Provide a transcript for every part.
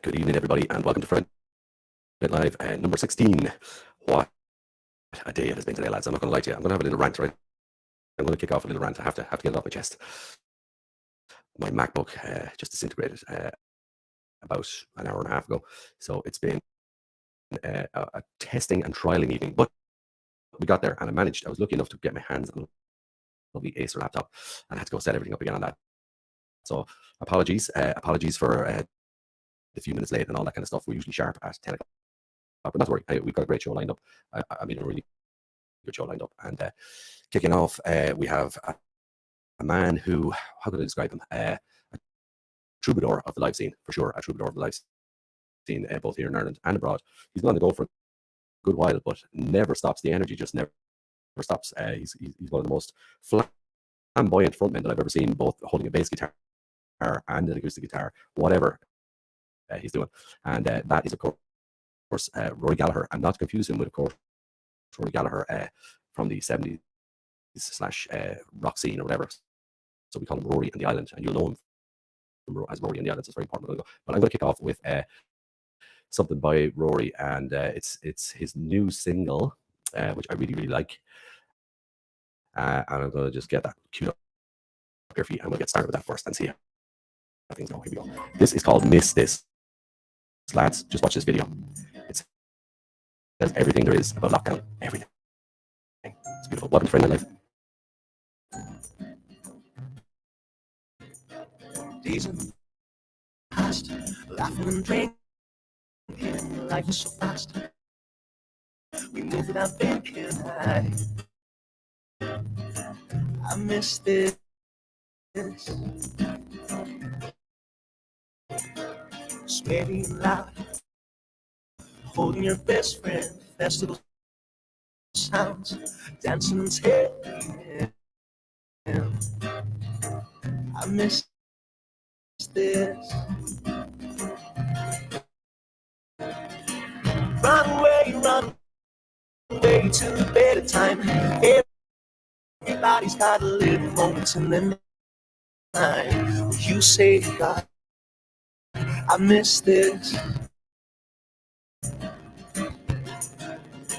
Good evening, everybody, and welcome to Friday Night Live, number 16. What a day it has been today, lads. I'm not going to lie to you. I'm going to have a little rant, right? I'm going to kick off a little rant. I have to get it off my chest. My MacBook just disintegrated about an hour and a half ago. So it's been a testing and trialing evening, but we got there and I managed. I was lucky enough to get my hands on a lovely Acer laptop and I had to go set everything up again on that. So apologies for the few minutes late and all that kind of stuff. We're usually sharp at 10 o'clock. But not to worry, we've got a great show lined up. I mean, a really good show lined up. And kicking off, we have a man who, how could I describe him? A troubadour of the live scene, for sure. A troubadour of the live scene, both here in Ireland and abroad. He's been on the go for a good while, but never stops. The energy just never stops. He's one of the most flamboyant frontmen that I've ever seen, both holding a bass guitar and an acoustic guitar, whatever he's doing. And that is, of course, Rory Gallagher, and not to confuse him with, of course, Rory Gallagher from the 70s / rock scene or whatever. So we call him Rory and the Island, and you'll know him as Rory and the Island. It's very important. But I'm going to kick off with something by Rory, and it's his new single, which I really, really like. And I'm going to just get that queued up here for you. I'm going to get started with that first and see how things go. Here we go. This is called Miss This. Lads, just watch this video. It says everything there is about lockdown. Everything. It's beautiful. Welcome to Friday Night Live. Days in the past, laughing and drinking. Life was so fast. We moved without thinking. I miss this. Swearing loud, holding your best friend, festival sounds, dancing and telling. I miss this. Run away to a better time. Everybody's got a little moments in their mind. You say, God, I miss this.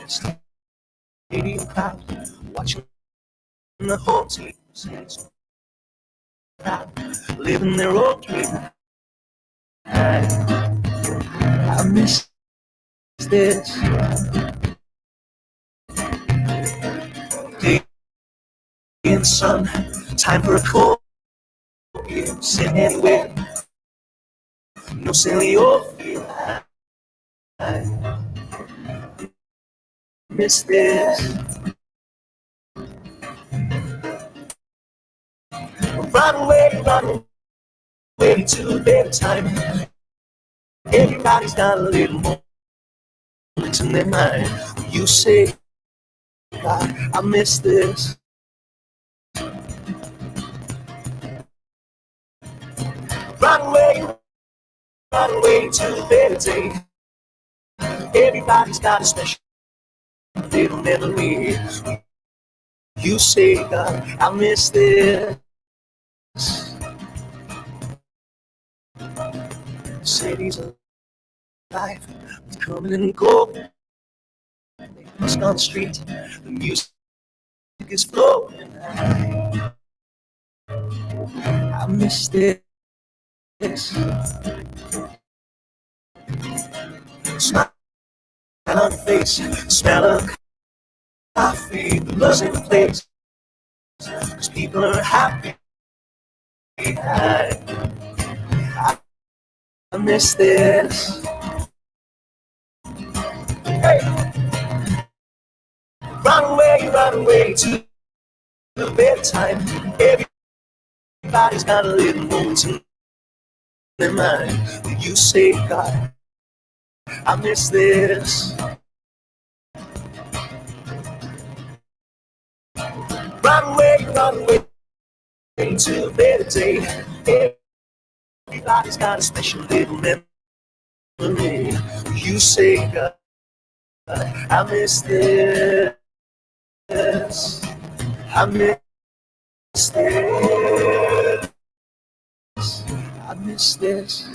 Stadium crowd, watching the whole team, living their own dream. I miss this. Day in the sun, time for a cold game, sitting anywhere. No silly old fear. I miss this. Run away to a better time. Everybody's got a little moment in their mind. You say, God, I miss this. Run away to a better day. Everybody's got a special little memory. You say, God, I miss this. Cities alive, it's coming and going. It's on the street, the music is flowing. I miss this. Smile on your face, smell of coffee, the buzz in the place. 'Cause people are happy. I miss this. Hey. Run away to a better time. Everybody's got a little moment in their mind. You say, God, I miss this. Run away to a better day. Everybody's got a special little memory. You say, God, I miss this. I miss this. I miss this.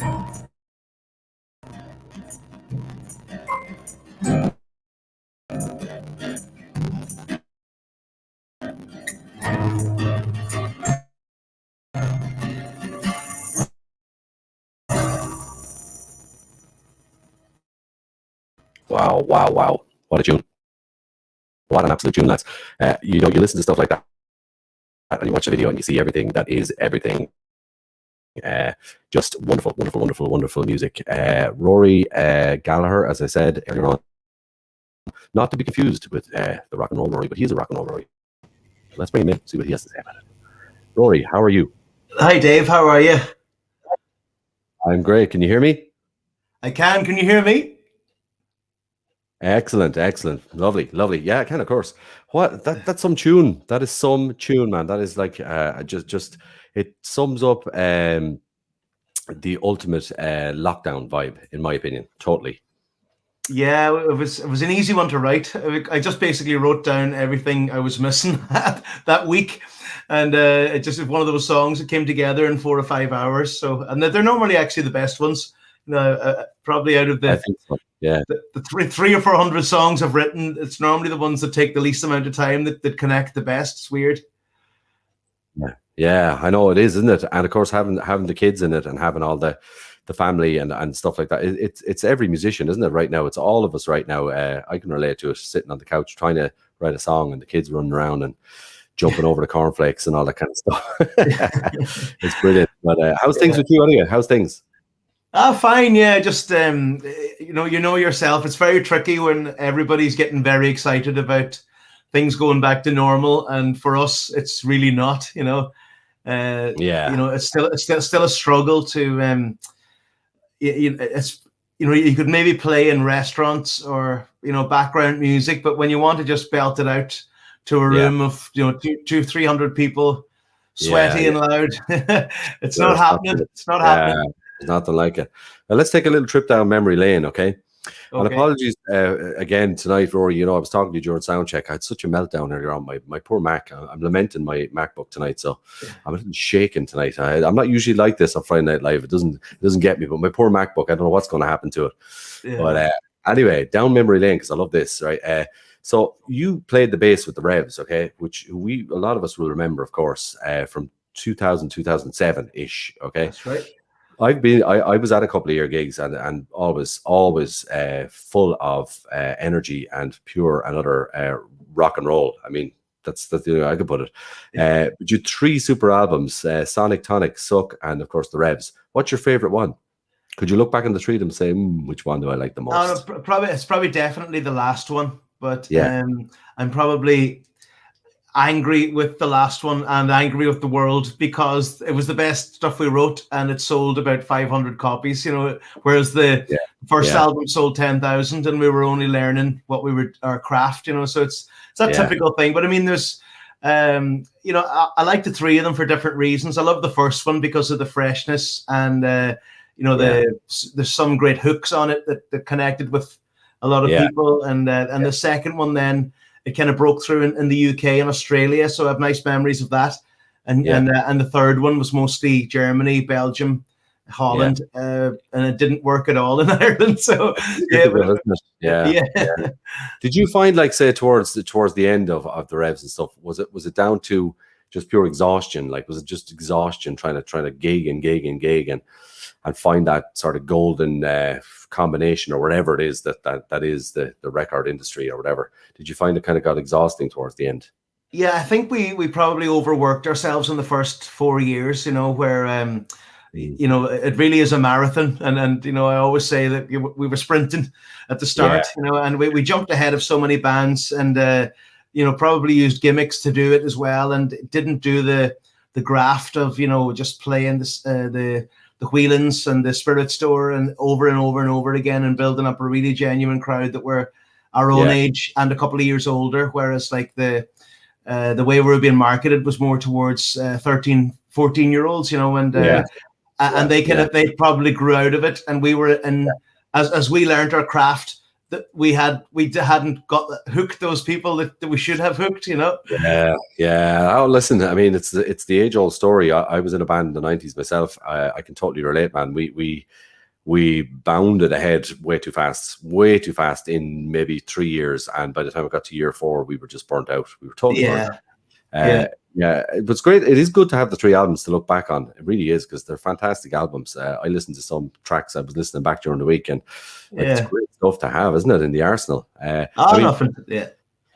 Wow, wow, wow. What a tune. What an absolute tune, lads. You know, you listen to stuff like that and you watch a video and you see everything that is everything. Just wonderful, wonderful, wonderful, wonderful music. Rory Gallagher, as I said earlier on, not to be confused with the rock and roll Rory, but he's a rock and roll Rory. Let's bring him in, see what he has to say about it. Rory, how are you? Hi, Dave. How are you? I'm great. Can you hear me? I can. Can you hear me? Excellent, excellent, lovely, lovely. Yeah, I can, of course. What that's some tune. That is some tune, man. That is like just it sums up the ultimate lockdown vibe, in my opinion. Totally. Yeah, it was an easy one to write. I just basically wrote down everything I was missing that week, and it just one of those songs that came together in 4 or 5 hours. So, and they're normally actually the best ones. You know, probably out of the I think so. Yeah, the three or 400 songs I've written, it's normally the ones that take the least amount of time that connect the best. It's weird. yeah, I know it is, isn't it? And of course, having the kids in it and having all the family and stuff like that. It's every musician, isn't it? Right now, it's all of us right now. I can relate to it, sitting on the couch trying to write a song, and the kids running around and jumping over the cornflakes and all that kind of stuff. It's brilliant. But how's things with you anyway? How's things? Fine, yeah. Just you know yourself. It's very tricky when everybody's getting very excited about things going back to normal, and for us, it's really not. You know, Yeah, you know, it's still a struggle to it's you could maybe play in restaurants or background music, but when you want to just belt it out to a room of 200-300 people, sweaty and loud, it's not happening. It's not happening. There's nothing like it. Now let's take a little trip down memory lane, okay? And apologies again tonight, Rory. You know, I was talking to you during soundcheck. I had such a meltdown earlier on. My poor Mac. I'm lamenting my MacBook tonight, so I'm a little shaken tonight. I'm not usually like this on Friday Night Live. It doesn't get me, but my poor MacBook. I don't know what's going to happen to it. Yeah. But anyway, down memory lane, because I love this, right? So you played the bass with the Revs, okay? Which a lot of us will remember, of course, from 2007 ish. Okay, that's right. I was at a couple of your gigs and always full of energy and pure and utter rock and roll. I mean, that's the way I could put it. But you 3 super albums, Sonic Tonic, Suck, and of course the Revs. What's your favorite one? Could you look back on the 3 of them and say, which one do I like the most? No, it's probably definitely the last one, but I'm probably angry with the last one and angry with the world because it was the best stuff we wrote and it sold about 500 copies, whereas the first album sold 10,000 and we were only learning what we were, our craft, so it's that typical thing. But I mean, there's I like the 3 of them for different reasons. I love the first one because of the freshness and there's some great hooks on it that connected with a lot of people, and the second one then it kind of broke through in the UK and Australia, so I have nice memories of that. And the third one was mostly Germany, Belgium, Holland, and it didn't work at all in Ireland. So Did you find, like, say towards the end of the Revs and stuff, was it down to just pure exhaustion? Like, was it just exhaustion trying to gig and find that sort of golden combination or whatever it is that is the record industry or whatever? Did you find it kind of got exhausting towards the end? Yeah, I think we probably overworked ourselves in the first 4 years, where it really is a marathon, and I always say that we were sprinting at the start, and we jumped ahead of so many bands, and probably used gimmicks to do it as well, and didn't do the graft of just playing the Whelans and the Spirit Store and over and over again, and building up a really genuine crowd that were our own age and a couple of years older, whereas like the way we were being marketed was more towards 13, 14-year-olds, and they probably grew out of it, and we were as we learned our craft, that we hadn't got hooked those people that we should have hooked, Oh, listen, I mean, it's the age-old story. I was in a band in the 90s myself. I can totally relate, man. We bounded ahead way too fast in maybe 3 years, and by the time we got to year 4, we were just burnt out. We were totally burnt out. Yeah, it's great. It is good to have the 3 albums to look back on. It really is, because they're fantastic albums. I listened to some tracks. I was listening back during the week, and like, it's great stuff to have, isn't it, in the arsenal? I mean, nothing. Yeah.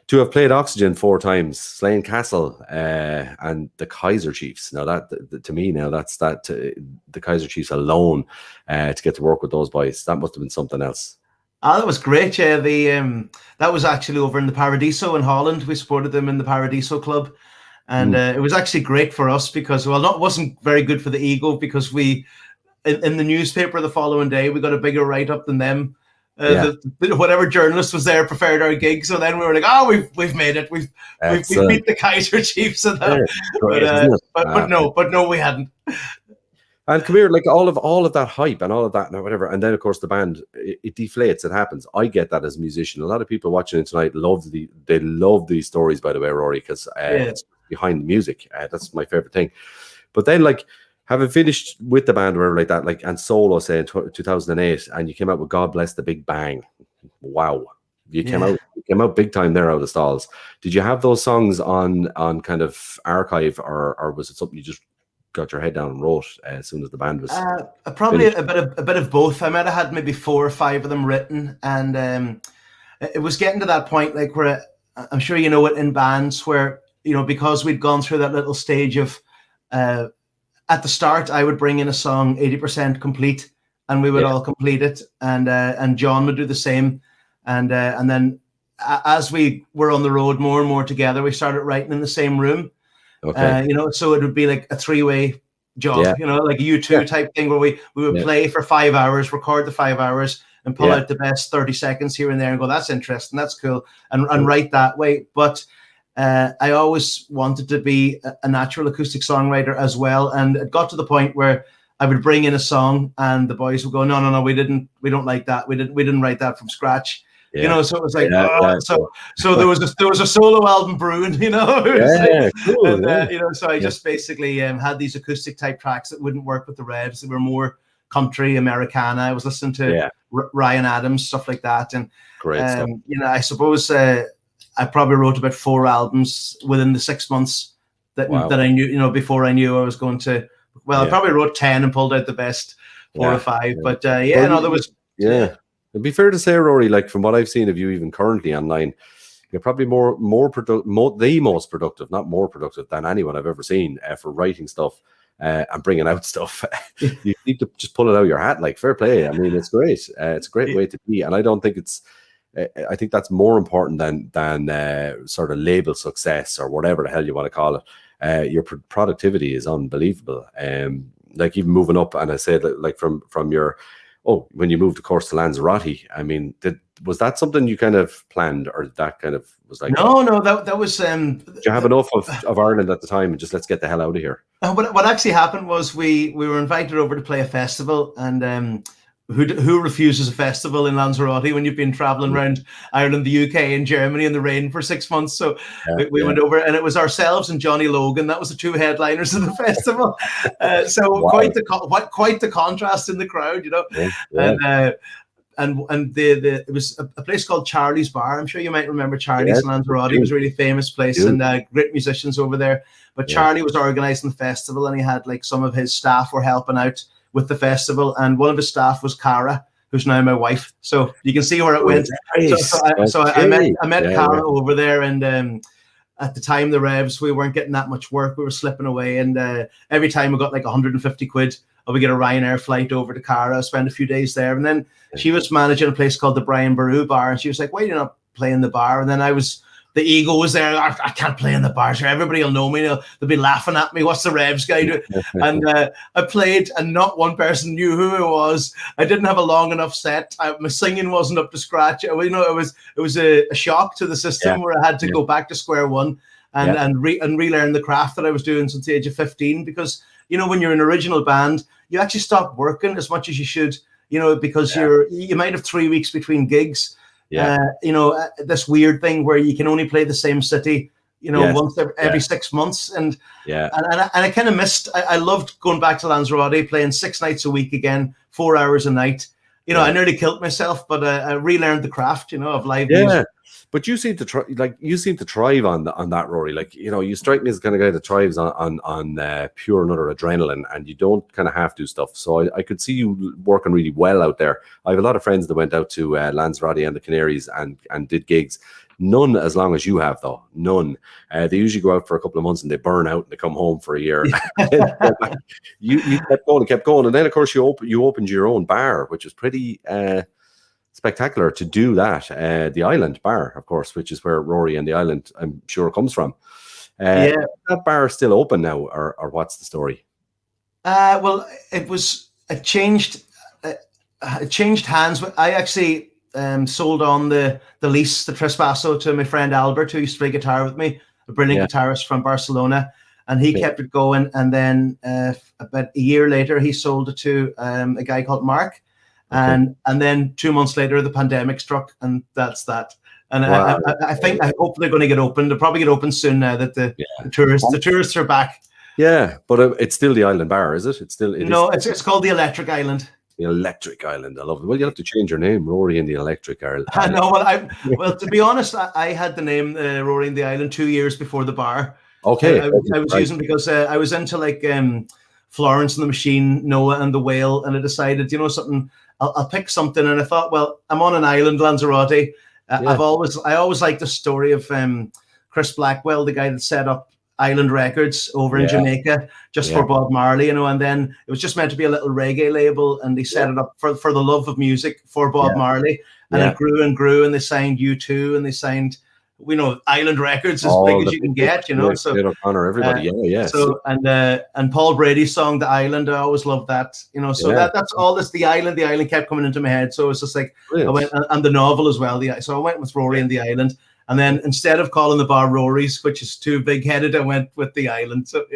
to have played Oxygen 4 times, Slane Castle, and the Kaiser Chiefs. Now that to me, now that's the Kaiser Chiefs alone, to get to work with those boys, that must have been something else. That was great. Yeah, that was actually over in the Paradiso in Holland. We supported them in the Paradiso Club, and it was actually great for us because, well, it wasn't very good for the ego, because we, in the newspaper the following day, we got a bigger write up than them. Whatever journalist was there preferred our gig, so then we were like, "Oh, we've made it. We've beat the Kaiser Chiefs." And that. But no, we hadn't. And come here, like all of that hype and all of that, and whatever, and then of course the band, it deflates. It happens. I get that as a musician. A lot of people watching it tonight love these stories. By the way, Rory, because it's behind the music. That's my favorite thing. But then, like, having finished with the band or whatever like that, like, and solo, say in 2008, and you came out with "God Bless the Big Bang." Wow, you came out big time there out of the stalls. Did you have those songs on kind of archive, or was it something you just got your head down and wrote as soon as the band was probably finished? a bit of both. I might have had maybe 4 or 5 of them written, and it was getting to that point, like, where I'm sure you know it in bands where, you know, because we'd gone through that little stage of at the start, I would bring in a song 80% complete, and we would all complete it, and John would do the same, and then as we were on the road more and more together, we started writing in the same room. Okay. You know, so it would be like a 3-way job, you know, like a U2 type thing, where we would play for 5 hours, record the 5 hours, and pull out the best 30 seconds here and there and go, "That's interesting, that's cool," and write that way. But I always wanted to be a natural acoustic songwriter as well, and it got to the point where I would bring in a song and the boys would go, no, we don't like that, we didn't write that from scratch. You know, so it was like, so there was a solo album brewing, you know. Cool, and, you know, so I just basically had these acoustic type tracks that wouldn't work with the Revs, that were more country, Americana. I was listening to Ryan Adams, stuff like that, and great stuff. You know, I suppose I probably wrote about 4 albums within the 6 months that I knew, you know, before I knew I was going to. Well, I probably wrote 10 and pulled out the best 4 or 5, but there was. It'd be fair to say, Rory, like, from what I've seen of you even currently online, you're probably the most productive, not more productive, than anyone I've ever seen for writing stuff and bringing out stuff. You need to just pull it out of your hat, like, fair play. I mean, it's great. It's a great way to be, and I don't think I think that's more important than sort of label success or whatever the hell you want to call it. Your productivity is unbelievable. Like, even moving up, and I said, like, from your. When you moved, of course, to Lanzarote, I mean, was that something you kind of planned, or that kind of was like? No, that was. Did you have enough of Ireland at the time, and just let's get the hell out of here? What actually happened was we were invited over to play a festival, and who refuses a festival in Lanzarote when you've been traveling around Ireland, the UK, and Germany in the rain for 6 months? So we went over, and it was ourselves and Johnny Logan. That was the 2 headliners of the festival. Quite the contrast in the crowd, you know. And it was a place called Charlie's Bar. I'm sure you might remember Charlie's in Lanzarote. It was a really famous place, and great musicians over there. But Charlie was organising the festival, and he had, like, some of his staff were helping out with the festival, and one of his staff was Cara, who's now my wife. So you can see where it went. So I met Cara over there, and at the time, the Revs, we weren't getting that much work. We were slipping away, and every time we got like 150 quid, I would get a Ryanair flight over to Cara, spend a few days there, and then she was managing a place called the Brian Baru Bar, and she was like, "Why are you not playing the bar?" And then the ego was there. I can't play in the bar. Sure, everybody will know me. They'll be laughing at me. What's the Revs guy doing? And I played, and not one person knew who I was. I didn't have a long enough set. My singing wasn't up to scratch. You know, it was a shock to the system where I had to go back to square one and relearn the craft that I was doing since the age of 15. Because, you know, when you're an original band, you actually stop working as much as you should. You know, because you might have 3 weeks between gigs. You know, this weird thing where you can only play the same city, you know, once every 6 months, and I kind of missed. I loved going back to Lanzarote, playing 6 nights a week again, 4 hours a night. You know, I nearly killed myself, but I relearned the craft, you know, of live music. But you seem to thrive on that, Rory. Like, you know, you strike me as the kind of guy that thrives on pure and utter adrenaline, and you don't kind of have to stuff. So I could see you working really well out there. I have a lot of friends that went out to Lanzarote and the Canaries and did gigs. None as long as you have, though. None. They usually go out for a couple of months and they burn out and they come home for a year. you kept going, and then of course you opened your own bar, which was pretty spectacular to do that. The Island Bar, of course, which is where Rory and the Island, I'm sure, comes from. Is that bar still open now, or what's the story? Well, it changed hands. I actually sold on the lease, the Trespasso, to my friend Albert, who used to play guitar with me, a brilliant guitarist from Barcelona, and he kept it going. And then about a year later, he sold it to a guy called Mark. And then 2 months later, the pandemic struck, and that's that. And wow. I hope they're going to get open. They'll probably get open soon now that the tourists are back. Yeah, but it's still the Island Bar, is it? It's called the Electric Island. The Electric Island. I love it. Well, you'll have to change your name, Rory and the Electric Island. I know. Well, to be honest, I had the name Rory and the Island 2 years before the bar. Okay. I was using because I was into like Florence and the Machine, Noah and the Whale, and I decided, you know, something. I'll pick something, and I thought, well, I'm on an island, Lanzarote. I always liked the story of Chris Blackwell, the guy that set up Island Records over in Jamaica just for Bob Marley, you know, and then it was just meant to be a little reggae label, and they set it up for the love of music for Bob Marley, and it grew and grew, and they signed U2, and they signed, you know, Island Records as big as you can get, you know. So O'Connor, everybody, So and Paul Brady's song "The Island," I always loved that, you know. So that's all this. The island kept coming into my head. So it's just like I went, and the novel as well. So I went with Rory and the Island, and then instead of calling the bar Rory's, which is too big-headed, I went with the Island. So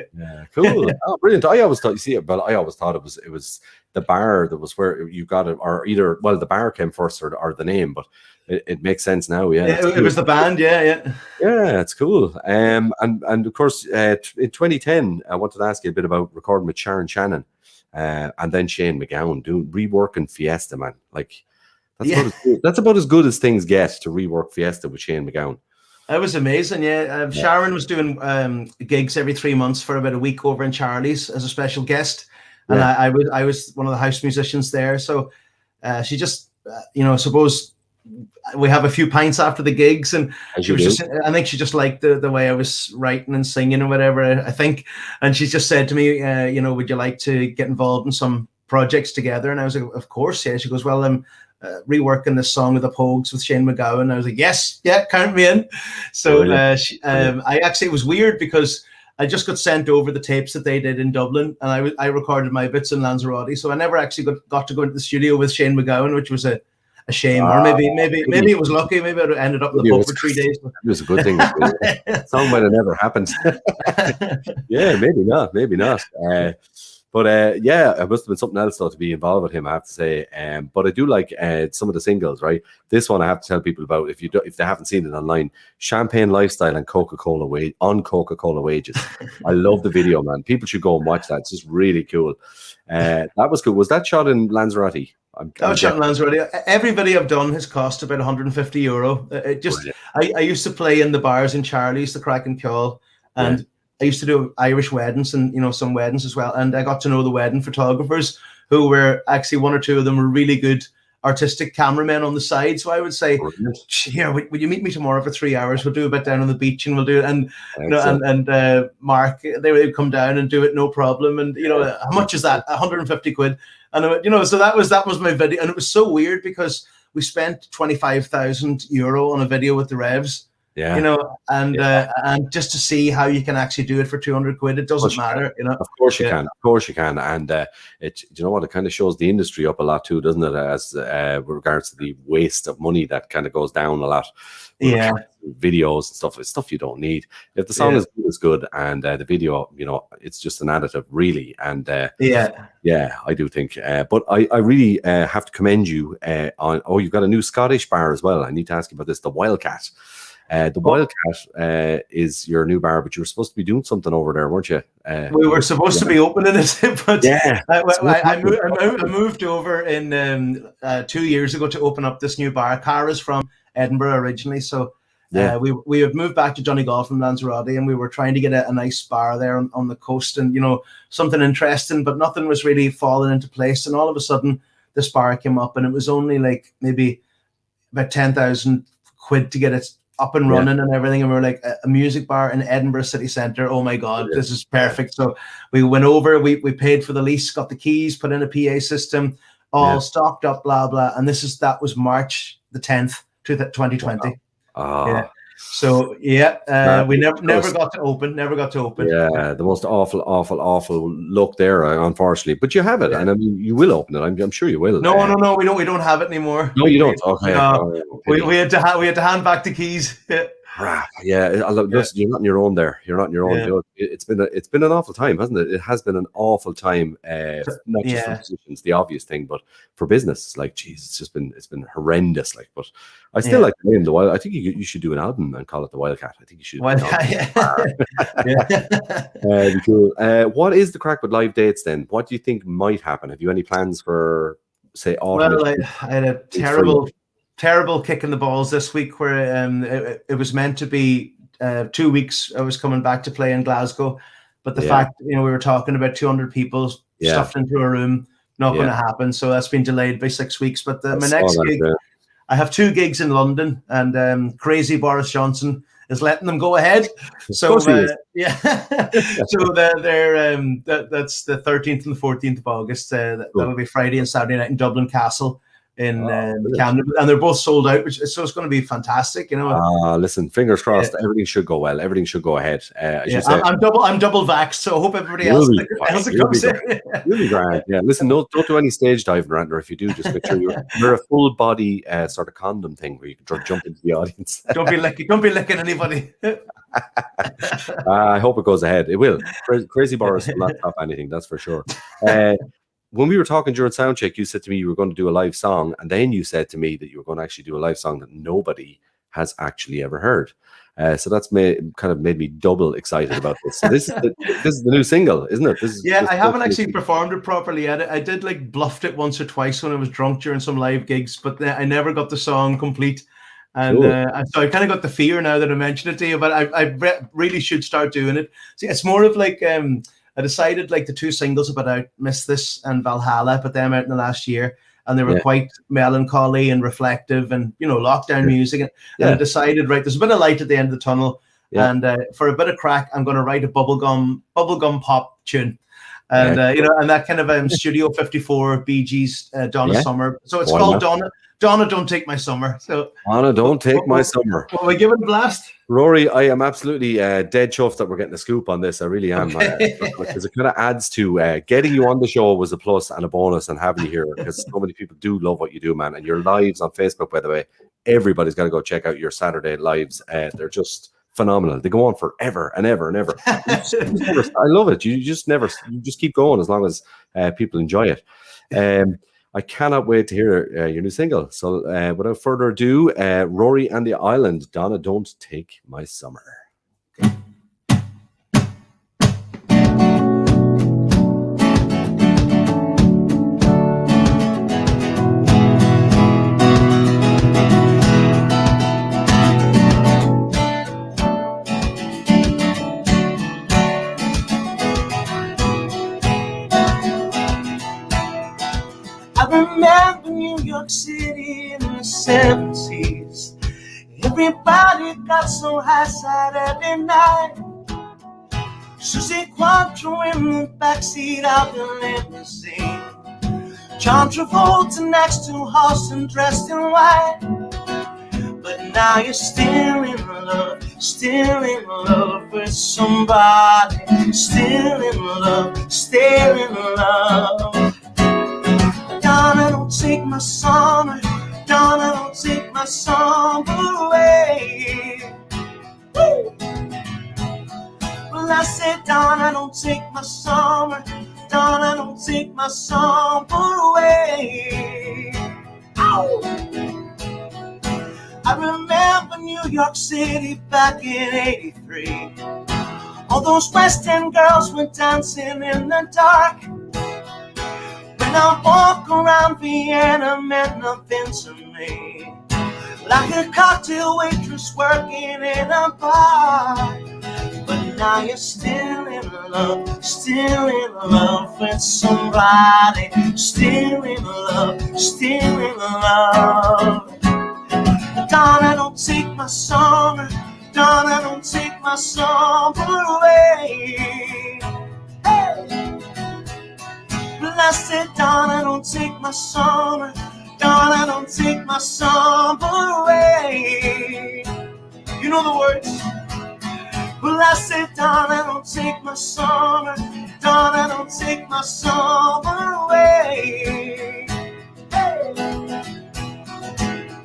cool, brilliant. I always thought it was the bar that was where you got it, or either the bar came first or the name, but. It makes sense now, it was the band, it's cool. And of course, in 2010, I wanted to ask you a bit about recording with Sharon Shannon, and then Shane MacGowan, reworking Fiesta, man. Like that's about as good as things get, to rework Fiesta with Shane MacGowan. That was amazing, Sharon was doing gigs every 3 months for about a week over in Charlie's as a special guest, and I was one of the house musicians there. So she just, I suppose. We have a few pints after the gigs, and I think she just liked the way I was writing and singing or whatever, I think. And she just said to me, would you like to get involved in some projects together? And I was like, of course, yeah. She goes, well, I'm reworking this song of the Pogues with Shane MacGowan. And I was like, yes, count me in. So it was weird because I just got sent over the tapes that they did in Dublin, and I recorded my bits in Lanzarote. So I never actually got to go into the studio with Shane MacGowan, which was a shame, or maybe it was lucky. Maybe I ended up in the pub for 3 days. It was a good thing. Something might have never happened. Maybe not. But it must have been something else though to be involved with him, I have to say. But I do like some of the singles, right? This one I have to tell people about if they haven't seen it online. Champagne Lifestyle and Coca-Cola Wages. I love the video, man. People should go and watch that. It's just really cool. That was cool. Was that shot in Lanzarote? I was shot in Lanzarote. Everybody I've done has cost about €150. I used to play in the bars in Charlie's, the Crack and Call, and I used to do Irish weddings and some weddings as well. And I got to know the wedding photographers, who were actually, one or two of them were really good artistic cameramen on the side. So I would say, here, would you meet me tomorrow for 3 hours? We'll do a bit down on the beach, and we'll do it. And Mark, they would come down and do it, no problem. And how much is that? 150 quid. And so that was my video, and it was so weird because we spent €25,000 on a video with the Revs. And just to see how you can actually do it for 200 quid, it doesn't matter, Of course you can. Of course you can. And it kind of shows the industry up a lot too, doesn't it? As with regards to the waste of money that kind of goes down a lot. Videos and stuff. It's stuff you don't need. If the song is good, it's good, and the video, it's just an additive, really. And I do think. But I really have to commend you on. Oh, you've got a new Scottish bar as well. I need to ask you about this. The Wildcat. The Wildcat is your new bar, but you were supposed to be doing something over there, weren't you? We were supposed to be opening it, but I moved over in 2 years ago to open up this new bar. Cara's from Edinburgh originally, so Yeah. We had moved back to Donegal from Lanzarote, and we were trying to get a nice bar there on the coast, and something interesting, but nothing was really falling into place. And all of a sudden, this bar came up, and it was only like maybe about 10,000 quid to get it up and running and everything. And we were like, a music bar in Edinburgh city centre. Oh my God, this is perfect. So we went over, we paid for the lease, got the keys, put in a PA system, all stocked up, blah, blah. And that was March the 10th, 2020. Wow. Yeah. So we never got to open. Yeah, the most awful look there, unfortunately. But you have it, and I mean, you will open it. I'm sure you will. No, we don't have it anymore. No, you don't. Okay. We had to hand back the keys. Yeah, listen, you're not on your own there. You're not on your own. Yeah. It's been an awful time, hasn't it? It has been an awful time. Not just for musicians, the obvious thing, but for business. Like, geez, it's been horrendous. Like, but I still like the name The Wild. I think you should do an album and call it The Wildcat. I think you should. That'd be cool. What is the crack with live dates then? What do you think might happen? Have you any plans for, say, autumn? Well, I had a terrible kick in the balls this week where it was meant to be 2 weeks. I was coming back to play in Glasgow, but the fact we were talking about 200 people stuffed into a room, not going to happen. So that's been delayed by 6 weeks. But my next gig, I have 2 gigs in London, and crazy Boris Johnson is letting them go ahead. So so that's the 13th and the 14th of August. That'll be Friday and Saturday night in Dublin Castle in Camden, and they're both sold out, so it's going to be fantastic. Listen, fingers crossed. Everything should go well. Everything should go ahead. I'm double vaxxed, so I hope everybody else comes in. You'll be grand. Yeah, listen, don't do any stage diving around, or if you do, just make sure you're a full body sort of condom thing where you can jump into the audience. Don't be licking anybody. I hope it goes ahead. It will. Crazy Boris will not stop anything, that's for sure. When we were talking during soundcheck, you said to me you were going to do a live song, and then you said to me that you were going to actually do a live song that nobody has actually ever heard. So that's made me double excited about this. So this is the new single, isn't it? I haven't actually performed it properly yet. I did like bluffed it once or twice when I was drunk during some live gigs, but I never got the song complete. And so I kind of got the fear now that I mentioned it to you, but I really should start doing it. See, it's more of like I decided like the 2 singles about out, Miss This and Valhalla, put them out in the last year, and they were quite melancholy and reflective and lockdown music. And I decided, right, there's a bit of light at the end of the tunnel, and for a bit of crack, I'm going to write a bubblegum pop tune. And and that kind of Studio 54 Bee Gees Donna Summer. So it's called Donna Don't Take My Summer. So Donna Don't Take My Summer. Will we give it a blast? Rory, I am absolutely dead chuffed that we're getting a scoop on this. I really am. Because it kind of adds to getting you on the show was a plus and a bonus, and having you here, because so many people do love what you do, man. And your lives on Facebook, by the way, everybody's got to go check out your Saturday lives. They're just phenomenal. They go on forever and ever and ever. I love it. You just keep going as long as people enjoy it. I cannot wait to hear your new single. So without further ado, Rory and the Island, Donna Don't Take My Summer. Remember New York City in the 70s. Everybody got so high Saturday night. Susie Quattro in the backseat of the limousine. John Travolta next to Halston dressed in white. But now you're still in love with somebody. Still in love. Donna, don't take my summer. Donna, don't take my summer away. Woo! Well, I said, Donna, don't take my summer. Donna, don't take my summer away. Ow! I remember New York City back in '83. All those West End girls were dancing in the dark. When I walk around Vienna, meant nothing to me. like a cocktail waitress working in a bar. But now you're still in love with somebody, still in love. Donna, don't take my summer, Donna, don't take my summer away. Hey! Blessed Donna, don't take my summer, Donna, don't take my summer away. You know the words. Blessed Donna, don't take my summer, Donna, don't take my summer away. Hey!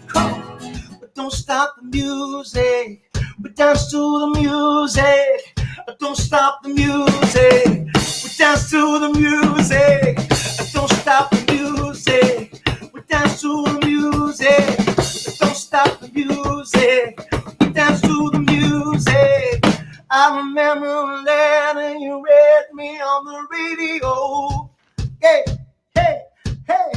Come on. But don't stop the music, but dance to the music. Don't stop the music, but dance to the music. Don't stop the music, but dance to the music. Don't stop the music, but dance to the music. I remember a letter you read me on the radio. Hey, hey, hey.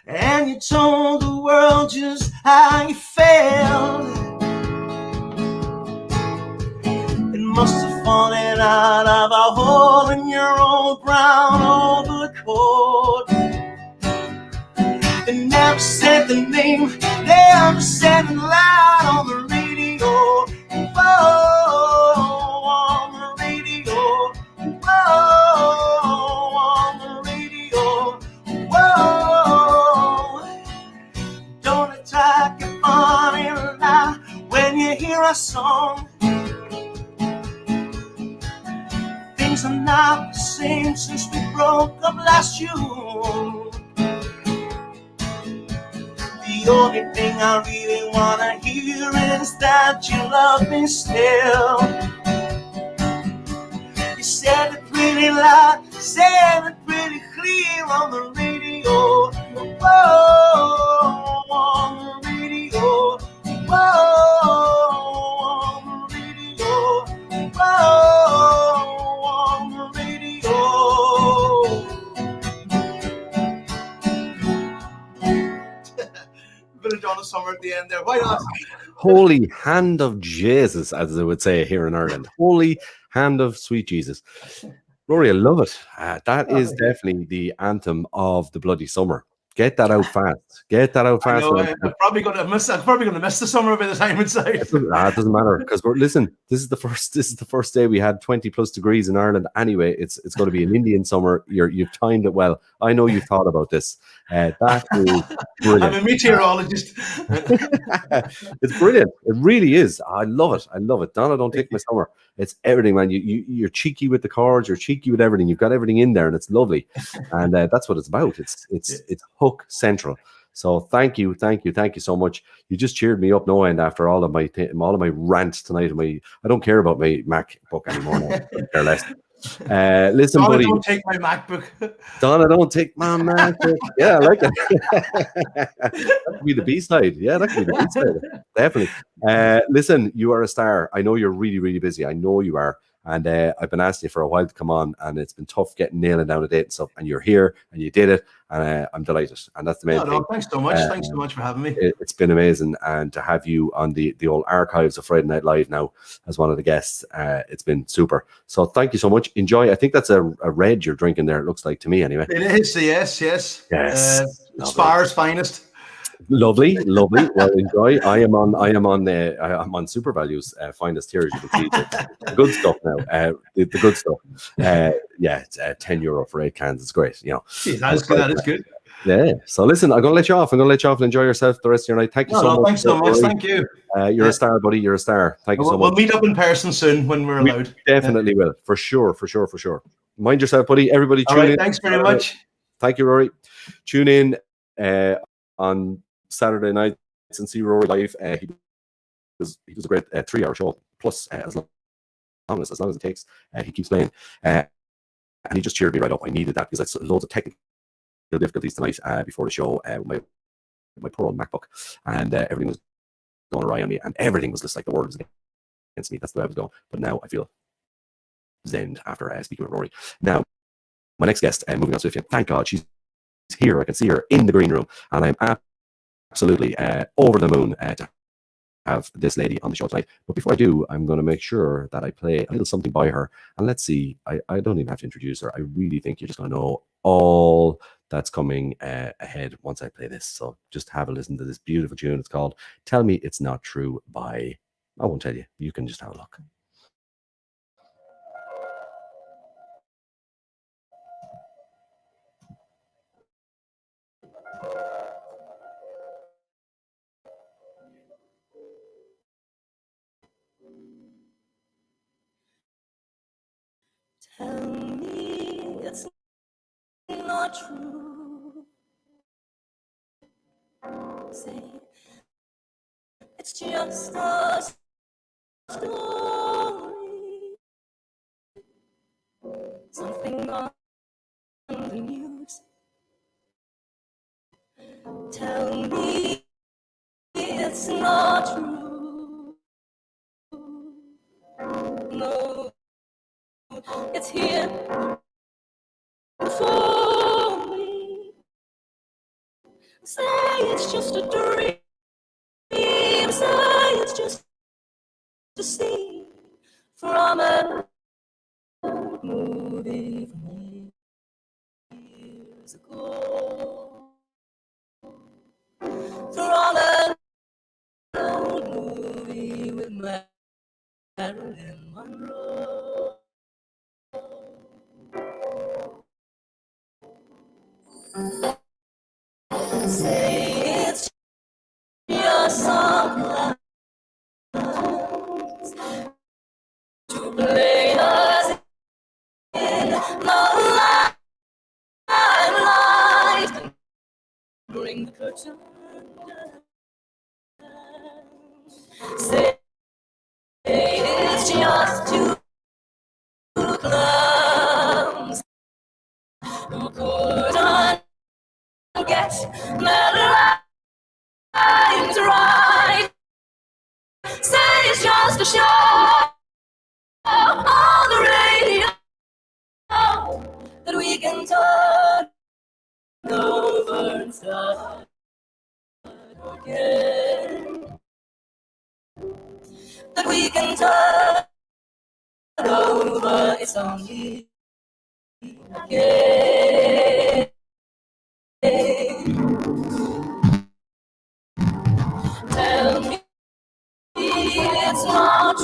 And you told the world just how you felt. It must have fallen out of a hole in your old brown overcoat. They never said the name, never said it loud on the radio. Whoa, on the radio. Whoa, on the radio. Whoa. Don't attack your funny lie when you hear a song. Things are not the same since we broke up last June. The only thing I really wanna hear is that you love me still. You said it pretty loud, said it pretty clear on the radio. Whoa, on the radio. Whoa, on the radio. Whoa, on the radio. Bit of Donna Summer at the end there. Why not? Holy hand of Jesus, as they would say here in Ireland. Holy hand of sweet Jesus. Rory, I love it. That is definitely the anthem of the bloody summer. Get that out fast. Get that out fast. I'm probably going to miss the summer by the time it's out. It doesn't matter, because listen. This is the first day we had 20+ degrees in Ireland. Anyway, it's going to be an Indian summer. You've timed it well. I know you've thought about this. That is brilliant. I'm a meteorologist. It's brilliant. It really is. I love it. Donna, don't take my summer. It's everything, man. You're cheeky with the chords. You're cheeky with everything. You've got everything in there, and it's lovely. And that's what it's about. It's hook central. So thank you so much. You just cheered me up no end after all of my rant tonight. I don't care about my MacBook anymore. Now. I care less. Listen, Donna, buddy. don't take my MacBook. Donna, don't take my MacBook. Yeah, I like it. That could be the B-side. Yeah, that could be the B-side. Definitely. Listen, you are a star. I know you're really, really busy. I know you are. And I've been asking you for a while to come on, and it's been tough nailing down a date and stuff. And you're here, and you did it, and I'm delighted. And that's the main thing. Thanks so much. Thanks so much for having me. It's been amazing, and to have you on the old archives of Friday Night Live now as one of the guests, it's been super. So thank you so much. Enjoy. I think that's a red you're drinking there. It looks like to me, anyway. It is. Yes. Spar's finest. Lovely. Well, enjoy. I'm on Super Values finest here, as you can see. The good stuff now. The good stuff. It's €10 for 8 cans. It's great. You know. Jeez, that is good. Yeah. So listen, I'm going to let you off. I'm going to let you off and enjoy yourself the rest of your night. Thank you so much. Thanks so much. Thank you. You're a star, buddy. You're a star. Thank you so much. We'll meet up in person soon when we're allowed. Definitely will. For sure. Mind yourself, buddy. Everybody tune in. Thanks very much. Thank you, Rory. Tune in on Saturday nights and see Rory live. He does a great 3-hour show. Plus, as long as it takes, he keeps playing. And he just cheered me right up. I needed that because I had loads of technical difficulties tonight before the show with my poor old MacBook, and everything was going awry on me, and everything was just like the world was against me. That's the way I was going. But now I feel zen after speaking with Rory. Now, my next guest, moving on swiftly. Thank God she's here. I can see her in the green room, and I'm absolutely over the moon to have this lady on the show tonight. But before I do, I'm going to make sure that I play a little something by her. And let's see, I don't even have to introduce her. I really think you're just going to know all that's coming ahead once I play this. So just have a listen to this beautiful tune. It's called Tell Me It's Not True by, I won't tell you. You can just have a look. Tell me it's not true. Say it's just a story. Something on the news. Tell me it's not true. No, it's here for me. Say it's just a dream. Say it's just a scene from a movie from years ago. From a movie with Marilyn Monroe. Say it's just some clowns to play us in the limelight. Bring the curtain down. Say it's just two clowns who couldn't get their lines right. Say it's just a show on the radio that we can turn over and start again. That we can turn over, it's only again. Tell me it's not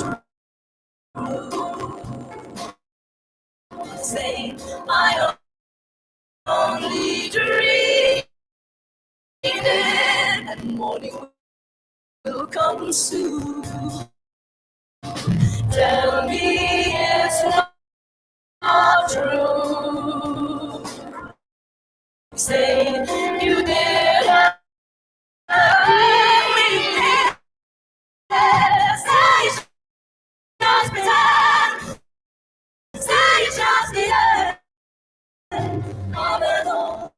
true. Say I only dreamed it, and morning will come soon. Tell me it's not true. Say you did not me. Say it's just pretend. Say it's just the end of it all.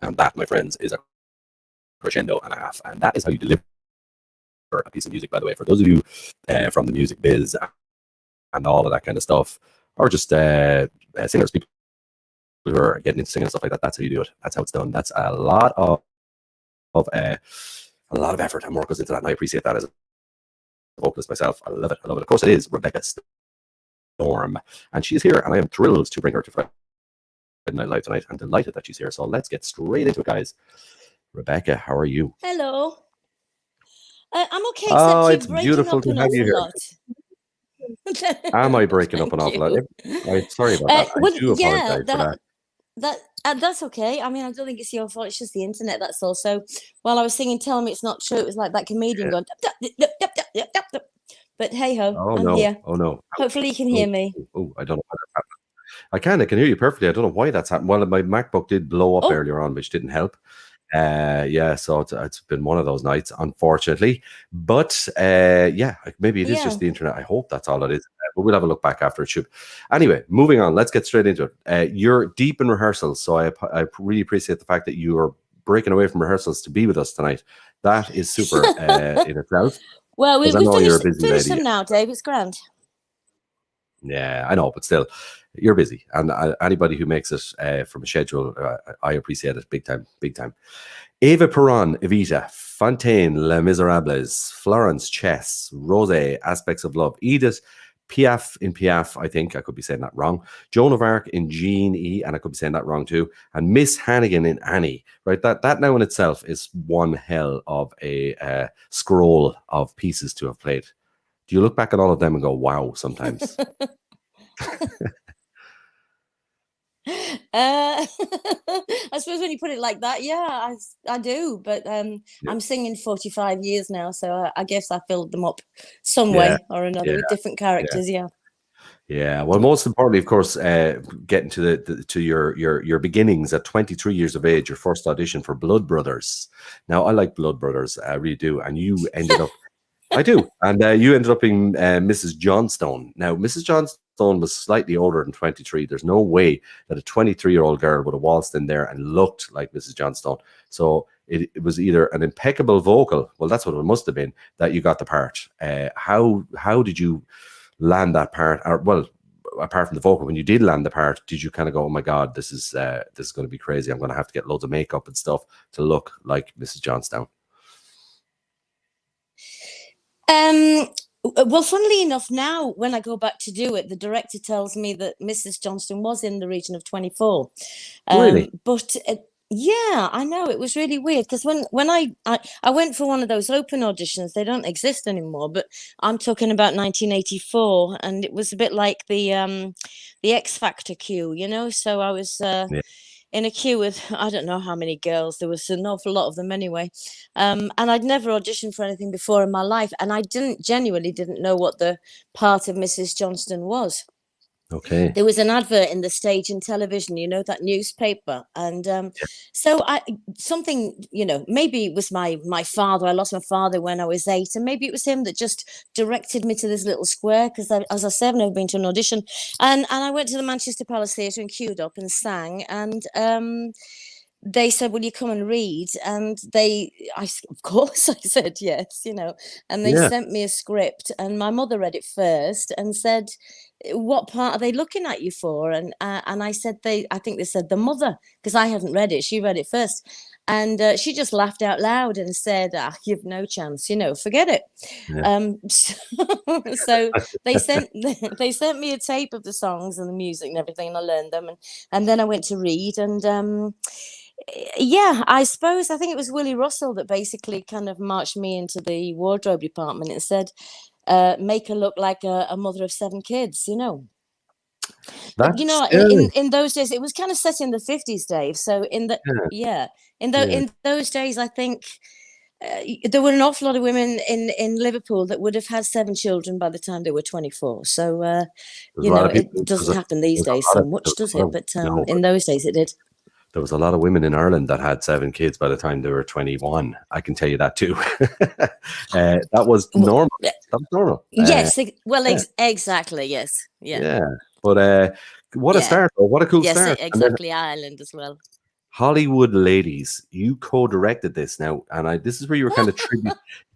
And that, my friends, is a crescendo and a half. And that is how you deliver a piece of music, by the way. For those of you from the music biz and all of that kind of stuff, or just singers, people who are getting into singing and stuff like that, that's how you do it. That's how it's done. That's a lot of effort and work goes into that, and I appreciate that as a vocalist myself. I love it. I love it. Of course, it is Rebecca Storm, and she's here, and I am thrilled to bring her to Friday Night Live tonight. I'm delighted that she's here. So let's get straight into it, guys. Rebecca, how are you? Hello. I'm okay, except Oh, you're it's breaking beautiful up to an have you awful here. lot. Am I breaking up an Thank awful lot? you. I'm sorry about that. I Well, do yeah, apologize for that. that's okay. I mean, I don't think it's your fault. It's just the internet. That's all. So while I was singing "Tell Me It's Not True," it was like that comedian going. "Dup, dup, dup, dup, dup, dup, dup, dup." But hey ho, Oh I'm no! here. Oh no! Hopefully you can hear me. Oh, I don't know why that's happening. I can hear you perfectly. I don't know why that's happened. Well, my MacBook did blow up Oh. earlier on, which didn't help. Yeah, so it's been one of those nights, unfortunately. But yeah, maybe it is just Yeah. the internet. I hope that's all it is. But we'll have a look back after it should. Anyway, moving on. Let's get straight into it. You're deep in rehearsals, so I really appreciate the fact that you are breaking away from rehearsals to be with us tonight. That is super in itself. Well, Because I we know you're a busy finished lady. them now, Dave. It's grand. Yeah, I know, but still, you're busy. And anybody who makes it from a schedule, I appreciate it big time, big time. Eva Peron, Evita, Fontaine, Les Miserables, Florence, Chess, Rosé, Aspects of Love, Edith, Piaf in Piaf, I think, I could be saying that wrong, Joan of Arc in Jean E, and I could be saying that wrong too, and Miss Hannigan in Annie, right? That now in itself is one hell of a scroll of pieces to have played. Do you look back at all of them and go, wow, sometimes? I suppose when you put it like that, yeah, I do. But I'm singing 45 years now, so I guess I filled them up some way or another with different characters. Yeah. Yeah. Well, most importantly, of course, getting to your beginnings at 23 years of age, your first audition for Blood Brothers. Now, I like Blood Brothers, I really do, and you ended up. I do. And you ended up being Mrs. Johnstone. Now, Mrs. Johnstone was slightly older than 23. There's no way that a 23-year-old girl would have waltzed in there and looked like Mrs. Johnstone. So it was either an impeccable vocal, well, that's what it must have been, that you got the part. How did you land that part? Or, well, apart from the vocal, when you did land the part, did you kind of go, oh my God, this is going to be crazy. I'm going to have to get loads of makeup and stuff to look like Mrs. Johnstone? Well, funnily enough, now when I go back to do it, the director tells me that Mrs. Johnston was in the region of 24. Really? But yeah, I know it was really weird because when I went for one of those open auditions, they don't exist anymore. But I'm talking about 1984, and it was a bit like the X Factor queue, you know. So I was. In a queue with I don't know how many girls. There was an awful lot of them anyway, and I'd never auditioned for anything before in my life, and I genuinely didn't know what the part of Mrs. Johnston was. Okay. There was an advert in the Stage and Television, you know, that newspaper, and so something, you know, maybe it was my father. I lost my father when I was 8, and maybe it was him that just directed me to this little square because, as I said, I've never been to an audition, and I went to the Manchester Palace Theatre and queued up and sang, and they said, will you come and read? And of course I said yes, you know, and they sent me a script, and my mother read it first and said, what part are they looking at you for? And I said, I think they said the mother, because I hadn't read it. She read it first. And she just laughed out loud and said, you've no chance, you know, forget it. So they sent me a tape of the songs and the music and everything, and I learned them. And then I went to read, and yeah, I think it was Willie Russell that basically kind of marched me into the wardrobe department and said, make her look like a mother of 7 kids, you know. But, you know, in those days, it was kind of set in the 50s, Dave. So in those days, I think there were an awful lot of women in Liverpool that would have had 7 children by the time they were 24. So, you know, it doesn't happen these days so much, does it? But in those days, it did. There was a lot of women in Ireland that had 7 kids by the time they were 21. I can tell you that too. That was normal. That was normal. Yes. Exactly. Yes. Yeah. Yeah. But what a start. What a cool start. Yes, exactly. Ireland as well. Hollywood Ladies, you co-directed this now, and this is where you were kind of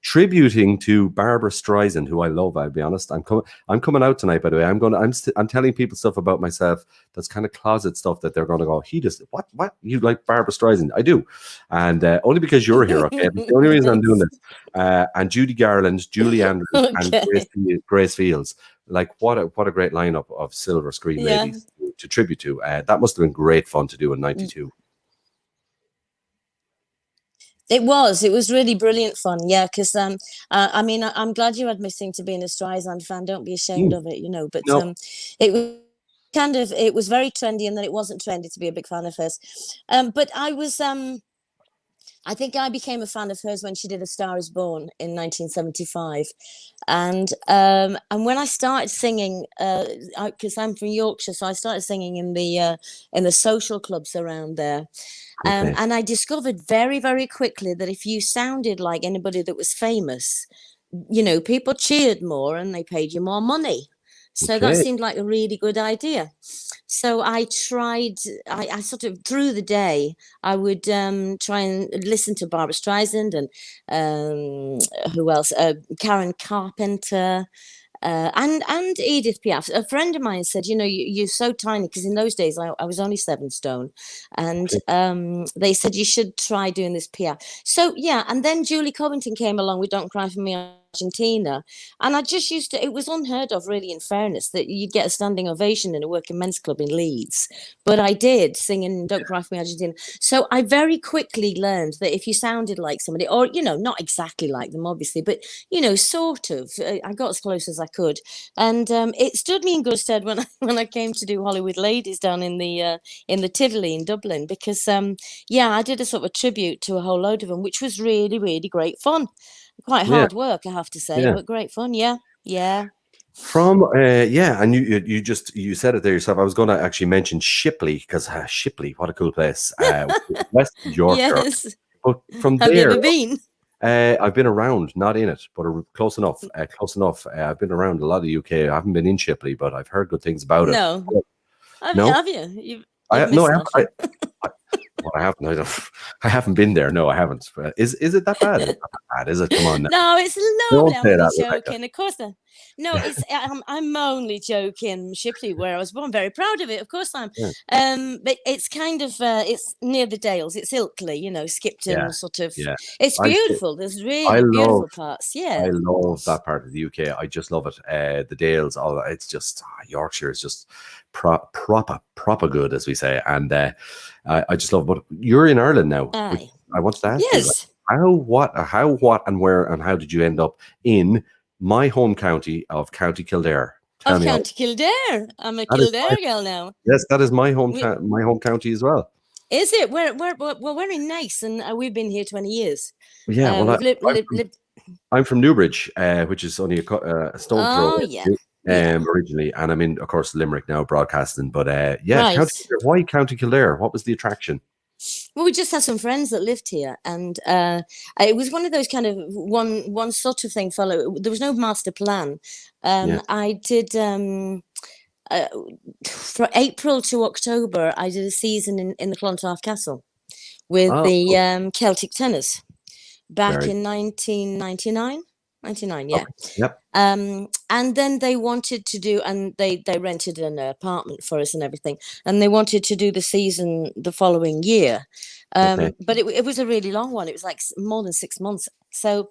tributing to Barbara Streisand, who I love. I'll be honest. I'm coming out tonight, by the way. I'm telling people stuff about myself that's kind of closet stuff that they're going to go, he just what you like Barbara Streisand? I do, and only because you're here. Okay, that's the only reason I'm doing this. And Judy Garland, Julie Andrews, and Grace Fields. Like what a great lineup of silver screen ladies to tribute to. That must have been great fun to do in '92. It was really brilliant fun. Yeah, because I mean, I'm glad you admit to being a Streisand fan. Don't be ashamed of it, you know. But it was it was very trendy, and then it wasn't trendy to be a big fan of hers. But I was I think I became a fan of hers when she did A Star Is Born in 1975, and when I started singing, because I'm from Yorkshire, so I started singing in the social clubs around there, Okay. and I discovered very, very quickly that if you sounded like anybody that was famous, people cheered more and they paid you more money. So that Okay. seemed like a really good idea. So I tried, I sort of, through the day, I would try and listen to Barbara Streisand and who else? Karen Carpenter. And Edith Piaf. A friend of mine said, you're so tiny, because in those days I was only 7 stone, and they said you should try doing this Piaf. So yeah, and then Julie Covington came along with Don't Cry for Me, Argentina, and I just used to. It was unheard of, really, in fairness, that you'd get a standing ovation in a working men's club in Leeds, but I did singing Don't Cry for Me, Argentina. So I very quickly learned that if you sounded like somebody, or not exactly like them, obviously, but sort of, I got as close as I could, and it stood me in good stead when I came to do Hollywood Ladies down in the Tivoli in Dublin, because I did a sort of a tribute to a whole load of them, which was really, really great fun. Quite Yeah. hard work, I have to say, Yeah. but great fun. Yeah. From and you said it there yourself. I was going to actually mention Shipley, because Shipley, what a cool place, West Yorkshire. Yes. But from Have you there, ever been? I've been around, not in it, but close enough. Close enough. I've been around a lot of the UK. I haven't been in Shipley, but I've heard good things about it. No. No? Have you? You've I missed that. well, I haven't. I haven't been there. No, I haven't. Is it that bad? Is it not that bad? Is it? Come on now. No, it's Don't lovely. say I'm only that, Rebecca. joking. Of course, no, it's I'm only joking. Shipley, where I was born, very proud of it. Of course, I'm. Yeah. But it's kind of it's near the Dales. It's Ilkley, Skipton, Yeah, sort of. yeah. It's I see. beautiful. There's really beautiful parts. Yeah. I love that part of the UK. I just love it. The Dales, all that. It's just Yorkshire is just proper good, as we say. And I just love it. But you're in Ireland now. Aye. I wanted to ask you, Yes. how, what, and where, and how did you end up in my home county of County Kildare? Tell Of me County Kildare. I'm a That is Kildare girl now. Yes, that is my home county as well. Is it? We're in Nice, and we've been here 20 years. Yeah, well, lived. I'm from Newbridge, which is only a stone's throw. Oh, yeah. Originally, and I'm in, of course, Limerick now, broadcasting. But Right. County Kildare. Why County Kildare? What was the attraction? Well, we just had some friends that lived here, and it was one of those kind of one sort of thing. There was no master plan. I did from April to October. I did a season in the Clontarf Castle with the Celtic Tenors back in 1999. 99, yeah. Okay. Yep. And then they wanted to do, and they rented an apartment for us and everything, and they wanted to do the season the following year. But it was a really long one. It was like more than 6 months. So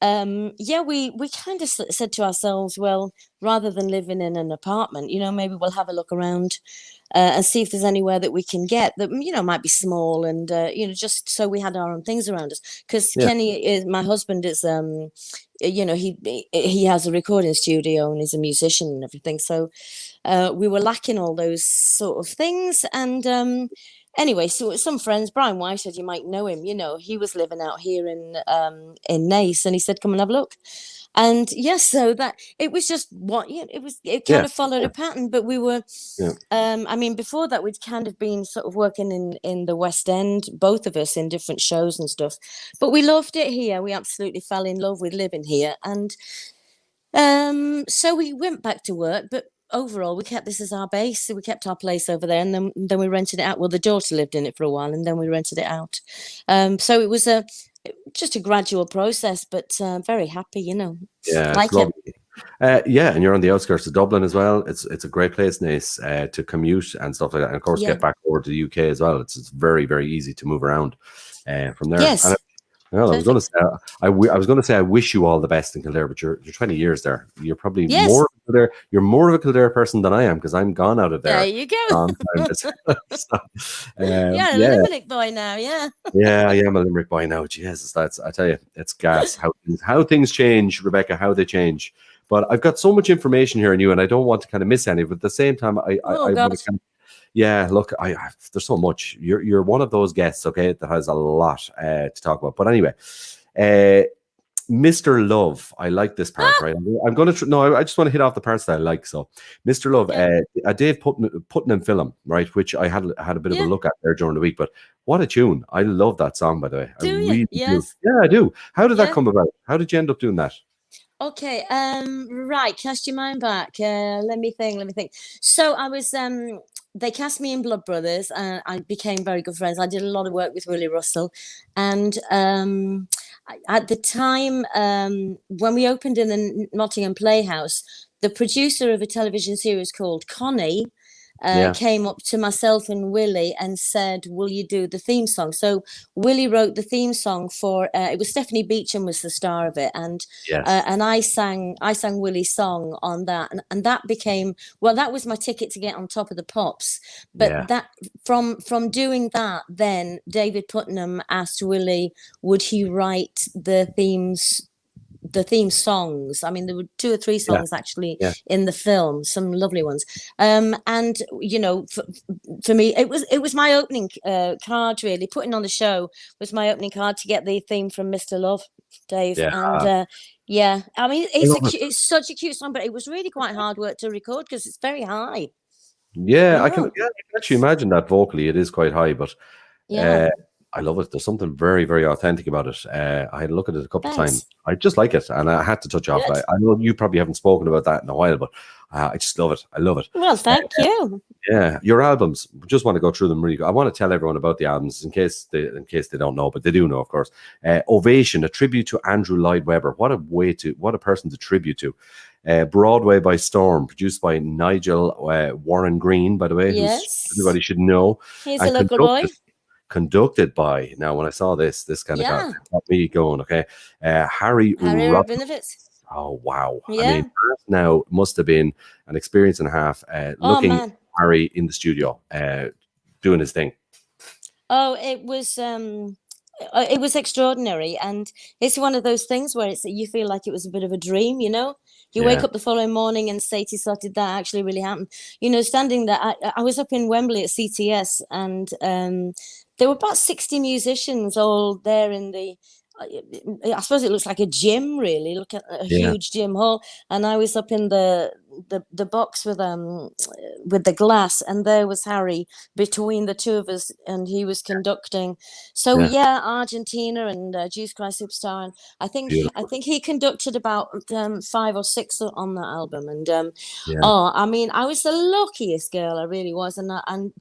we kind of said to ourselves, well, rather than living in an apartment, maybe we'll have a look around and see if there's anywhere that we can get that might be small, and just so we had our own things around us, because Kenny, my husband, is he has a recording studio and he's a musician and everything, so we were lacking all those sort of things. And anyway, so some friends, Brian Whitehead, you might know him, he was living out here in Naas, and he said, come and have a look. And yes, so that it was just it kind of followed a pattern. But we were before that, we'd kind of been sort of working in the West End, both of us, in different shows and stuff, but we loved it here. We absolutely fell in love with living here. And so we went back to work, but overall we kept this as our base. So we kept our place over there, and then we rented it out. Well, the daughter lived in it for a while, and then we rented it out. So it was just a gradual process, but very happy, Yeah, like it's lovely. And you're on the outskirts of Dublin as well. It's a great place, Naas, to commute and stuff like that, and of course get back over to the UK as well. It's very, very easy to move around from there. Yes. And I was going to say, I was going to say, I wish you all the best in Kildare, but you're 20 years there. You're probably more of a Kildare. You're more of a Kildare person than I am, because I'm gone out of there. There you go. You're a Limerick boy now, yeah. Yeah, I am a Limerick boy now. Jesus, I tell you, it's gas how things change, Rebecca, how they change. But I've got so much information here on you, and I don't want to kind of miss any. But at the same time, I want to kind of, Yeah, look, there's so much. You're one of those guests, okay, that has a lot to talk about. But anyway, Mr. Love, I like this part, right? I'm going to no, I just want to hit off the parts that I like. So, Mr. Love, Okay. a Dave Putnam film, right? Which I had a bit of a Yeah. look at there during the week. But what a tune! I love that song, by the way. I Do you? really do. Yes. Yeah, I do. How did that Yeah. come about? How did you end up doing that? Okay, right, cast your mind back. Let me think. So I was they cast me in Blood Brothers and I became very good friends. I did a lot of work with Willie Russell. And at the time, when we opened in the Nottingham Playhouse, the producer of a television series called Connie Yeah, came up to myself and Willie and said, "Will you do the theme song?" So Willie wrote the theme song for it was Stephanie Beacham was the star of it, and yes, I sang Willie's song on that, and that became that was my ticket to get on Top of the Pops. yeah, But that from doing that, then David Putnam asked Willie, would he write the theme songs. I mean, there were 2 or 3 yeah, songs actually yeah, in the film, some lovely ones. And you know, for me, it was my opening card. Really, putting on the show was my opening card to get the theme from Mr. Love, Dave. yeah. And yeah, I mean, I love it. it's such a cute song, but it was really quite hard work to record because it's very high. Yeah, I can. Yeah, Yeah, I can actually imagine that vocally. It is quite high, but yeah. uh, I love it. There's something very, very authentic about it. I had a look at it a couple of times. Thanks. I just like it, and I had to touch off. Good. I know you probably haven't spoken about that in a while, but I just love it. I love it. Well, thank you. Yeah, your albums. Just want to go through them really. I want to tell everyone about the albums in case they don't know, but they do know, of course. Ovation, a tribute to Andrew Lloyd Webber. What a person to tribute to. Broadway by Storm, produced by Nigel Warren Green, by the way, who's Yes, everybody should know, he's a and local boy. conducted by. Now, when I saw this kind of Yeah, got me going. Okay, Harry Harry Rob. Rabinovitz. Oh wow! I Yeah. mean, that now must have been an experience and a half. Oh Looking at man. Harry in the studio, doing his thing. Oh, it was extraordinary, and it's one of those things where it's you feel like it was a bit of a dream, you know. You wake Yeah, up the following morning and say to yourself, "Did that actually really happen?" You know, standing there, I was up in Wembley at CTS, and there were about 60 musicians all there in the. I suppose it looks like a gym, really. Look at a yeah, huge gym hall, and I was up in the box with the glass, and there was Harry between the two of us, and he was conducting. So yeah. yeah, Argentina and Jesus Christ Superstar, and I Beautiful. think he conducted about 5 or 6 on that album, and Yeah, oh, I mean, I was the luckiest girl, I really was, and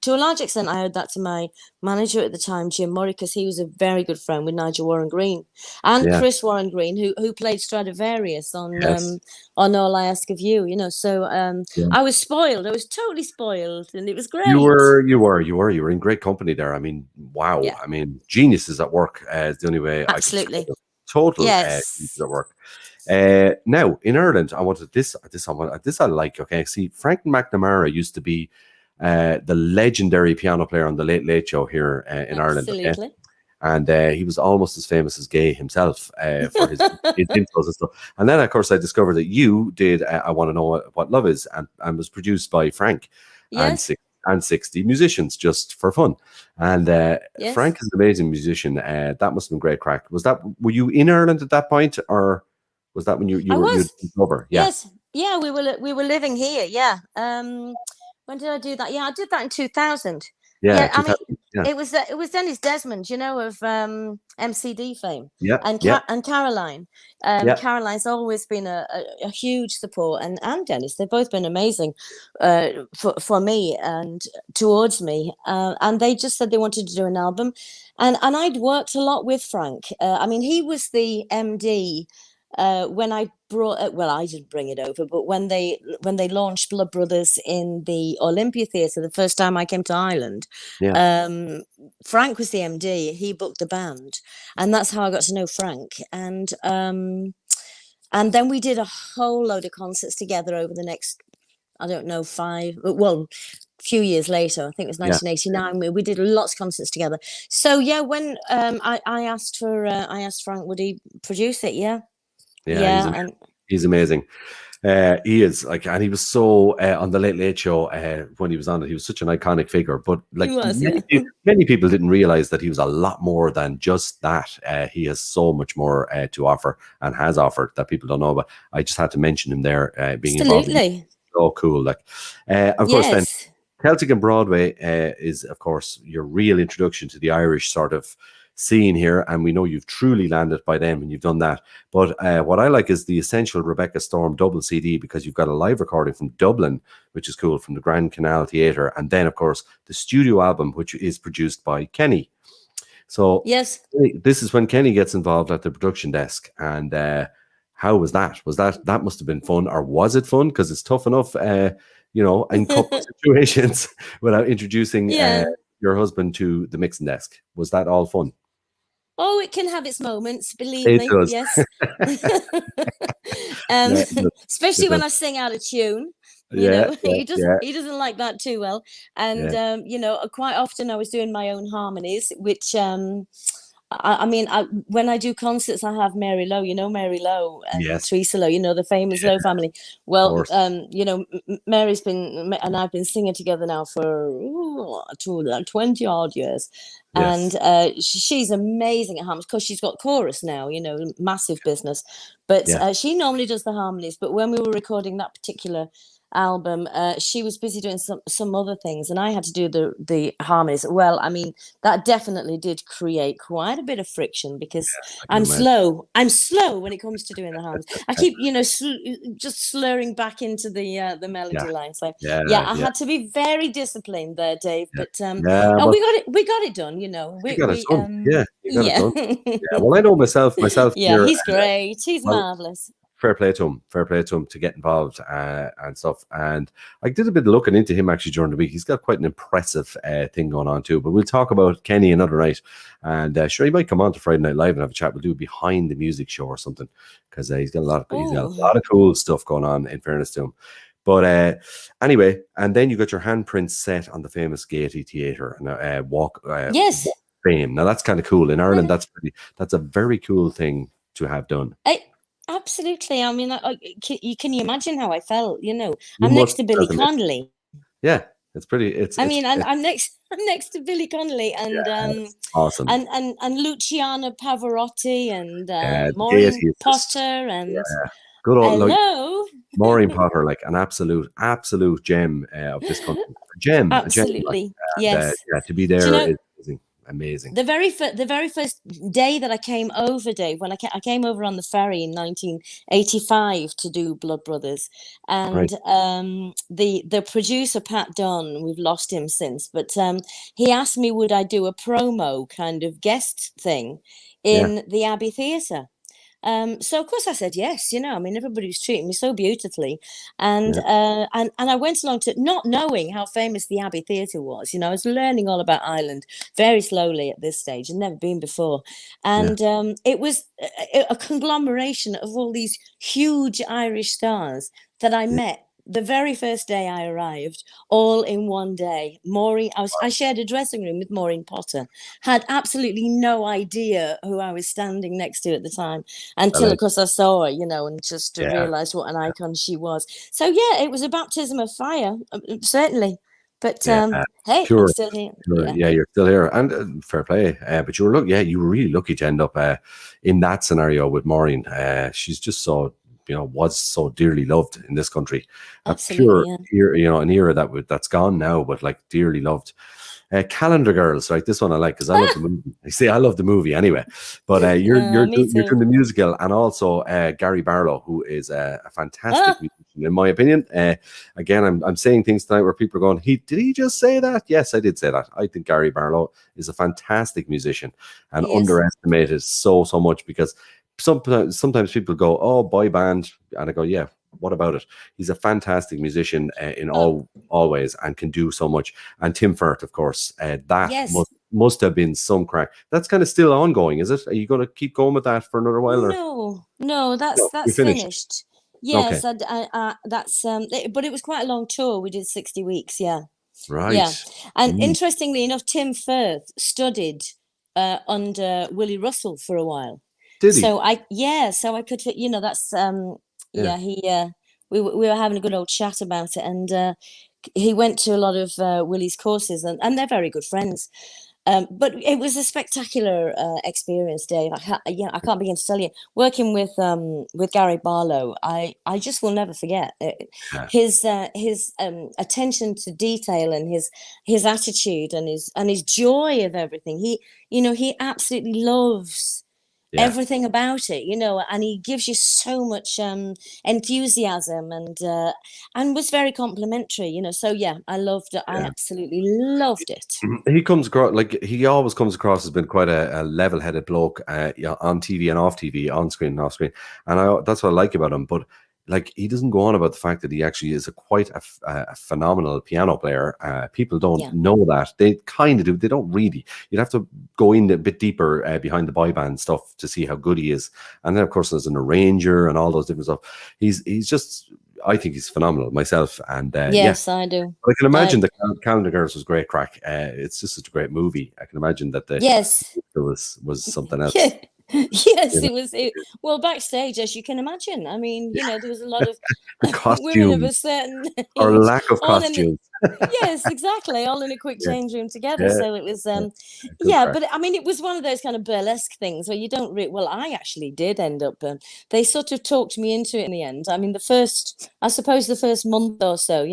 to a large extent, I owed that to my manager at the time, Jim Murray, because he was a very good friend with Nigel Warren Green and yeah, Chris Warren Green, who played Stradivarius yes, on All I Ask of You, you know. So yeah. I was spoiled. I was totally spoiled, and it was You great. were, you were in great company there. I mean, wow. Yeah, I mean, geniuses at work is the only way I could describe absolutely. it. Total geniuses Yes. at work. Now in Ireland, I wanted this I like. Okay, see, Frank McNamara used to be the legendary piano player on the Late Late Show here in Ireland. Okay, Absolutely. and he was almost as famous as Gay himself for his intros and stuff. And then, of course, I discovered that you did I Want to Know What Love Is, and was produced by Frank and Yes. 60 musicians just for fun. And Yes. Frank is an amazing musician. That must have been great crack. Were you in Ireland at that point, or was that when you I were was. over? Yeah, Yes. Yeah, we were living here. Yeah. When did I do that? Yeah, I did that in 2000. yeah, Yeah, I mean, 2000. Yeah, it was Dennis Desmond, you know, of MCD fame, yeah, and yeah, and Caroline. yeah, Caroline's always been a huge support, and Dennis. They've both been amazing for me and towards me. And they just said they wanted to do an album, and I'd worked a lot with Frank. I mean, he was the MD when I brought well, I didn't bring it over, but when they launched Blood Brothers in the Olympia Theatre the first time I came to Ireland, yeah, Frank was the MD. He booked the band, and that's how I got to know Frank. And then we did a whole load of concerts together over the next, I don't know, few years later. I think it was yeah. 1989. We did lots of concerts together. So yeah, when I asked Frank, would he produce it? Yeah. Yeah, Yeah, and he's amazing. He is like, and he was so on the Late Late Show when he was on it. He was such an iconic figure, but like He was, many, yeah. many people didn't realize that he was a lot more than just that. He has so much more to offer and has offered that people don't know about. I just had to mention him there, being involved. Absolutely. So cool. Like, of course, then Yes. Celtic and Broadway is, of course, your real introduction to the Irish sort of scene here, and we know you've truly landed by them, and you've done that. But what I like is the Essential Rebecca Storm double CD, because you've got a live recording from Dublin, which is cool, from the Grand Canal Theatre, and then, of course, the studio album, which is produced by Kenny. So Yes. this is when Kenny gets involved at the production desk, and how was that? Was that must have been fun, or was it fun? Because it's tough enough, in couple situations without introducing Yeah. your husband to the mixing desk. Was that all fun? Oh, it can have its moments, believe It me. does. Yes. Yeah, it does. Especially It when does. I sing out of tune. Yeah, He yeah. doesn't like that too well. And Yeah. quite often I was doing my own harmonies, which I mean, when I do concerts, I have Mary Lowe, Mary Lowe and Yes. Teresa Lowe, the famous Lowe family. Well, course. Mary's been, and I've been singing together now for 20 odd years. Yes. And she's amazing at harmonies because she's got chorus now, massive business. But Yeah. she normally does the harmonies. But when we were recording that particular album, she was busy doing some other things, and I had to do the harmonies. Well, I mean, that definitely did create quite a bit of friction because I can imagine. I'm slow when it comes to doing the harmonies. I keep just slurring back into the melody Yeah. line. So Yeah. I had to be very disciplined there, Dave. Yeah. But Yeah, no, but we got it done. you got it done. Yeah, you got it Yeah. done. Yeah. Well, I know myself Yeah, here. he's great. He's well, marvelous. fair play to him to get involved and stuff. And I did a bit of looking into him actually during the week. He's got quite an impressive thing going on too. But we'll talk about Kenny another night. And sure, he might come on to Friday Night Live and have a chat. We'll do a behind the music show or something, because he's got a lot of cool stuff going on, in fairness to him. But anyway, and then you got your handprints set on the famous Gaiety Theatre and Walk Yes. Walk of Fame. Now that's kind of cool in Ireland. That's a very cool thing to have done. Absolutely. I mean, can you imagine how I felt? I'm You next must to Billy have been- Connolly. Yeah, it's pretty. I'm next to Billy Connolly and it's awesome. and Luciana Pavarotti and Gaiety Maureen is just- Potter and good old like hello. Maureen Potter, like an absolute gem of this country. A gem, Absolutely. And, Yes. to be there Do you know- is amazing. The very first day that I came over, Dave, when I came over on the ferry in 1985 to do Blood Brothers, and the producer Pat Dunn, we've lost him since, but he asked me would I do a promo kind of guest thing in the Abbey Theatre. So of course I said yes. I mean, everybody was treating me so beautifully, and I went along to, not knowing how famous the Abbey Theatre was. I was learning all about Ireland very slowly at this stage, and never been before, and it was a conglomeration of all these huge Irish stars that I met the very first day I arrived, all in one day. I shared a dressing room with Maureen Potter, had absolutely no idea who I was standing next to at the time, until of course I saw her, and just realized what an icon she was. So yeah, it was a baptism of fire, certainly. But hey, sure, I'm still here. Sure. Yeah, you're still here, and fair play. But you were really lucky to end up in that scenario with Maureen. She's just so, was so dearly loved in this country. Absolutely, an era that's gone now, but like dearly loved. Calendar Girls, right? This one I like because I love the movie. I say I love the movie anyway. But you're doing the musical, and also Gary Barlow, who is a fantastic musician, in my opinion. Again, I'm saying things tonight where people are going, did he just say that? Yes, I did say that. I think Gary Barlow is a fantastic musician and underestimated so much, because sometimes people go, oh, boy band, and I go, yeah, what about it? He's a fantastic musician in all ways, and can do so much. And Tim Firth, of course, that must have been some crack. That's kind of still ongoing, is it? Are you going to keep going with that for another while? No, that's finished. Yes, okay. That's but it was quite a long tour. We did 60 weeks. Yeah, right. Yeah, and interestingly enough, Tim Firth studied under Willie Russell for a while. Did he? So I could, that's he we were having a good old chat about it, and he went to a lot of Willie's courses, and they're very good friends. But it was a spectacular experience, Dave. I can't begin to tell you. Working with Gary Barlow, I just will never forget Yeah. his attention to detail, and his attitude, and his joy of everything. He absolutely loves Yeah. everything about it, and he gives you so much enthusiasm, and was very complimentary, so yeah, I loved it. I Yeah. absolutely loved it. He comes across he always comes across as being quite a level-headed bloke, on TV and off TV, on screen and off screen, and that's what I like about him. But like, he doesn't go on about the fact that he actually is quite a phenomenal piano player. People don't Yeah. know that. They kind of do. They don't really. You'd have to go in a bit deeper behind the boy band stuff to see how good he is. And then, of course, there's an arranger and all those different stuff. He's just, I think he's phenomenal myself. And Yes, I do. but I can imagine the Calendar Girls was great crack. It's just such a great movie. I can imagine that Yes. there was something else. Yeah. Yes, You it was. Well, backstage, as you can imagine, I mean, there was a lot of The women of a costumes certain or age, lack of all in costumes. yes, exactly, all in a quick Yeah. change room together. Yeah. So it was, Good yeah, crack. but I mean, it was one of those kind of burlesque things where you don't well, I actually did end up, they sort of talked me into it in the end. I mean, I suppose the first month or so,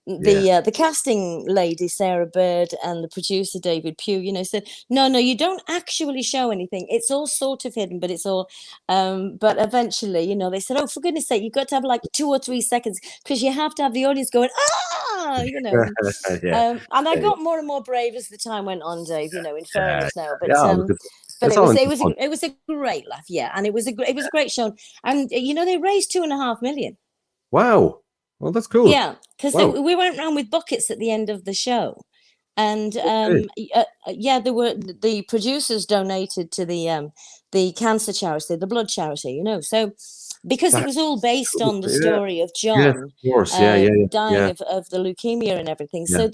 the casting lady, Sarah Bird, and the producer, David Pugh, said, no, you don't actually show anything. It's all sort of hidden, but it's all, but eventually, they said, oh, for goodness sake, you've got to have like 2 or 3 seconds, because you have to have the audience going, ah, Yeah. and I Yeah. got more and more brave as the time went on, Dave, in fairness now, but, Yeah, because but it's it all was in it good was fun. a, it was a great laugh, yeah, and it was a great show, and they raised 2.5 million. Wow. Well, that's cool. Yeah, because Wow. we went round with buckets at the end of the show, and yeah, there were the producers donated to the cancer charity, the blood charity, so because it That's was all based cool. on the Yeah. story of Yes, John of course. Yeah. dying of the leukemia and everything. Yeah. So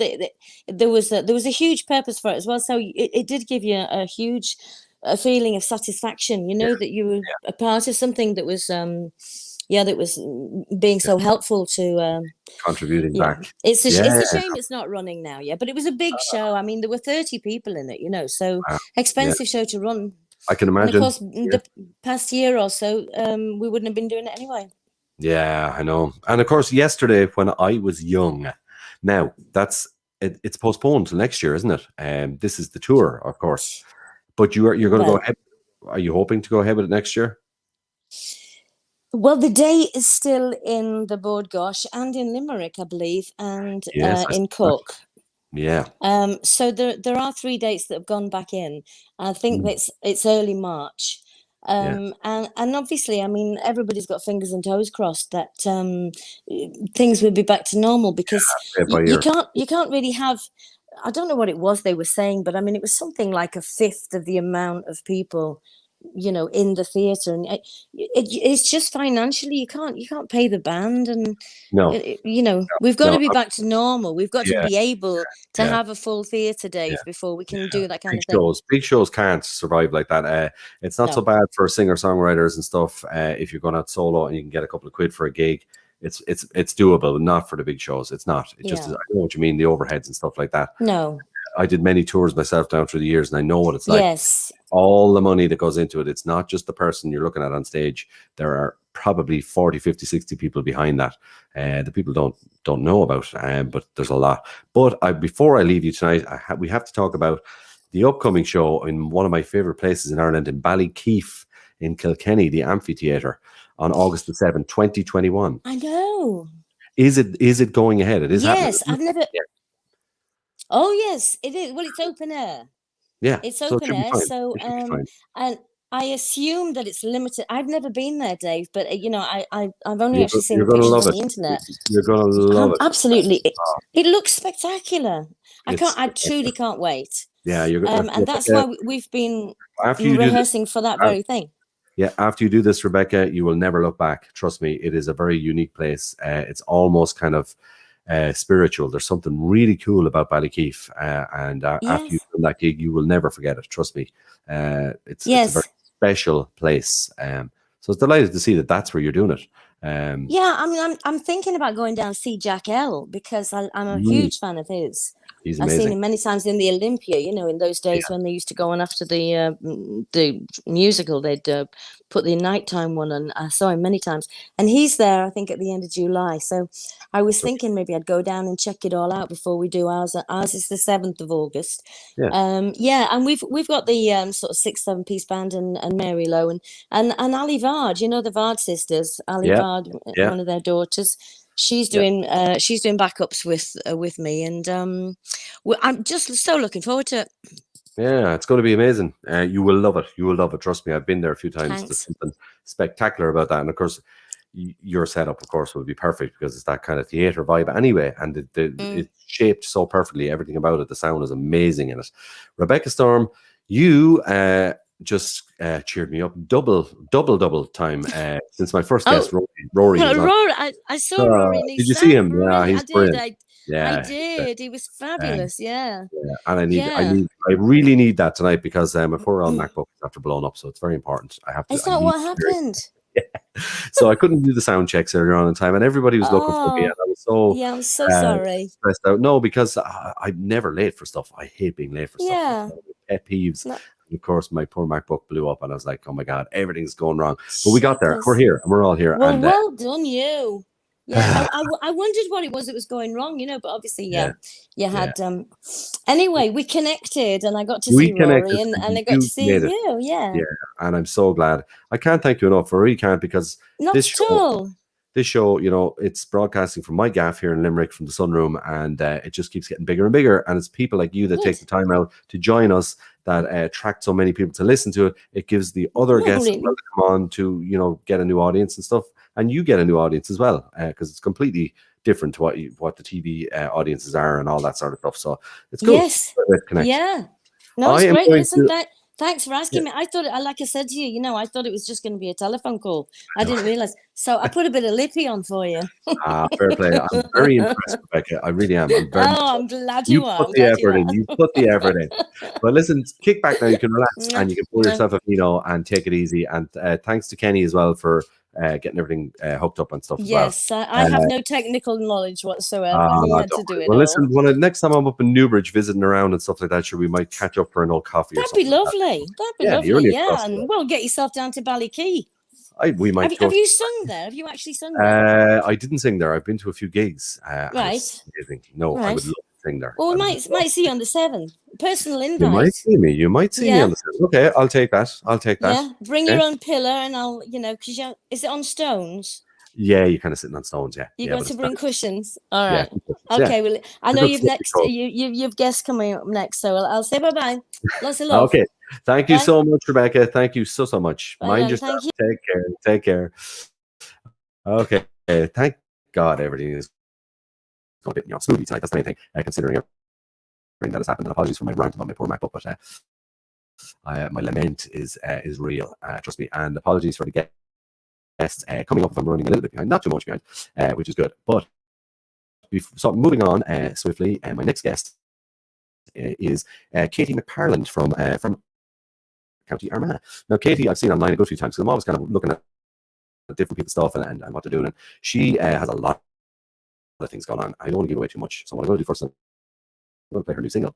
there was a huge purpose for it as well. So it did give you a huge feeling of satisfaction, that you were a part of something that was that was being so helpful to Contributing back. it's a Yeah. shame it's not running now, but it was a big show. I mean, there were 30 people in it, so Wow. expensive show to run. I can And of imagine. course, the past year or so, we wouldn't have been doing it anyway. Yeah, I know. And of course, yesterday when I was young, now it's postponed till next year, isn't it? This is the tour, of course. But you're going to go Well, ahead. Are you hoping to go ahead with it next year? well, the day is still in the Bord Gosh and in Limerick, I believe, and Yes. in Cork. Yeah. So there are 3 dates that have gone back in. I think Mm. it's early March. Yeah. And obviously, I mean, everybody's got fingers and toes crossed that things will be back to normal, because Play it by you ear. can't really have. I don't know what it was they were saying, but I mean, it was something like a fifth of the amount of people, in the theatre, and it's just financially you can't pay the band, and No. we've got No. to be back to normal. We've got to Yeah. be able to Yeah. have a full theatre, Dave, Yeah. before we can do that kind Big of thing. Big shows can't survive like that. It's not so No. bad for singer-songwriters and stuff. If you're going out solo and you can get a couple of quid for a gig, it's doable, but not for the big shows. It's not. It just Yeah. I know what you mean, the overheads and stuff like that. No. I did many tours myself down through the years, and I know what it's like. Yes. All the money that goes into it. It's not just the person you're looking at on stage. There are probably 40, 50, 60 people behind that. The people don't know about, but there's a lot. But before I leave you tonight, we have to talk about the upcoming show in one of my favorite places in Ireland, in Ballykeefe in Kilkenny, the amphitheatre, on August the 7th, 2021. I know. Is it going ahead? It is Yes, happening. I've never. Oh yes, it is. Well, it's open air. Yeah. It's So it open should be air. fine. So It should be fine. and I assume that it's limited. I've never been there, Dave, but I've only You're actually seen going to pictures love on it. the internet. You're going to love it. Absolutely, it looks spectacular. I It's truly can't wait. Yeah, you're going And that's why we've been after you do this. rehearsing for that very thing. Yeah, after you do this, Rebecca, you will never look back. Trust me, it is a very unique place. It's almost kind of spiritual. There's something really cool about Ballykeefe, and after you've Yes. done that gig, you will never forget it. Trust me, it's a Yes. very special place. So it's delighted to see that that's where you're doing it. Yeah, I mean, I'm thinking about going down to see Jack L because I'm a huge fan of his. He's I've seen amazing. him many times in the Olympia, you know, in those days when they used to go on after the musical, they'd put the nighttime one on. I saw him many times. And he's there, I think, at the end of July. So I was thinking maybe I'd go down and check it all out before we do ours. Ours is the 7th of August. Yeah. And we've got the sort of 6-7-piece band and Mary Lowe and Ali Vard, you know, the Vard sisters, Ali Vard, one of their daughters. She's doing backups with me, and I'm just so looking forward to it. Yeah, it's going to be amazing. You will love it. You will love it. Trust me, I've been there a few times. Thanks. There's something spectacular about that, and of course, your setup, of course, will be perfect because it's that kind of theater vibe anyway, and it's shaped so perfectly. Everything about it, the sound is amazing in it. Rebecca Storm, you just cheered me up double time since my first guest, Rory. Rory, I saw Rory. And did you see him? Yeah, he's brilliant. I did. He was fabulous. And I really need that tonight because my poor old MacBook is after blown up, so it's very important. I have to. Is that what happened? So I couldn't do the sound checks earlier on in time, and everybody was looking for me, and I was so I'm so sorry. Stressed out. No, because I'm never late for stuff. I hate being late for stuff. Yeah. Pet peeves. No. Of course, my poor MacBook blew up, and I was like, "Oh my god, everything's going wrong." But we got there. We're here, and we're all here. Well, and, well done, you. Yeah, I wondered what it was that was going wrong, you know, but obviously, you had. Anyway, we connected, and I got to see Rory, and I got to see you. Yeah, and I'm so glad. I can't thank you enough. I really can't, because this show, you know, it's broadcasting from my gaff here in Limerick, from the Sunroom, and it just keeps getting bigger and bigger. And it's people like you that take the time out to join us that attract so many people to listen to it. It gives the other guests to come on to, you know, get a new audience and stuff. And you get a new audience as well, because it's completely different to what the TV audiences are and all that sort of stuff. So it's good. Yes. Yeah. No, it's great. Listen, thanks for asking me. I thought, like I said to you, you know, I thought it was just going to be a telephone call. I didn't realize. So I put a bit of lippy on for you. Fair play. I'm very impressed, Rebecca. I really am. I'm glad you are. You put the effort in. You put the effort in. But listen, kick back now. You can relax and you can pour yourself a Vino and take it easy. And thanks to Kenny as well for getting everything hooked up and stuff. Yes, I have no technical knowledge whatsoever. He had to do it. Well, listen, next time I'm up in Newbridge visiting around and stuff like that, sure, we might catch up for an old coffee. That'd be lovely. That'd be lovely. Yeah, and well, get yourself down to Ballykey. We might. Have you sung there? Have you actually sung there? I didn't sing there. I've been to a few gigs. Right. No, I would love to sing there. Well, we might see you on the 7th. Personal invite. You might see me. You might see me on the 7th. Okay, I'll take that. Yeah, bring your own pillow, and I'll, you know, because is it on stones? Yeah, you're kind of sitting on stones. Yeah. You got to bring cushions. All right. Yeah, okay. Well, I know you've guests coming up next, so I'll say bye. Lots of love. Okay. Thank you so much, Rebecca. Thank you so much. Mind yourself. Take care. Okay. Thank God everything is going a bit smoothly tonight. That's the main thing, considering everything that has happened. And apologies for my rant about my poor MacBook, but my lament is real. Trust me. And apologies for the guests coming up if I'm running a little bit behind. Not too much behind, which is good. But so moving on swiftly, my next guest is Katie McParland from County Armagh. Now, Katie, I've seen online a good few times because I'm always kind of looking at different people's stuff and what they're doing. And she has a lot of things going on. I don't want to give away too much. So what I'm going to do first, I'm going to play her new single,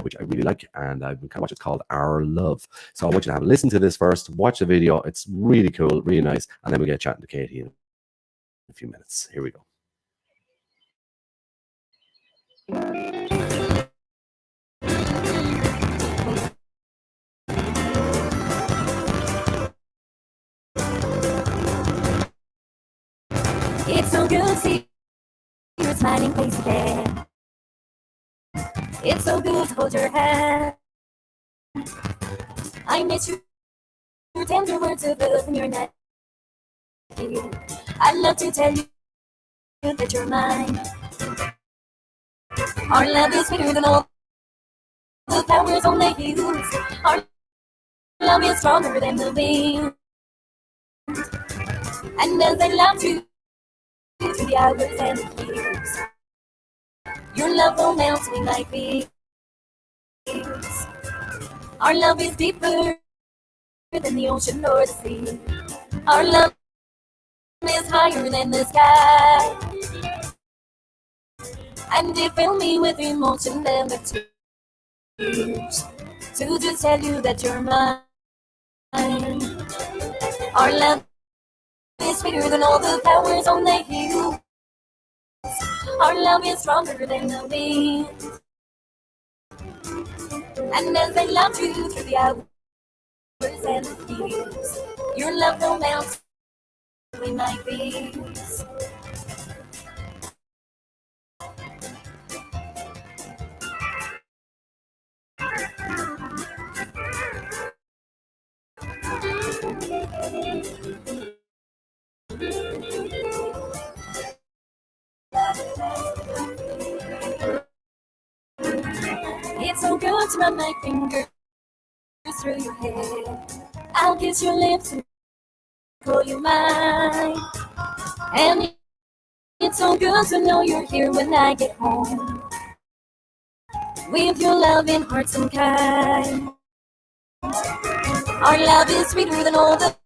which I really like. And I've been kind of watching. It's called Our Love. So I want you to have a listen to this first. Watch the video. It's really cool, really nice. And then we'll get chatting to Katie in a few minutes. Here we go. It's so good to see your smiling face again. It's so good to hold your hand. I miss your tender words of love and your neck. I'd love to tell you that you're mine. Our love is bigger than all the flowers on the hills. Our love is stronger than the wind. And as I love you through the hours and the years, your love will melt me like fears. Our love is deeper than the ocean or the sea. Our love is higher than the sky, and it filled me with emotion and the tears to just tell you that you're mine. Our love is sweeter than all the flowers on the hills. Our love is stronger than the wind. And as I loved you through the hours and the years, your love will melt between my fears. It's so good to run my fingers through your hair. I'll kiss your lips and call you mine. And it's so good to know you're here when I get home, with your loving heart so kind. Our love is sweeter than all the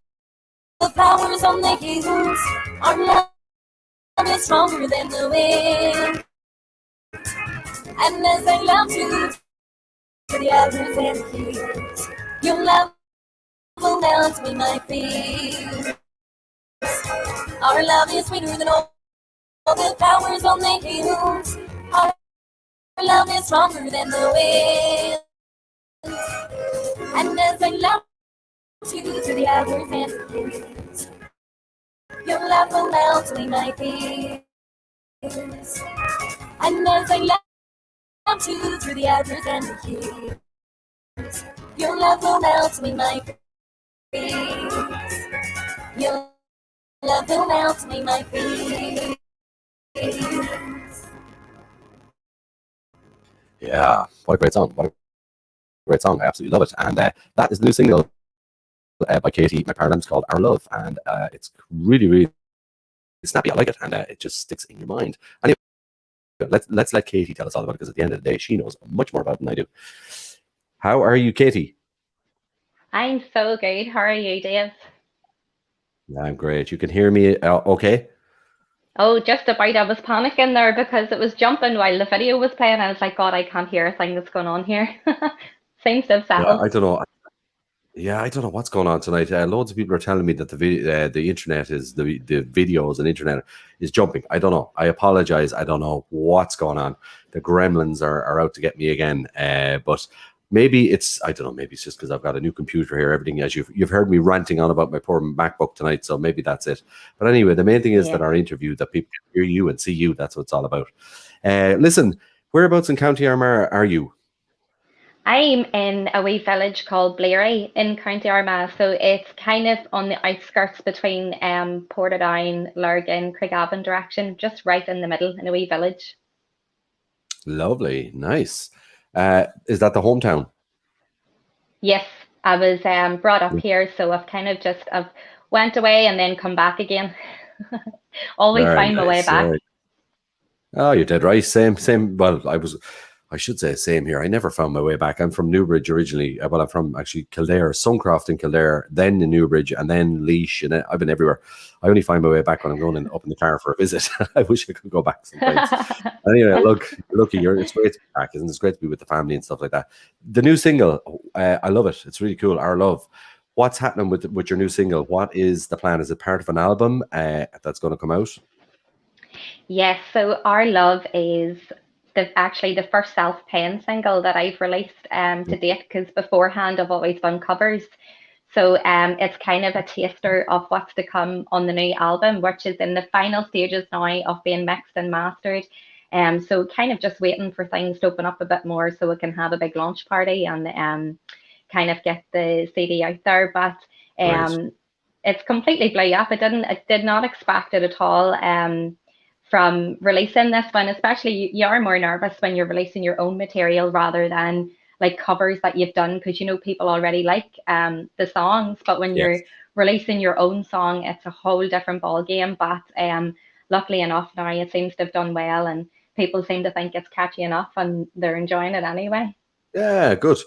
flowers on the hills. Our love is stronger than the wind. And as I love you to the hours and the years, your love will melt me my fears. Our love is sweeter than all the flowers on the hills. Our love is stronger than the wind. And as I love you to the hours and the years, your love will melt me my fears. And as I love you through the hours and the years, your love will melt me my fears. Your love will melt me my fears. Yeah, what a great song. What a great song. I absolutely love it. And that is the new single by Katie McParland. It's called Our Love. And it's really, really snappy. I like it. And it just sticks in your mind. Anyway, let's let Katie tell us all about it, because at the end of the day, she knows much more about it than I do. How are you, Katie? I'm so good. How are you, Dave? Yeah, I'm great. You can hear me okay? Oh, just about. I was panicking there because it was jumping while the video was playing. I was like, God, I can't hear a thing that's going on here. Seems to have Yeah, settled. I don't know. Yeah, I don't know what's going on tonight. Loads of people are telling me that the internet is the videos and internet is jumping. I don't know. I apologize. I don't know what's going on. The gremlins are out to get me again. But maybe it's, I don't know. Maybe it's just because I've got a new computer here. Everything, as you've heard me ranting on about my poor MacBook tonight. So maybe that's it. But anyway, the main thing is that Yeah. our interview, that people can hear you and see you. That's what it's all about. Listen, whereabouts in County Armagh are you? I'm in a wee village called Bleary in County Armagh. So it's kind of on the outskirts between Portadown, Lurgan, Craigavon direction, just right in the middle in a wee village. Lovely, nice. Is that the hometown? Yes, I was brought up here, so I've went away and then come back again. Always Very find my way nice. back. Oh, you did right. Same. Well, I should say same here. I never found my way back. I'm from Newbridge originally. Well, I'm from actually Kildare, Suncroft in Kildare, then in Newbridge, and then Laois, and I've been everywhere. I only find my way back when I'm going up in the car for a visit. I wish I could go back sometimes. Anyway, look, you're lucky. It's great to be back, isn't it? It's great to be with the family and stuff like that. The new single, I love it. It's really cool. Our Love. What's happening with your new single? What is the plan? Is it part of an album that's going to come out? Yes, so Our Love is actually the first self-paying single that I've released to date, because beforehand I've always done covers. So it's kind of a taster of what's to come on the new album, which is in the final stages now of being mixed and mastered. So kind of just waiting for things to open up a bit more so we can have a big launch party and kind of get the CD out there. But Right. it's completely blew up. I did not expect it at all. From releasing this one, especially you are more nervous when you're releasing your own material rather than like covers that you've done, because you know people already like the songs. But when Yes. you're releasing your own song, it's a whole different ball game. But luckily enough, now it seems to have done well, and people seem to think it's catchy enough, and they're enjoying it anyway. Yeah, good.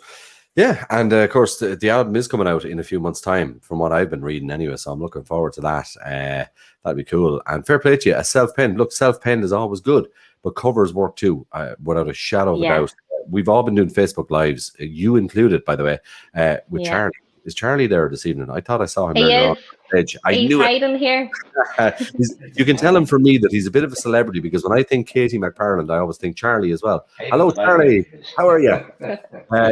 Yeah, and of course the album is coming out in a few months' time, from what I've been reading anyway. So I'm looking forward to that. That'd be cool. And fair play to you. A self-penned, look, self-penned is always good, but covers work too, without a shadow of a Yeah. doubt. We've all been doing Facebook Lives, you included, by the way, with Yeah. Charlie. Is Charlie there this evening? I thought I saw him He earlier on is. stage. I He's knew it. hiding here. You can tell him from me that he's a bit of a celebrity, because when I think Katie McParland, I always think Charlie as well. Hello, Charlie. How are you?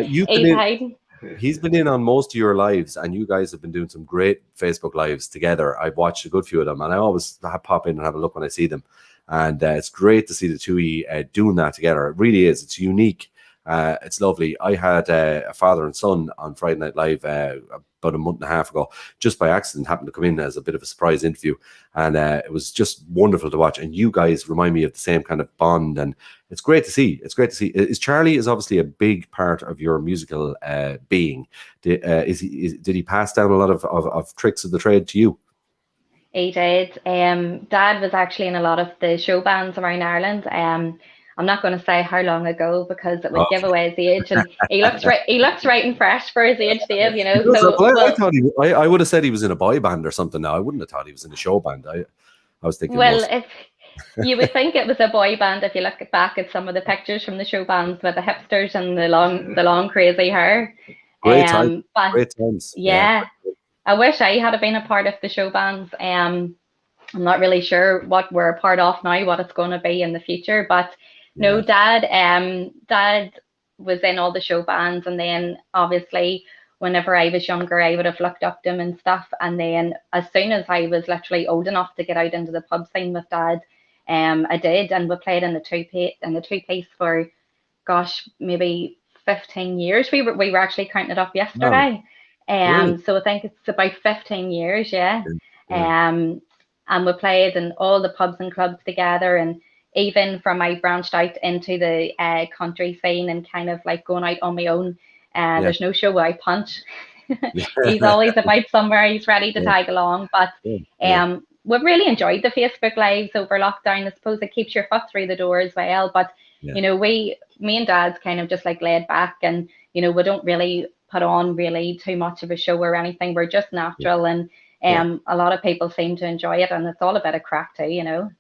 You've been He's in, hiding. he's been in on most of your lives, and you guys have been doing some great Facebook Lives together. I've watched a good few of them, and I always pop in and have a look when I see them. And it's great to see the two of you doing that together. It really is. It's unique. It's lovely. I had a father and son on Friday Night Live about a month and a half ago, just by accident, happened to come in as a bit of a surprise interview, and it was just wonderful to watch. And you guys remind me of the same kind of bond, and it's great to see. It's great to see. Charlie is obviously a big part of your musical being. Did he pass down a lot of tricks of the trade to you? He did. Dad was actually in a lot of the show bands around Ireland. I'm not going to say how long ago, because it would give away his age. And he looks right and fresh for his age, Dave. You know. So I thought I would have said he was in a boy band or something. Now I wouldn't have thought he was in a show band. I was thinking. Well, if you would think it was a boy band if you look back at some of the pictures from the show bands with the hipsters and the long crazy hair. Great time. But great times. yeah, I wish I had been a part of the show bands. I'm not really sure what we're a part of now, what it's going to be in the future, but. No, Dad was in all the show bands, and then obviously whenever I was younger, I would have looked up to him and stuff. And then as soon as I was literally old enough to get out into the pub scene with Dad, I did, and we played in the two piece for, gosh, maybe 15 years. We were actually counting it up yesterday. Really? So I think it's about 15 years, yeah. And we played in all the pubs and clubs together, and even from I branched out into the country scene and kind of like going out on my own. There's no show where I punch. He's always about somewhere. He's ready to tag along. But we've really enjoyed the Facebook Lives over lockdown. I suppose it keeps your foot through the door as well. But you know, me and Dad's kind of just like laid back, and you know, we don't really put on really too much of a show or anything. We're just natural, and a lot of people seem to enjoy it, and it's all a bit of crack too, you know.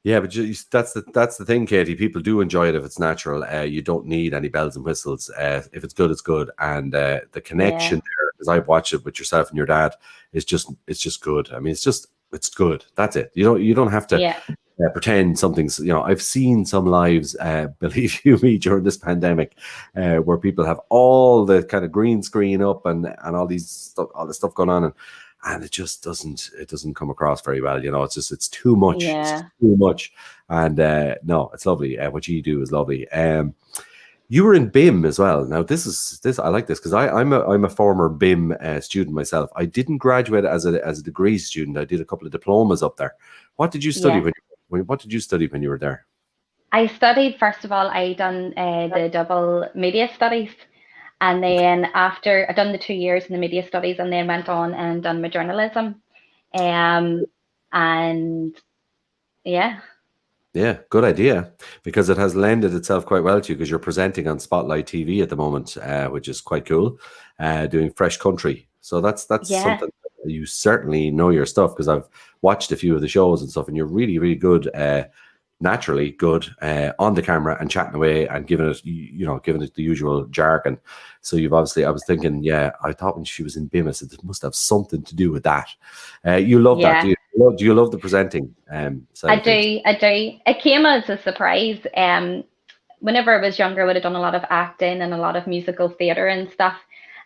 Yeah, but that's the thing, Katie. People do enjoy it if it's natural. You don't need any bells and whistles. If it's good, it's good. And the connection there, because I've watched it with yourself and your dad, it's just good. I mean, it's good. That's it. You don't have to pretend something's. You know, I've seen some lives, believe you me, during this pandemic, where people have all the kind of green screen up and all this stuff going on, and it just doesn't come across very well. You know, it's too much. Yeah. It's too much. And no, it's lovely. What you do is lovely. You were in BIM as well. Now this I like this, because I'm a former BIM student myself. I didn't graduate as a degree student. I did a couple of diplomas up there. What did you study what did you study when you were there? I studied, first of all, I done the double media studies. And then after I'd done the 2 years in the media studies, and then went on and done my journalism. And yeah. Yeah, good idea, because it has lended itself quite well to you, because you're presenting on Spotlight TV at the moment, which is quite cool, doing Fresh Country. So that's something you certainly know your stuff, because I've watched a few of the shows and stuff, and you're really, really good, naturally good on the camera and chatting away and giving it the usual jargon. So you've obviously, I was thinking, I thought when she was in BIM, I said it must have something to do with that. You love that, do you love the presenting? I do. It came as a surprise. Whenever I was younger, I would have done a lot of acting and a lot of musical theatre and stuff.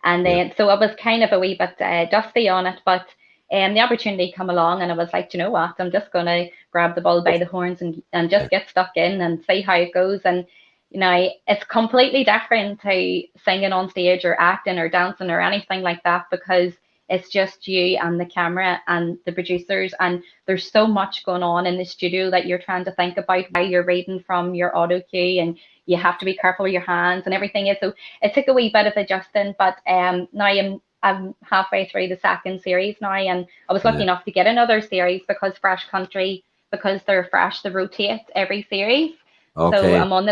And then, so I was kind of a wee bit dusty on it, but the opportunity come along, and I was like, you know what, I'm just going to grab the bull by the horns and just get stuck in and see how it goes. And, you know, it's completely different to singing on stage or acting or dancing or anything like that, because it's just you and the camera and the producers, and there's so much going on in the studio that you're trying to think about while you're reading from your auto cue, and you have to be careful with your hands and everything. So it took a wee bit of adjusting, but now I'm halfway through the second series now, and I was lucky enough to get another series, because Fresh Country, because they're fresh, they rotate every series. Okay. So I'm on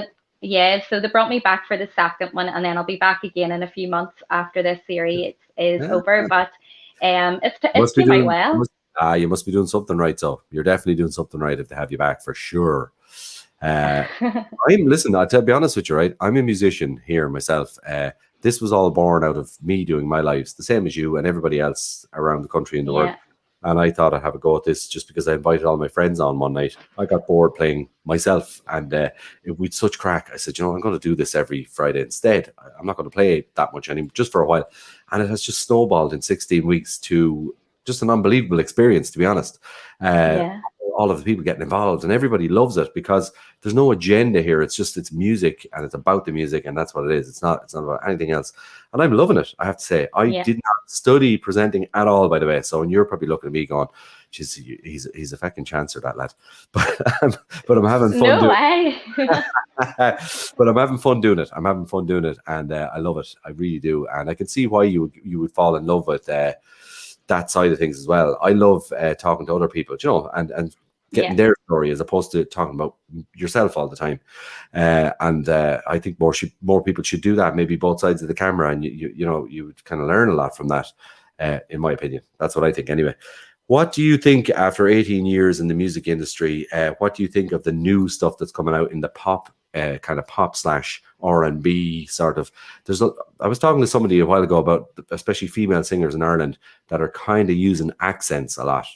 Yeah, so they brought me back for the second one, and then I'll be back again in a few months after this series is Yeah. over. But You it's must be came out doing. well. You must be doing something right. So you're definitely doing something right if they have you back for sure. Listen. To be honest with you, right? I'm a musician here myself. This was all born out of me doing my lives, the same as you and everybody else around the country and the world. Yeah. And I thought I'd have a go at this just because I invited all my friends on one night. I got bored playing myself, and we'd such crack. I said, I'm going to do this every Friday instead. I'm not going to play that much anymore, just for a while. And it has just snowballed in 16 weeks to just an unbelievable experience, to be honest. Yeah. All of the people getting involved, and everybody loves it because there's no agenda here. It's music, and it's about the music, and that's what it is. It's not about anything else. And I'm loving it, I have to say. I did not study presenting at all, by the way. So, and you're probably looking at me going, "Geez, he's a fucking chancer, that lad." But I'm having fun. No way. But I'm having fun doing it. And I love it. I really do. And I can see why you would fall in love with that side of things as well. I love talking to other people, and getting their story as opposed to talking about yourself all the time. And I think more people should do that. Maybe both sides of the camera, and you would kind of learn a lot from that. In my opinion, that's what I think. Anyway, what do you think after 18 years in the music industry? What do you think of the new stuff that's coming out in the pop? Kind of pop / R&B sort of. I was talking to somebody a while ago about especially female singers in Ireland that are kind of using accents a lot.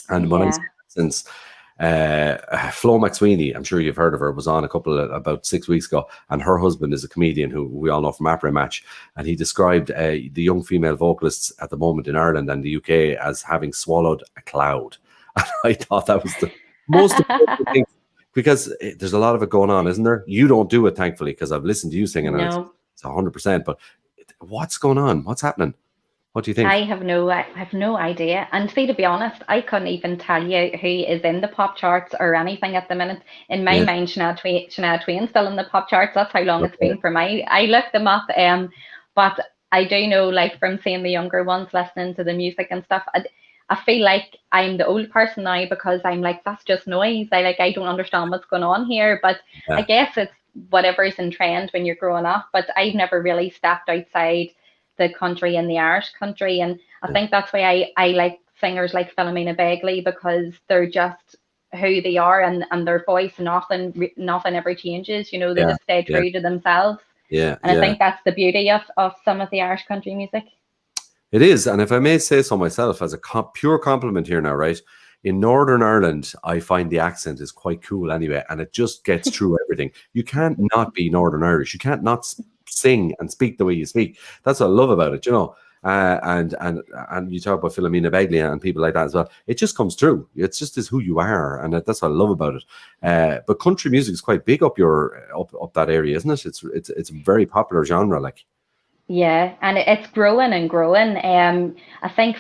And when I say accents, Flo McSweeney, I'm sure you've heard of her, was on about 6 weeks ago, and her husband is a comedian who we all know from Après Match, and he described the young female vocalists at the moment in Ireland and the UK as having swallowed a cloud. And I thought that was the most important thing. Because there's a lot of it going on, isn't there? You don't do it, thankfully, because I've listened to you singing, and it's 100%. But what's going on? What's happening? What do you think? I have no idea. And see, to be honest, I couldn't even tell you who is in the pop charts or anything at the minute. In my mind, Shania Twain's still in the pop charts. That's how long it's been for me. I looked them up, but I do know, like, from seeing the younger ones listening to the music and stuff, I feel like I'm the old person now because I'm like, that's just noise. I don't understand what's going on here. But I guess it's whatever's in trend when you're growing up. But I've never really stepped outside the country and the Irish country. And I think that's why I like singers like Philomena Begley, because they're just who they are, and their voice, nothing ever changes. They just stay true to themselves. And I think that's the beauty of some of the Irish country music. It is, and if I may say so myself, as a pure compliment here now, right? In Northern Ireland, I find the accent is quite cool anyway, and it just gets through everything. You can't not be Northern Irish. You can't not sing and speak the way you speak. That's what I love about it, And you talk about Philomena Begley and people like that as well. It just comes through. It's just is who you are, and that's what I love about it. But country music is quite big up that area, isn't it? It's a very popular genre, like. Yeah, and it's growing and growing. I think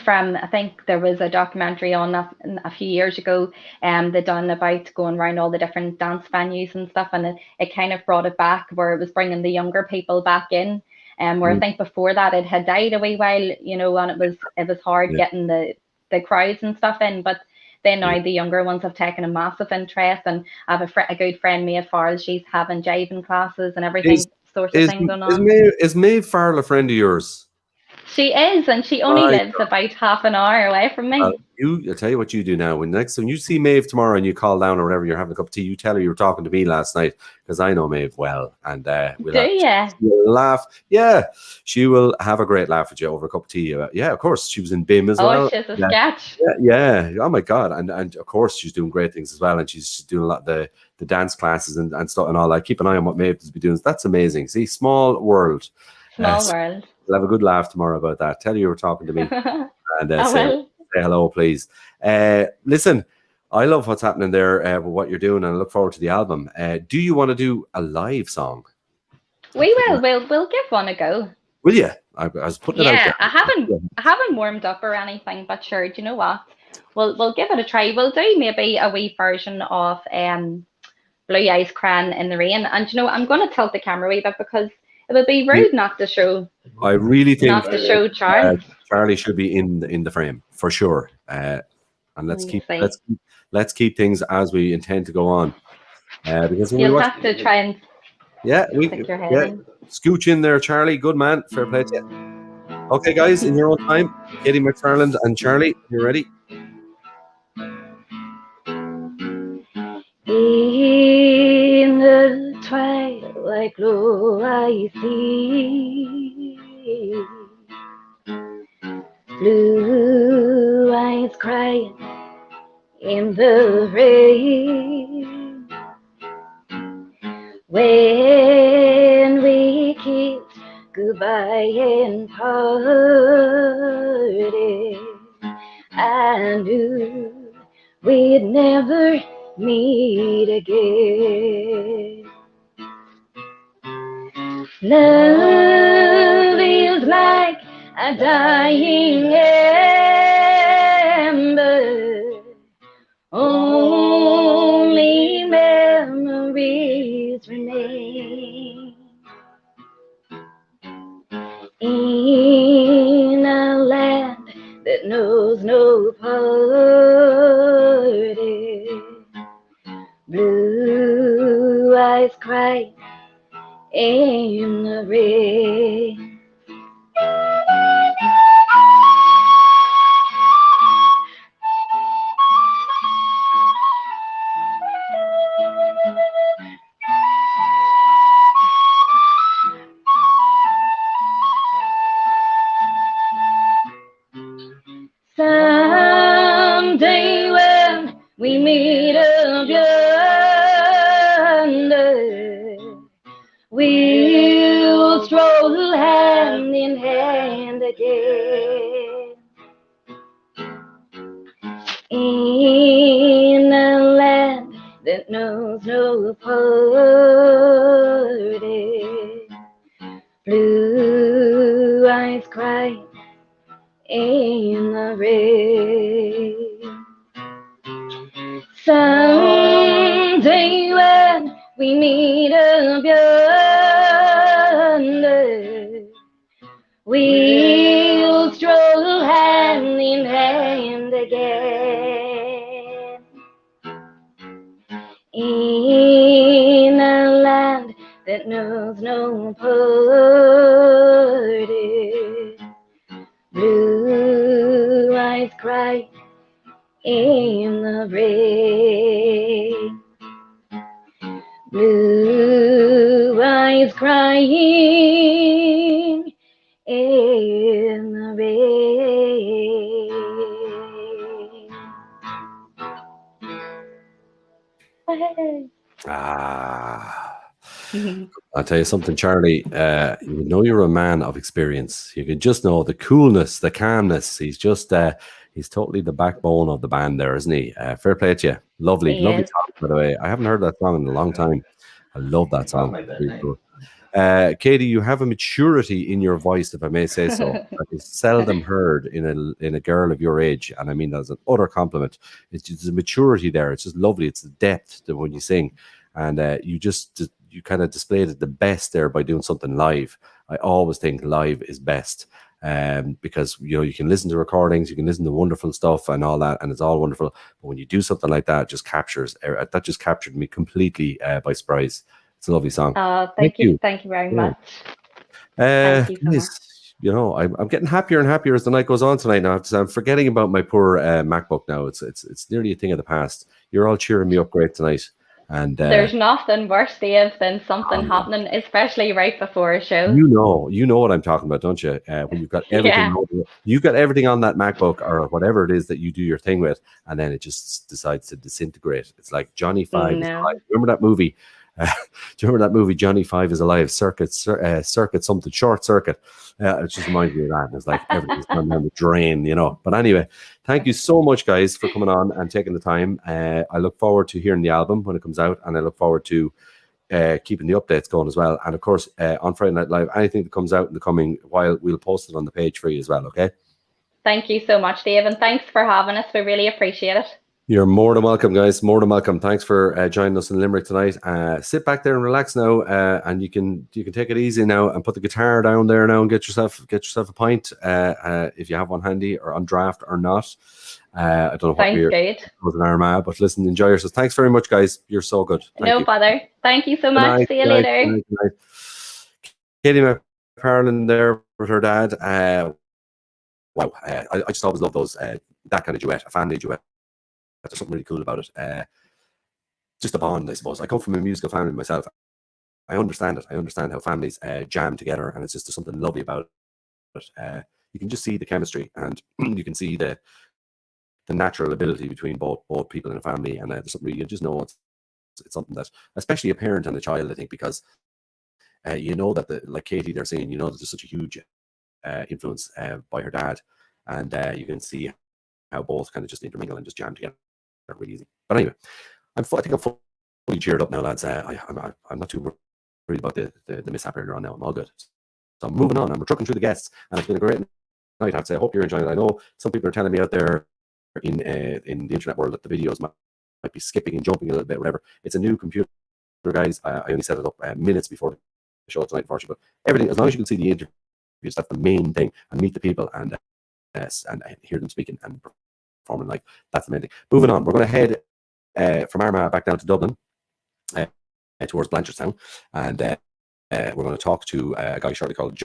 there was a documentary on that a few years ago, they done about going around all the different dance venues and stuff, and it kind of brought it back where it was bringing the younger people back in. Where I think before that it had died a wee while, and it was hard getting the crowds and stuff in, but then now the younger ones have taken a massive interest, and I have a good friend, Mia Farrell, she's having jiving classes and everything. Sort of thing going on. Is Maeve Farrell a friend of yours? She is, and she only lives about half an hour away from me. I'll tell you what you do now. When next time you see Maeve tomorrow and you call down or whatever, you're having a cup of tea, you tell her you were talking to me last night, because I know Maeve well, and we'll laugh. Yeah, she will have a great laugh with you over a cup of tea. Yeah, of course, she was in BIM as well. Oh, she's a sketch. Yeah. Oh my God, and of course she's doing great things as well, and she's doing a lot of the dance classes and stuff and all that. Keep an eye on what Maeve will be doing. That's amazing. See, small world. Small world. We'll have a good laugh tomorrow about that. Tell you were talking to me, and say hello, please. Listen, I love what's happening there with what you're doing, and I look forward to the album. Do you want to do a live song? We will. We'll give one a go. Will you? I was putting it out there. I haven't warmed up or anything, but sure. Do you know what? We'll give it a try. We'll do maybe a wee version of Blue Eyes Crying in the Rain, and I'm going to tilt the camera a wee bit because it would be rude not to show. I really think not to show Charlie. Charlie should be in the frame for sure. And let's keep things as we intend to go on. Because you'll have to try and Yeah, Stick your head yeah. in. Scooch in there, Charlie. Good man. Fair play to you. Okay, guys, in your own time, Katie McFarland and Charlie, you ready? In the twilight glow, I see blue eyes crying in the rain. When we kissed goodbye and parted, I knew we'd never meet again. Love is like a dying ember, only memories remain. In a land that knows no parting, blue eyes cry in the rain. Someday when we meet up yonder, we'll stroll hand in hand again. In a land that knows no parting, blue eyes cry in the rain. Someday when we meet up yonder, we'll stroll hand in hand again. In a land that knows no parting, blue eyes cry in the rain. Blue eyes crying in the rain. I'll tell you something, Charlie. You know you're a man of experience. You can just know the coolness, the calmness. He's just he's totally the backbone of the band there, isn't he? Fair play to you. Lovely, He lovely is. song, by the way. I haven't heard that song in a long time. I love that song. Pretty cool. Katie, you have a maturity in your voice, if I may say so, that is seldom heard in a girl of your age, and I mean that as an utter compliment. It's just a maturity there. It's just lovely. It's the depth to when you sing, and you kind of displayed it the best there by doing something live. I always think live is best, because you can listen to recordings, you can listen to wonderful stuff and all that, and it's all wonderful. But when you do something like that, it just captures. That just captured me completely by surprise. It's a lovely song. Thank you. Thank you very much. Thank you so much. I'm getting happier and happier as the night goes on tonight. Now I'm forgetting about my poor MacBook. Now it's nearly a thing of the past. You're all cheering me up great tonight, and there's nothing worse, Dave, than something happening, especially right before a show. You know what I'm talking about, don't you? When you've got everything, you've got everything on that MacBook or whatever it is that you do your thing with, and then it just decides to disintegrate. It's like Johnny Five. No. Remember that movie? Do you remember that movie Johnny Five is Alive? Circuit something, short circuit. It just reminds me of that. It's like everything's gone down the drain, But anyway, thank you so much, guys, for coming on and taking the time. I look forward to hearing the album when it comes out, and I look forward to keeping the updates going as well. And of course, on Friday Night Live, anything that comes out in the coming while, we'll post it on the page for you as well. Okay. Thank you so much, Dave, and thanks for having us. We really appreciate it. You're more than welcome, guys. More than welcome. Thanks for joining us in Limerick tonight. Sit back there and relax now, and you can take it easy now and put the guitar down there now and get yourself a pint if you have one handy, or on draft or not. I don't know what Sounds we're good. with an Armagh, but listen, enjoy yourselves. Thanks very much, guys. You're so good. Thank No you. bother. Thank you so Good much. night, See you good night, later. good night, good night. Katie McFarlane there with her dad. Wow, I just always love those that kind of duet, a family duet. There's something really cool about it. Just a bond, I suppose. I come from a musical family myself. I understand it. I understand how families jam together, and it's just something lovely about it. You can just see the chemistry, and you can see the natural ability between both people in a family, and there's something you just know it's something that, especially a parent and a child, I think, because you know that like Katie, they're saying, you know that there's such a huge influence by her dad, and you can see how both kind of just intermingle and just jam together really easy. But anyway, I think I'm fully cheered up now, lads. I'm not too worried about the mishap earlier on now. I'm all good. So I'm moving on, and we're trucking through the guests, and it's been a great night. I have to say, I hope you're enjoying it. I know some people are telling me out there in the internet world that the videos might be skipping and jumping a little bit, whatever. It's a new computer, guys. I only set it up minutes before the show tonight, unfortunately. But everything, as long as you can see the interviews, that's the main thing, and meet the people and hear them speaking and performing, like, that's the main thing. Moving on, we're going to head from Armagh back down to Dublin, towards Blanchardstown, and we're going to talk to a guy shortly called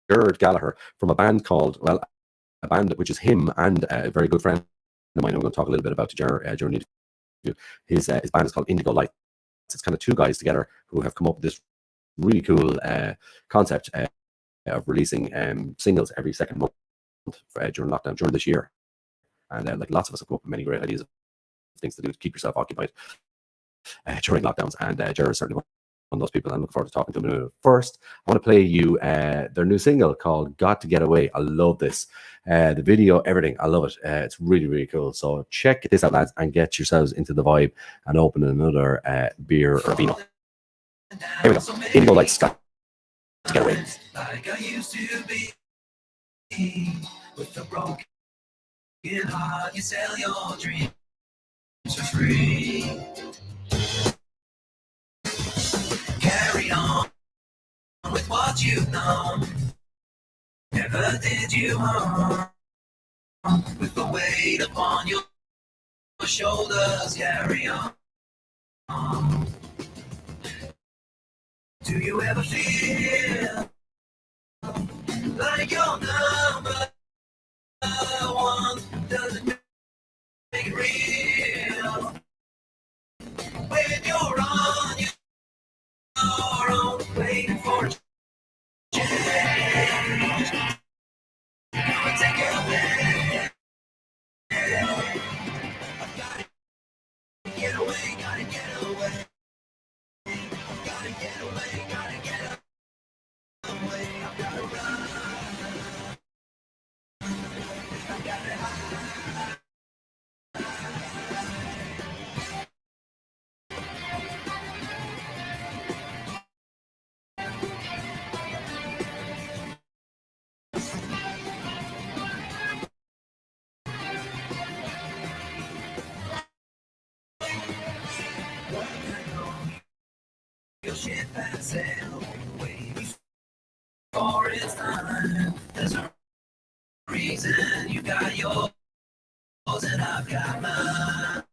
Gerard Gallagher from a band called, well, a band which is him and a very good friend of mine. I'm going to talk a little bit about Gerard during the interview. His band is called Indigo Light. It's kind of two guys together who have come up with this really cool concept of releasing singles every second month during lockdown, during this year. And like lots of us have come up with many great ideas of things to do to keep yourself occupied during lockdowns. And Gerard is certainly one of those people. I'm looking forward to talking to him. First, I want to play you their new single called Got to Get Away. I love this. The video, everything. I love it. It's really, really cool. So check this out, lads, and get yourselves into the vibe and open another beer or vino. Here we go. Indigo Lights, Got to Get Away. Like I used to be, with the broken heart, you sell your dreams for free. Carry on with what you've known. Never did you harm. With the weight upon your shoulders, carry on. Do you ever feel like you're number one? Doesn't make it real. When you're on your own, waiting for a change. Come and take it away. I've got to get away, gotta get away. I've got to get away, gotta get away. I've got to run. I've got to hide. Your ship has sailed away before it's time. There's a reason you got yours and I've got mine.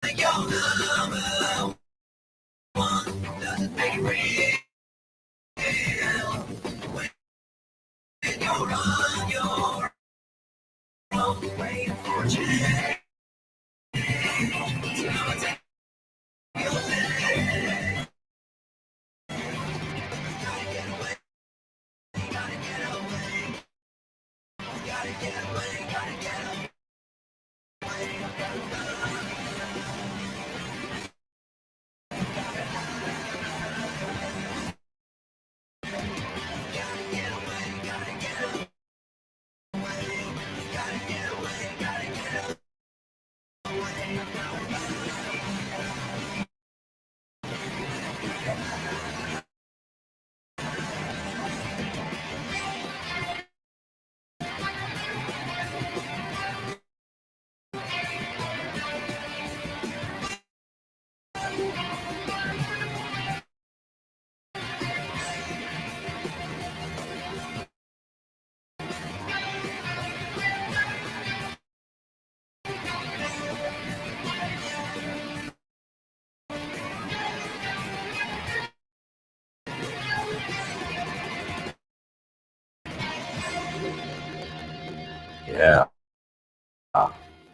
Like you're number one, doesn't make it real. When you're on your own, waiting for a change. So I'ma take your day. Gotta get away, gotta get away. Gotta get away, gotta get away. I've gotta run. Gotta get away, gotta get away.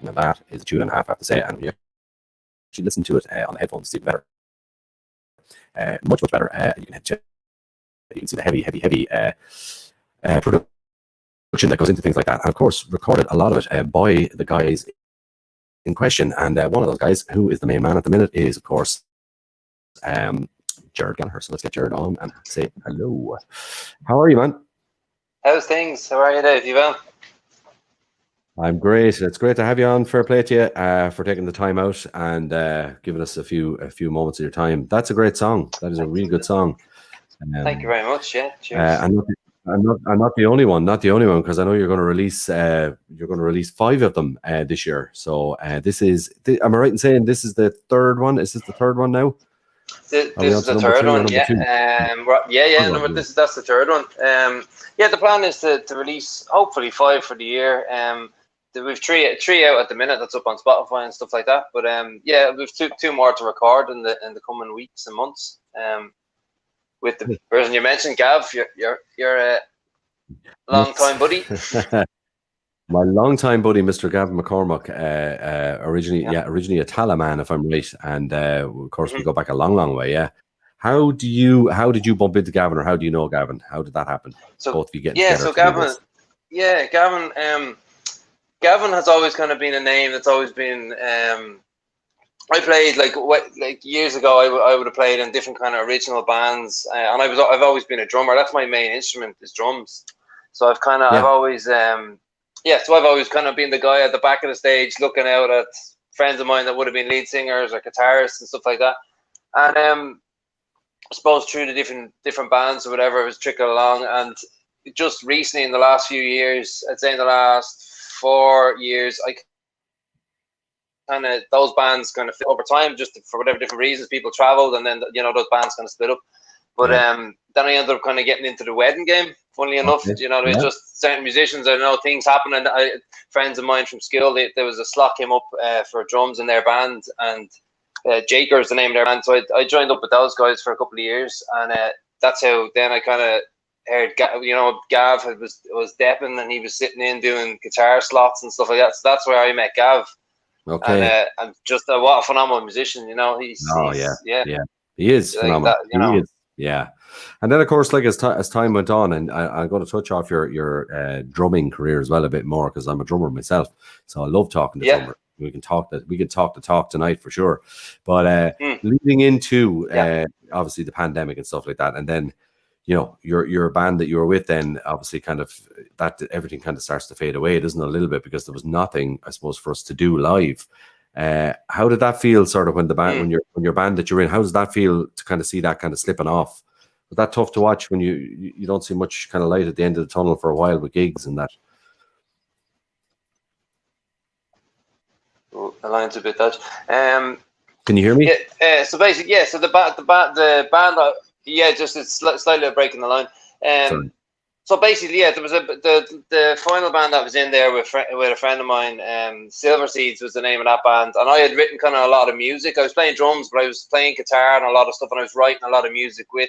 Now that is a tune and a half, I have to say, and you actually listen to it on the headphones, it's even better. Much better. You can see the heavy production that goes into things like that, and of course recorded a lot of it by the guys in question. And one of those guys, who is the main man at the minute, is of course Jared Gallagher. So let's get Jared on and say hello. How are you, man? How's things? How are you, Dave? You well? I'm great. It's great to have you on. Fair play to you for taking the time out and giving us a few moments of your time. That's a great song. That is a really good song. Thank you very much. Yeah, cheers. I'm not the only one. Not the only one, because I know you're going to release 5 of them this year. So this is. Am I right in saying this is the third one? Is this the third one now? This is the third one. Yeah. That's the third one. The plan is to release hopefully 5 for the year. We've three out at the minute that's up on Spotify and stuff like that. But we've two more to record in the coming weeks and months. With the person you mentioned, Gav, you're a long time buddy. My long-time buddy, Mr. Gavin McCormack, originally a Tala man, if I'm right, and of course we go back a long way. Yeah. How did you bump into Gavin, or how do you know Gavin? How did that happen? So both of you getting together. Gavin has always kind of been a name that's always been. I played like years ago. I would have played in different kind of original bands, and I've always been a drummer. That's my main instrument, is drums. So I've always so I've always kind of been the guy at the back of the stage, looking out at friends of mine that would have been lead singers or guitarists and stuff like that. And I suppose through the different bands or whatever, it was trickling along. And just recently, in the last few years, I'd say in the last 4 years, those bands kind of over time, just for whatever different reasons, people traveled, and then those bands kind of split up. But then I ended up kind of getting into the wedding game. Funnily enough, there's just certain musicians. I know things happen, and friends of mine from school, there was a slot came up for drums in their band, and Jaker is the name of their band. So I joined up with those guys for a couple of years, and that's how then I kind of heard. Gav was depping, and he was sitting in doing guitar slots and stuff like that. So that's where I met Gav. Okay. And just what a phenomenal musician. He is phenomenal. He is. Yeah, and then of course, like as time went on, and I'm going to touch off your drumming career as well a bit more, because I'm a drummer myself, so I love talking to drummers. We can talk the talk tonight for sure. But leading into obviously the pandemic and stuff like that, and then your band that you were with, then obviously kind of that everything kind of starts to fade away, doesn't it, a little bit, because there was nothing, I suppose, for us to do live. How did that feel, sort of, when the band, when your band that you're in, how does that feel to kind of see that kind of slipping off? Was that tough to watch when you don't see much kind of light at the end of the tunnel for a while with gigs and that? The line's a bit dodgy. Can you hear me? Yeah. So basically, so the band. Just it's slightly breaking the line. So basically, there was the final band that was in there with a friend of mine. Silver Seeds was the name of that band, and I had written kind of a lot of music. I was playing drums, but I was playing guitar and a lot of stuff, and I was writing a lot of music with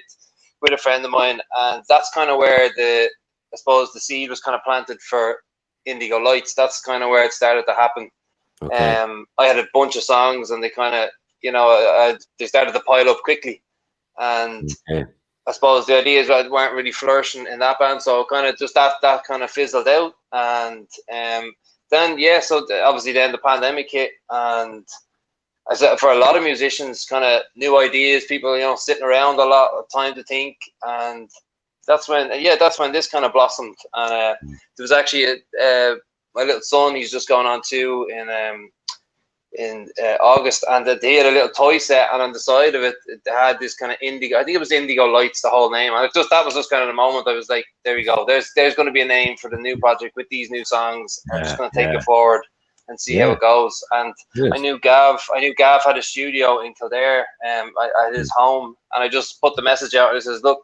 a friend of mine, and that's kind of where I suppose the seed was kind of planted for Indigo Lights. That's kind of where it started to happen. Okay. I had a bunch of songs, and they kind of they started to pile up quickly, and. Okay. I suppose the ideas weren't really flourishing in that band, so kind of just that kind of fizzled out, and then so obviously then the pandemic hit, and I said for a lot of musicians, kind of new ideas, people sitting around a lot of time to think, and that's when this kind of blossomed, and there was actually my little son, he's just gone on too in August, and they had a little toy set, and on the side of it, it had this kind of indigo. I think it was Indigo Lights, the whole name. And that was just kind of the moment. I was like, there we go. There's going to be a name for the new project with these new songs. I'm just going to take it forward and see how it goes. And I knew Gav had a studio in Kildare, at his home, and I just put the message out. And I says, look,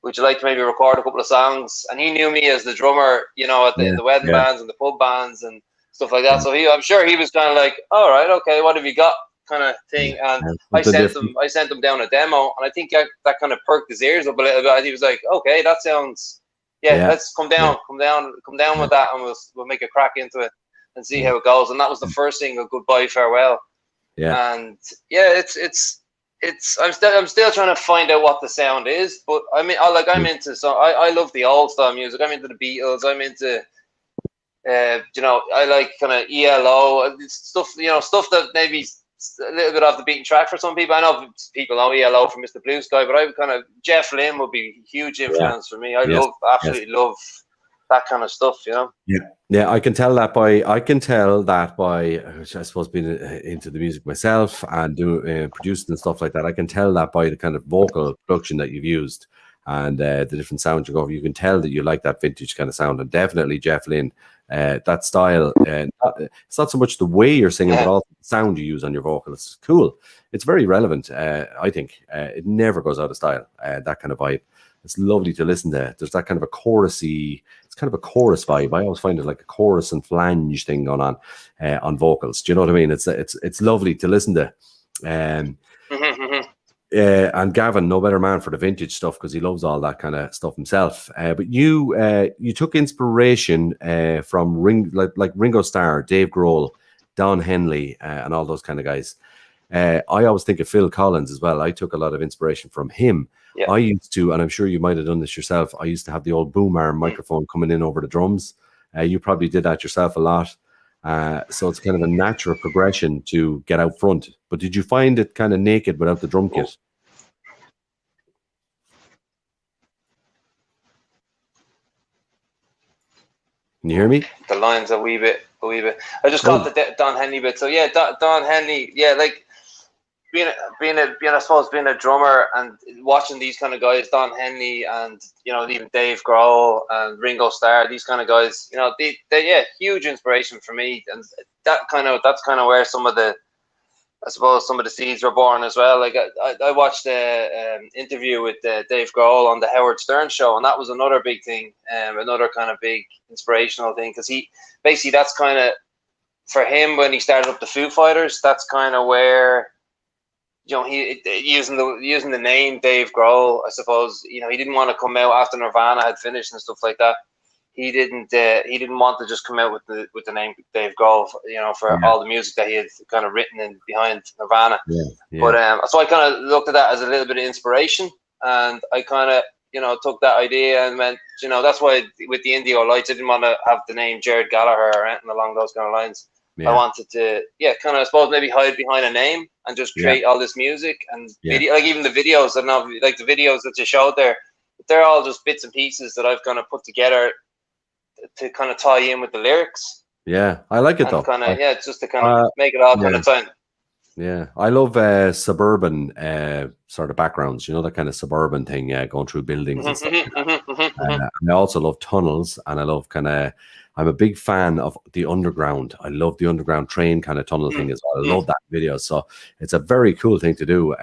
would you like to maybe record a couple of songs? And he knew me as the drummer, at the wedding bands and the pub bands and stuff like that. So I'm sure he was kind of like, all right, okay, what have you got, kind of thing. And I sent him down a demo, and I think that kind of perked his ears up a little bit. He was like, okay, that sounds, let's come down with that, and we'll make a crack into it. and see how it goes. And that was the first single, Goodbye Farewell. Yeah. And yeah, it's I'm still trying to find out what the sound is, but I mean, I'm into, so I love the old style music. I'm into the Beatles. I'm into you know, I like kind of ELO stuff, you know, stuff that maybe a little bit off the beaten track for some people. I know people know ELO from Mr. Blue Sky, but I would kind of, Jeff Lynne would be a huge influence for me. I absolutely love that kind of stuff, you know. Yeah, I can tell that by which I suppose being into the music myself and doing producing and stuff like that. I can tell that by the kind of vocal production that you've used and the different sounds you go over. You can tell that you like that vintage kind of sound, and definitely Jeff Lynne. That style, it's not so much the way you're singing, but also the sound you use on your vocal. It's cool. It's very relevant. I think it never goes out of style. That kind of vibe. It's lovely to listen to. There's that kind of a chorusy. It's kind of a chorus vibe. I always find it like a chorus and flange thing going on vocals. Do you know what I mean? It's lovely to listen to. And Gavin, no better man for the vintage stuff because he loves all that kind of stuff himself. But you took inspiration from Ringo Starr, Dave Grohl, Don Henley, and all those kind of guys. I always think of Phil Collins as well. I took a lot of inspiration from him. Yeah. I used to, and I'm sure you might have done this yourself, I used to have the old boom arm microphone coming in over the drums. You probably did that yourself a lot. So it's kind of a natural progression to get out front. But did you find it kind of naked without the drum kit? Can you hear me? The line's a wee bit. I just got the Don Henley bit. So yeah, Don Henley. Yeah, like being a drummer and watching these kind of guys, Don Henley and, you know, even Dave Grohl and Ringo Starr, these kind of guys, you know, they huge inspiration for me. And that's kind of where some of the seeds were born as well. Like I watched the interview with Dave Grohl on the Howard Stern show, and that was another big thing, another kind of big inspirational thing, because he basically, that's kind of for him when he started up the Foo Fighters. That's kind of where, you know, he using the name Dave Grohl, I suppose, you know, he didn't want to come out after Nirvana had finished and stuff like that. He didn't want to just come out with the name Dave Grohl, you know, for all the music that he had kind of written in behind Nirvana. But so I kind of looked at that as a little bit of inspiration, and I kind of, you know, took that idea and went, you know, that's why with the Indigo Lights, I didn't want to have the name Jared Gallagher or anything along those kind of lines. I wanted to, kind of, I suppose, maybe hide behind a name and just create all this music and video, like even the videos. I don't know, like the videos that you showed there, they're all just bits and pieces that I've kind of put together to kind of tie in with the lyrics. Yeah, I like it though. Kind of, just to kind of make it all kind of time. Yeah, I love suburban sort of backgrounds. You know, that kind of suburban thing, going through buildings and stuff. And I also love tunnels, and I love I'm a big fan of the underground. I love the underground train kind of tunnel thing as well. I love that video. So it's a very cool thing to do.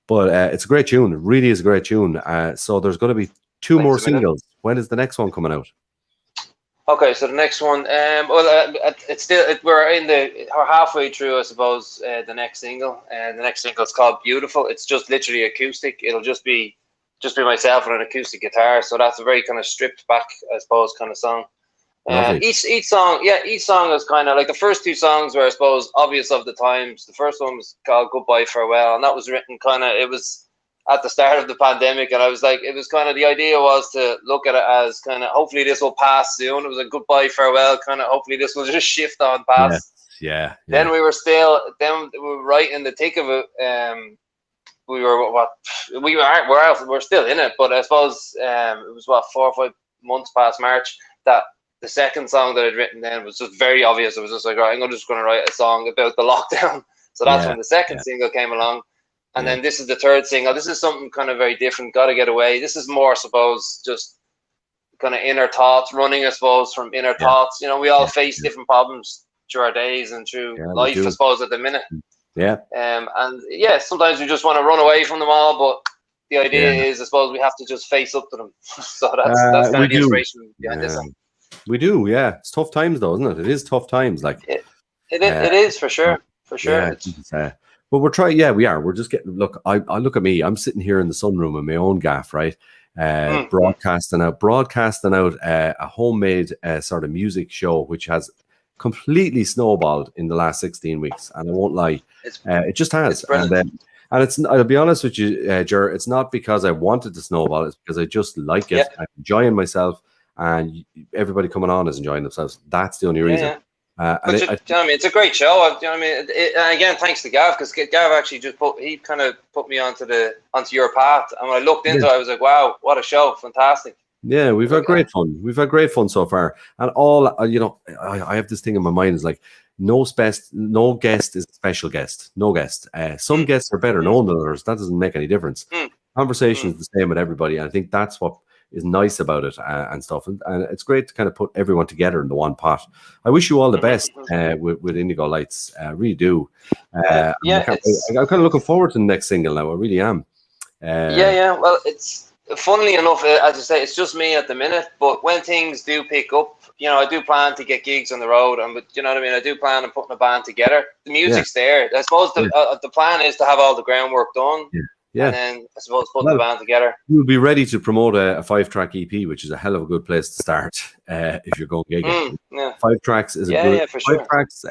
But it's a great tune. It really is a great tune. So there's going to be two more singles. When is the next one coming out? Okay, so the next one, we're halfway through, I suppose, the next single. And the next single is called Beautiful. It's just literally acoustic. It'll just be myself and an acoustic guitar. So that's a very kind of stripped back, I suppose, kind of song. Each song is kind of like, the first two songs were, I suppose, obvious of the times. The first one was called Goodbye Farewell, and that was written it was at the start of the pandemic, and I was like, it was kind of, the idea was to look at it as kind of, hopefully this will pass soon. It was a goodbye farewell, kind of, hopefully this will just shift on past. Yeah. Then we were right in the thick of it. We're still in it, but I suppose it was 4 or 5 months past March that the second song that I'd written then was just very obvious. It was just like, right, I'm just going to write a song about the lockdown. So that's when the second single came along. And then this is the third single. This is something kind of very different. Gotta Get Away. This is more, I suppose, just kind of inner thoughts, running, I suppose, from inner thoughts. You know, we all face different problems through our days and through life, I suppose, at the minute. Yeah. And sometimes we just want to run away from them all, but the idea is, I suppose, we have to just face up to them. So that's kind of the inspiration behind this song. We do, yeah. It's tough times, though, isn't it? It is tough times. Like it is for sure. For sure. Yeah, but we're trying. Yeah, we are. We're just getting. Look, I look at me. I'm sitting here in the sunroom in my own gaff, right? Broadcasting out a homemade sort of music show, which has completely snowballed in the last 16 weeks, and I won't lie, it just has. And it's, I'll be honest with you, Ger, it's not because I wanted to snowball, it's because I just like it. I'm enjoying myself, and everybody coming on is enjoying themselves. That's the only reason. But you know what I mean? It's a great show. You know what I mean? And again, thanks to Gav, because Gav actually just kind of put me onto your path. And when I looked into it, I was like, wow, what a show. Fantastic. Yeah, we've had great fun. We've had great fun so far. And all, you know, I have this thing in my mind, is like, no guest is a special guest. No guest. Some guests are better known than others. That doesn't make any difference. Conversation is the same with everybody. And I think that's what is nice about it and stuff. And it's great to kind of put everyone together in the one pot. I wish you all the best with Indigo Lights. I really do. I'm kind of looking forward to the next single now. I really am. Well, it's funnily enough, as I say, it's just me at the minute. But when things do pick up, you know, I do plan to get gigs on the road, and you know what I mean. I do plan on putting a band together. The music's there. I suppose the plan is to have all the groundwork done. Yeah. And then I suppose put the band together. You'll be ready to promote a 5-track EP, which is a hell of a good place to start if you're going gigging. 5 tracks is for sure. 5 tracks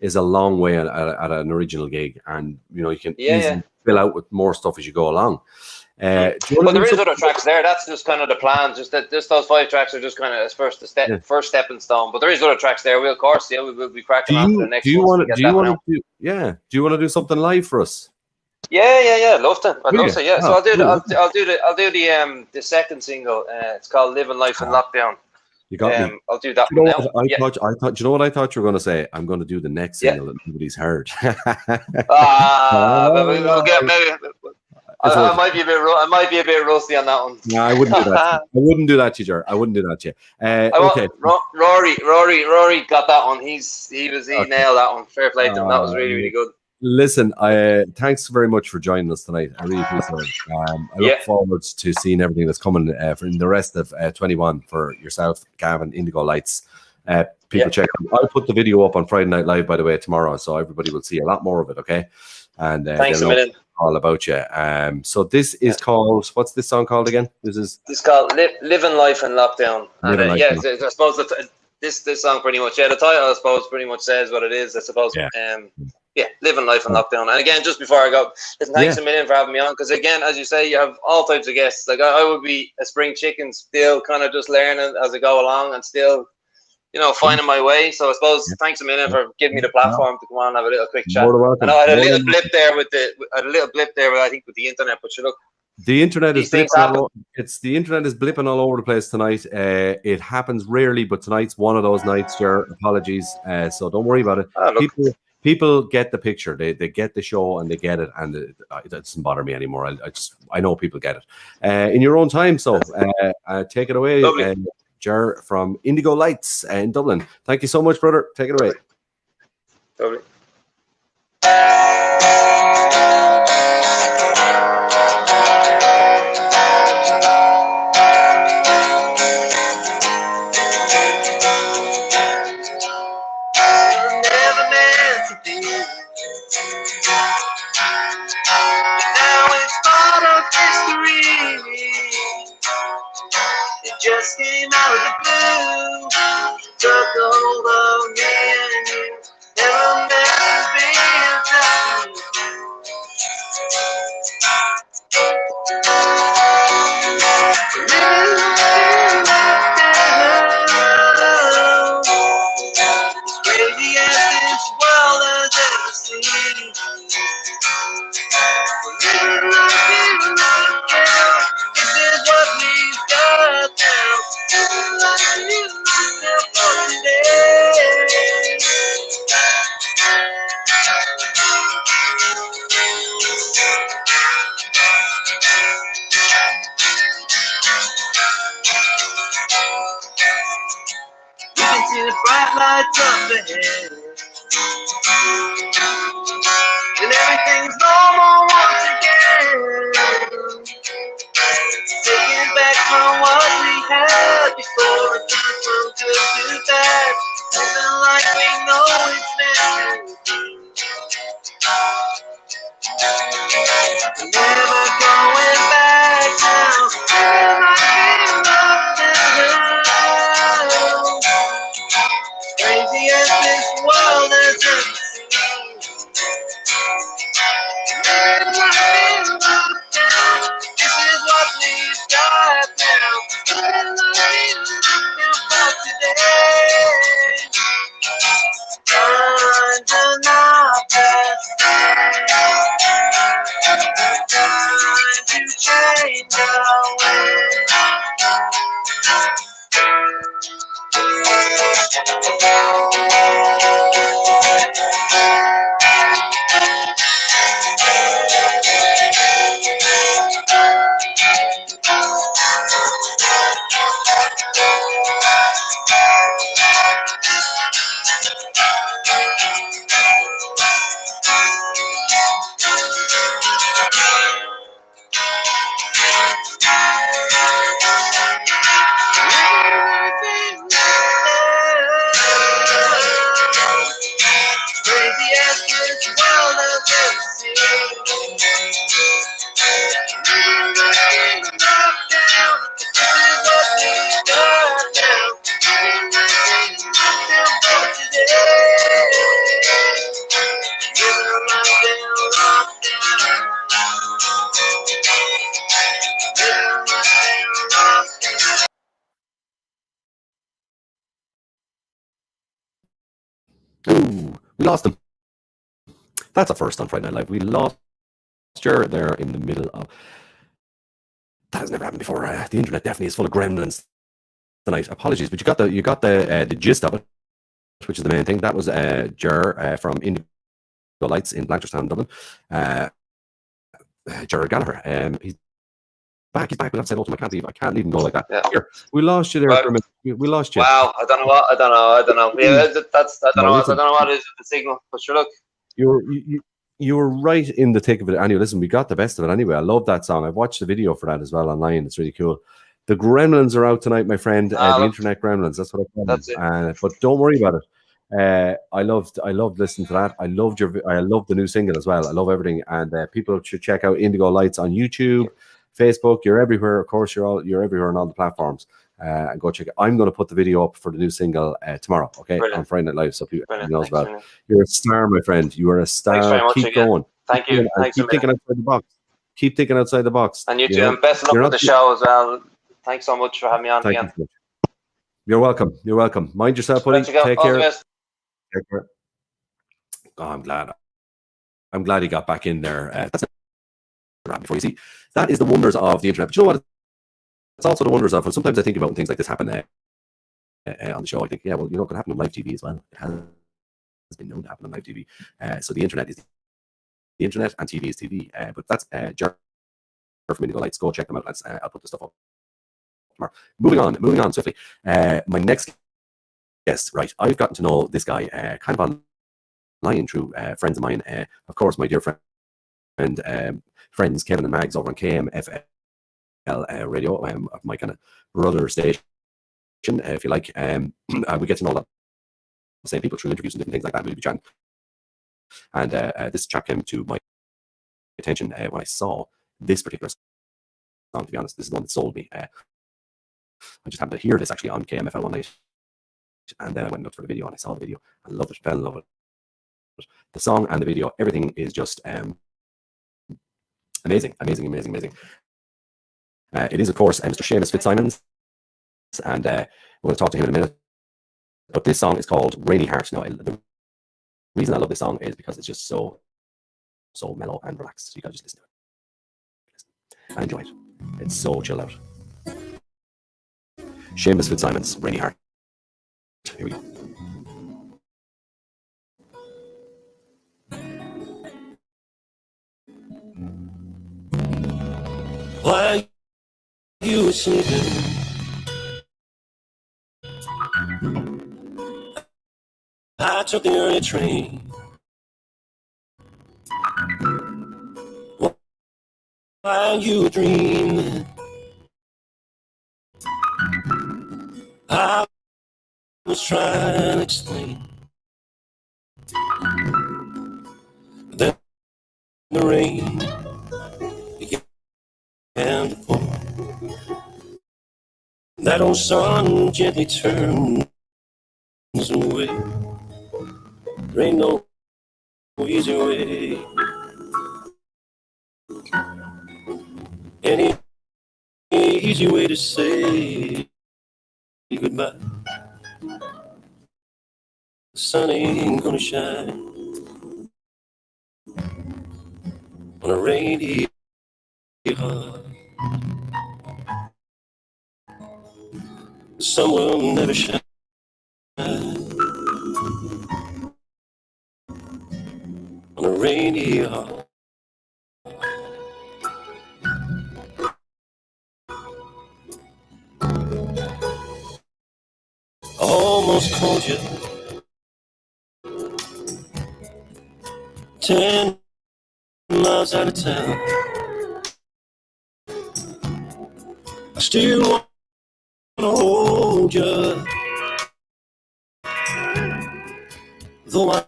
is a long way at an original gig, and you know you can easily fill out with more stuff as you go along. But there is other tracks there. That's just kind of the plan. Just those 5 tracks are just kind of first stepping stone. But there is other tracks there. We'll be cracking on to the next. Do you want to do something live for us? Yeah. Love to. I'd love to. Yeah. So I'll do the second single. It's called "Living Life in Lockdown." You got me. I'll do that. You know what I thought. You know what I thought you were going to say? I'm going to do the next single that nobody's heard. I might be a bit rusty on that one. No, I wouldn't do that. I wouldn't do that to you, Ger. I wouldn't do that to you. Okay. Rory got that one. He nailed that one. Fair play to him. That was really, really good. Listen, thanks very much for joining us tonight. I really appreciate it. I look forward to seeing everything that's coming for the rest of 21 for yourself, Gavin, Indigo Lights. People check them. I'll put the video up on Friday Night Live, by the way, tomorrow, so everybody will see a lot more of it. Okay, and thanks a million. All about you. So this is called, what's this song called again? This is called "Living Life in Lockdown." And I suppose this song pretty much, the title I suppose pretty much says what it is. I suppose. Living life in lockdown. And again, just before I go, listen, thanks a million for having me on, because again, as you say, you have all types of guests. Like I would be a spring chicken, still kind of just learning as I go along, and still, you know, finding my way. So I suppose thanks a million for giving me the platform to come on and have a little quick chat. I know I had a little blip there with I think with the internet, but look, the internet is blipping the internet is blipping all over the place tonight. It happens rarely, but tonight's one of those nights. Your apologies. So don't worry about it. People get the picture. They get the show and they get it, and it doesn't bother me anymore. I know people get it in your own time. So take it away, Ger from Indigo Lights in Dublin. Thank you so much, brother. Take it away. Lovely. Just came out of the blue, took a hold of me and you. Never meant to be crazy as this world has ever seen. Living life in lockdown, this is what we've got now. Living life in lockdown for today. We can see the bright lights up ahead, and everything's normal once again. Taking back from what we had before, it turned from good to bad. Living like we know it's meant to be. Never going back now. Living like we love now. Crazy as this world has ever seen. Living in lockdown, this is what we've done now. Living in lockdown for today. Living in lockdown. Ooh, we lost them. That's a first on Friday Night Live. We lost Ger there in the middle of. That has never happened before. The internet definitely is full of gremlins tonight. Apologies, but you got the gist of it, which is the main thing. That was Ger from Indigo Lights in Blanchardstown, Dublin. Ger Gallagher. He's back. He's back. We'll have to say hello to him. I can't leave him go like that. Yeah. Here, we lost you there for a minute. We lost you. Wow, I don't know. Yeah, I don't know what is the signal. But sure, look. You were right in the thick of it. Anyway, listen, we got the best of it anyway. I love that song. I've watched the video for that as well online. It's really cool. The gremlins are out tonight, my friend. The internet gremlins. That's what I call them. That's it. But don't worry about it. I loved listening to that. I loved the new single as well. I love everything. And people should check out Indigo Lights on YouTube, Facebook. You're everywhere. Of course, you're everywhere on all the platforms. And go check it. I'm going to put the video up for the new single tomorrow, okay? Brilliant. On Friday Night Live, so people knows about it. Brilliant. You're a star, my friend. You are a star. Thanks very much Keep again. going. Thank you. Keep thinking outside the box. Keep thinking outside the box. And you too. And best of luck with the show as well. Thanks so much for having me on again. You. You're welcome. You're welcome. Mind yourself, buddy. Let you go. Take All care. the best. Take care. Oh, I'm glad he got back in there. That's before you see. That is the wonders of the internet. But you know what? It's also the wonders of. Sometimes I think about when things like this happen on the show. I think, yeah, well, you know, it could happen on live TV as well. It has been known to happen on live TV. So the internet is the internet, and TV is TV. But that's Ger from Indigo Lights. Go check them out. I'll put the stuff up tomorrow. Moving on swiftly. My next guest, right? I've gotten to know this guy kind of online through friends of mine. Of course, my dear friends Kevin and Mags over on KMFL radio, my kind of brother station, if you like. We get to know the same people through interviews and different things like that. We'll be chatting. And this chap came to my attention when I saw this particular song. To be honest, this is the one that sold me. I just happened to hear this actually on KMFL one night, and then I went and looked for the video, and I saw the video. I loved it, fell in love with it. The song and the video, everything is just amazing. It is, of course, Mr. Seamus Fitzsimons, and we're going to talk to him in a minute. But this song is called Rainy Heart. Now, the reason I love this song is because it's just so mellow and relaxed. So you got to just listen to it and enjoy it. It's so chilled out. Seamus Fitzsimons, Rainy Heart. Here we go. While you were sleeping, I took the early train. While you were dreaming, I was trying to explain. Then the rain began to pour. That old sun gently turns away. There ain't no easy way. Any easy way to say goodbye. The sun ain't gonna shine on a rainy heart. The sun will never shine on a rainy heart. I almost called you 10 miles out of town. I still want to hold you, though I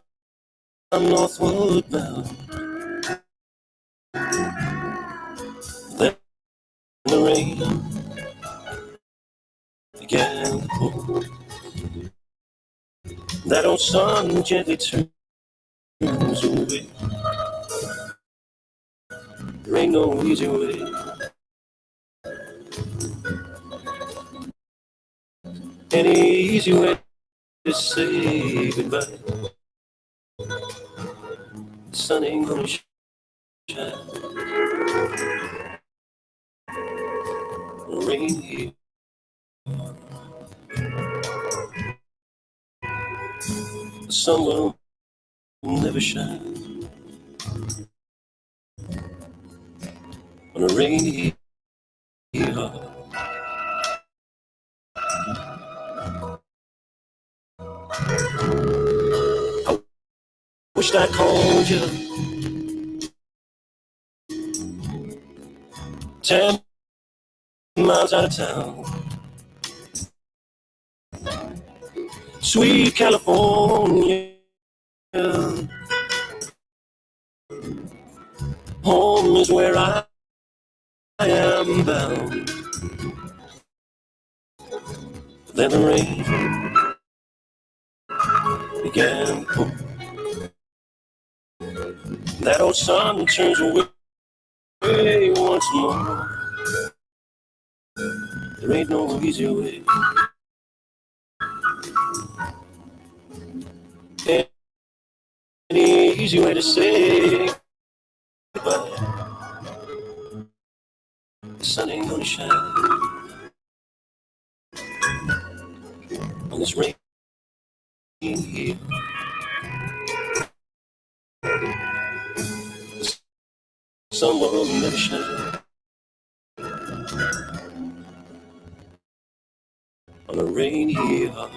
northward bound. Then the rain began to pour. That old sun gently turns away. There ain't no easy way. Any easy way to say goodbye. The sun ain't gonna shine. The rain here. The sun will never shine. On a rainy heart. I wished I called you 10 miles out of town. Sweet California, home is where I am bound. Then the rain began to pour. That old sun turns away once more. There ain't no easy way. Any easy way to say goodbye. The sun ain't gonna shine on this rain here. The sun will never shine on a rainy heart.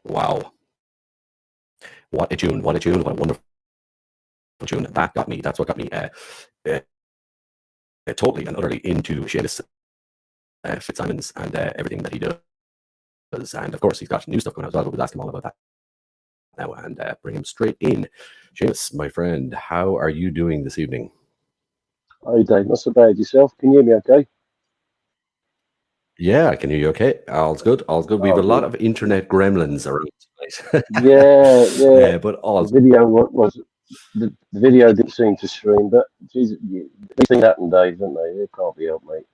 Wow. What a tune, what a tune, what a wonderful tune. That got me, that's what got me totally and utterly into Seamus Fitzsimons and everything that he does. And of course, he's got new stuff coming out as well. We'll ask him all about that now and bring him straight in. Seamus, my friend, how are you doing this evening? Hi, Dave. Not so bad. Yourself? Can you hear me okay? Yeah, I can hear you okay. All's good, all's good. We have a lot of internet gremlins around tonight. Yeah. But all the video the video didn't seem to stream, but geez, these things happen, Dave, don't they? It can't be helped, mate.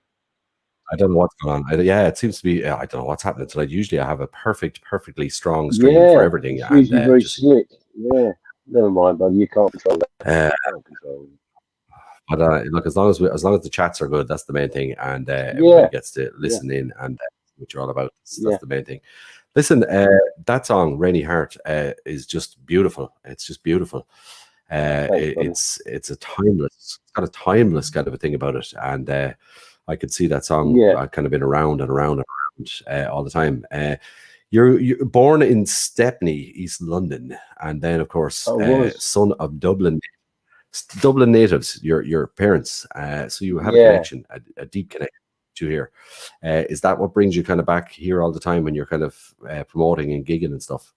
I don't know what's going on. Yeah, it seems to be. I don't know what's happening tonight. Usually, I have a perfectly strong stream for everything. It's usually very slick. Yeah, never mind, buddy. You can't control that. Can't control it. But look, as long as the chats are good, that's the main thing, and everybody gets to listen in and what you're all about. That's the main thing. Listen, that song "Rainy Heart" is just beautiful. It's just beautiful. Thanks, it's it's got a timeless kind of a thing about it, and I could see that song kind of been around and around and around all the time. You're born in Stepney, East London, and then of course son of Dublin natives. Your parents, so you have a connection, a deep connection to here. Is that what brings you kind of back here all the time when you're kind of promoting and gigging and stuff?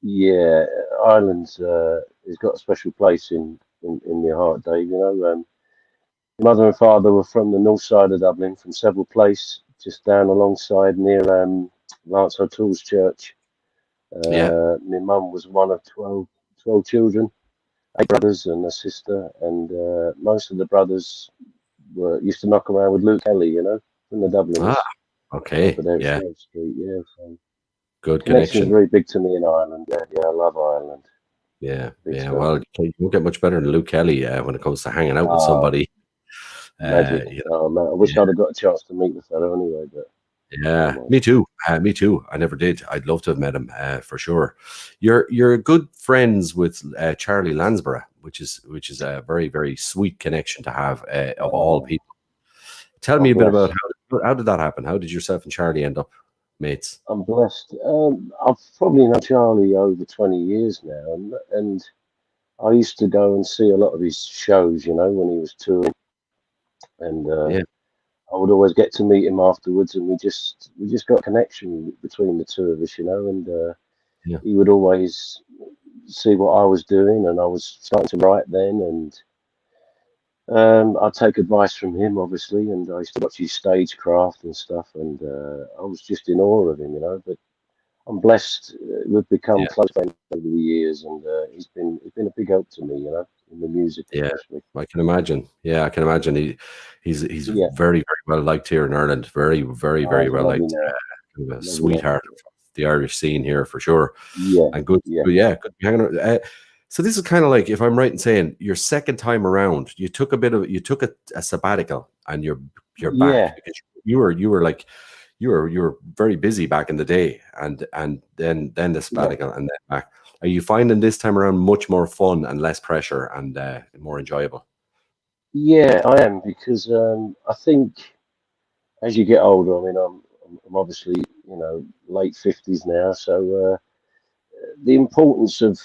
Yeah, Ireland's has got a special place in your heart, Dave. You know, mother and father were from the north side of Dublin, from Seville Place, just down alongside near Lance O'Toole's church. My mum was one of 12 children, 8 brothers and a sister, and most of the brothers used to knock around with Luke Kelly, you know, from the Dubliners. Okay. Street, so good connection. Very big to me in Ireland. Yeah, I love Ireland. Yeah. Well, you won't get much better than Luke Kelly when it comes to hanging out with somebody. Man, I wish I'd have got a chance to meet the fellow anyway, but me too. I never did. I'd love to have met him for sure. You're good friends with Charlie Lansborough, which is a very, very sweet connection to have of all people. Tell me a bit about how did that happen? How did yourself and Charlie end up mates? I'm blessed. I've probably known Charlie over 20 years now, and I used to go and see a lot of his shows, you know, when he was touring, and Yeah, I would always get to meet him afterwards, and we just got a connection between the two of us, you know, and yeah, he would always see what I was doing, and I was starting to write then, and I'd take advice from him, obviously, and I used to watch his stagecraft and stuff, and I was just in awe of him, you know. But I'm blessed. We've become yeah, close friends over the years, and he's been a big help to me, you know, in the music yeah. especially. I can imagine. Yeah, I can imagine. He's Yeah, very, very well liked here in Ireland. Very, very, oh, very he's a well lovely liked. man, Kind of a lovely man. sweetheart of the Irish scene here for sure. Yeah, And good, yeah, yeah, good to be hanging around. So this is kind of like, if I'm right in saying, your second time around, you took a sabbatical, and you're back yeah, because you were very busy back in the day, and then the yeah. sabbatical, and then back. Are you finding this time around much more fun and less pressure and more enjoyable? Yeah, I am because I think as you get older, I mean, I'm obviously, you know, late 50s now, so the importance of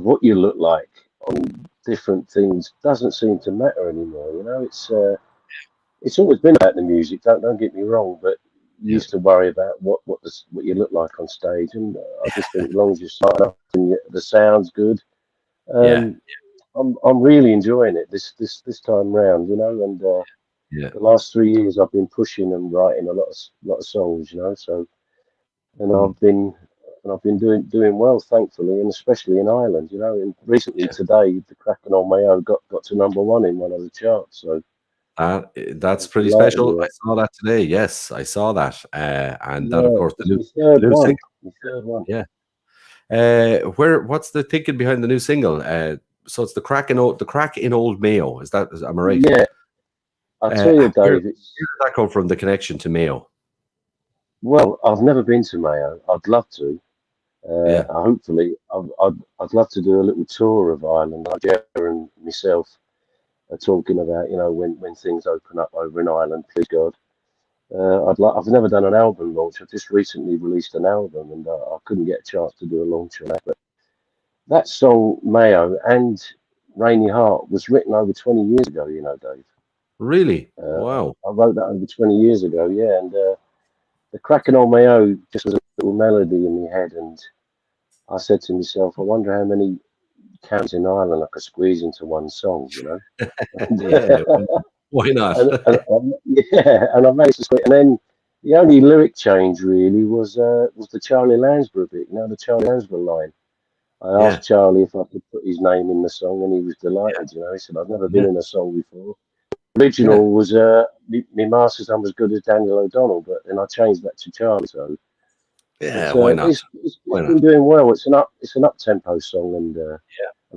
what you look like on different things doesn't seem to matter anymore. You know, it's always been about the music. Don't get me wrong, but you Yeah, used to worry about what you look like on stage, and I just think as long as you're smart enough and the sound's good, yeah, um, I'm really enjoying it this time round. You know, and yeah, the last 3 years I've been pushing and writing a lot of songs. You know, so and mm, I've been doing well, thankfully, and especially in Ireland. You know, and recently yeah. today, the Cracking on Mayo got to #1 in one of the charts. So That's I'm pretty delighted special. with I that. saw that today. Yes, I saw that, and that, of Yeah, course, it's my the third new one. single. My third one. Yeah. What's the thinking behind the new single? So it's the crack in Old Mayo. Am I right? Yeah, I tell you, Where Dave. does that come from? The connection to Mayo? Well, I've never been to Mayo. I'd love to. Yeah, Hopefully, I'd love to do a little tour of Ireland. Like Jerry and myself are talking about, you know, when things open up over in Ireland, please God. I've never done an album launch. I've just recently released an album, and I couldn't get a chance to do a launch on that. But that song, Mayo and Rainy Heart, was written over 20 years ago. You know, Dave. really. Uh, Wow. I wrote that over 20 years ago. Yeah, and the Cracking on Mayo just was a little melody in my head, and I said to myself, I wonder how many counties in Ireland I could squeeze into one song. You know. Yeah. Why not? Yeah, and I managed to squeeze. And then the only lyric change really was the Charlie Lansbury bit. You know, the Charlie Lansbury line. I Yeah. asked Charlie if I could put his name in the song, and he was Yeah. delighted. You know, he said I've never been Yeah. in a song before. Yeah. Original was my master's I'm as good as Daniel O'Donnell, but then I changed that to Charlie. So, Yeah. but Why not? it's Why been not? doing well. It's an up tempo song, and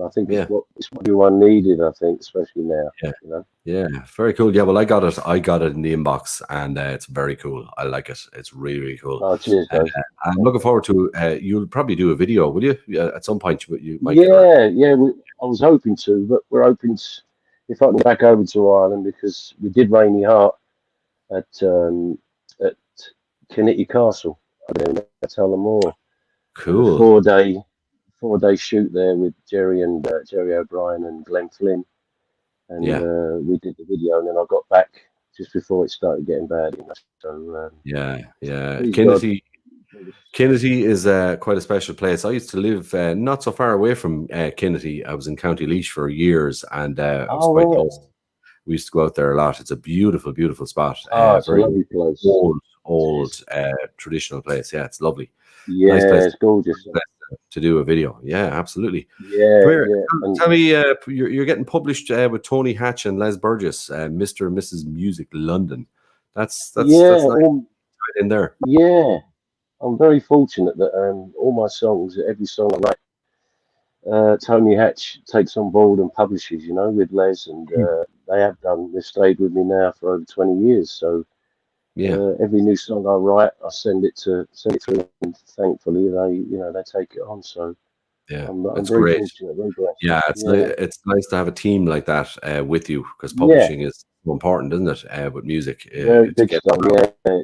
I think Yeah. it's what everyone needed. I think, especially now. Yeah. You know. Yeah, very cool. Yeah, well, I got it. I got it in the inbox, and it's very cool. I like it. It's really, really cool. Oh, cheers, Uh, Dave. I'm looking forward to. You'll probably do a video, will you? Yeah, at some point, you might get around. Yeah. I was hoping to, but we're hoping to, if I can get back over to Ireland because we did Rainy Heart at Kinnitty Castle. I don't know, that's Tullamore. Did a Cool. 4-day shoot there with Jerry and Jerry O'Brien and Glenn Flynn, and Yeah, we did the video, and then I got back just before it started getting bad. You know? So yeah. please God, Kinnitty is quite a special place. I used to live not so far away from Kinnitty. I was in County Laois for years, and I was quite right. close. We used to go out there a lot. It's a beautiful, beautiful spot. It's a Very lovely place. old traditional place. Yeah, it's lovely. Yeah, Nice place it's gorgeous. to do a video. Yeah, absolutely. Yeah, Come here. yeah. And Tell me, you're getting published with Tony Hatch and Les Burgess, Mr. and Mrs. Music London. That's yeah, nice right in there. yeah. I'm very fortunate that all my songs, every song I write, Tony Hatch takes on board and publishes, you know, with Les, and they have done. They've stayed with me now for over 20 years. So Yeah, every new song I write, I send it through, and thankfully they take it on. So yeah, I'm it's very great. fortunate, very blessed. Yeah, Yeah, it's nice to have a team like that with you, because yeah, publishing is so important, isn't it? With music, very to big get stuff. Yeah,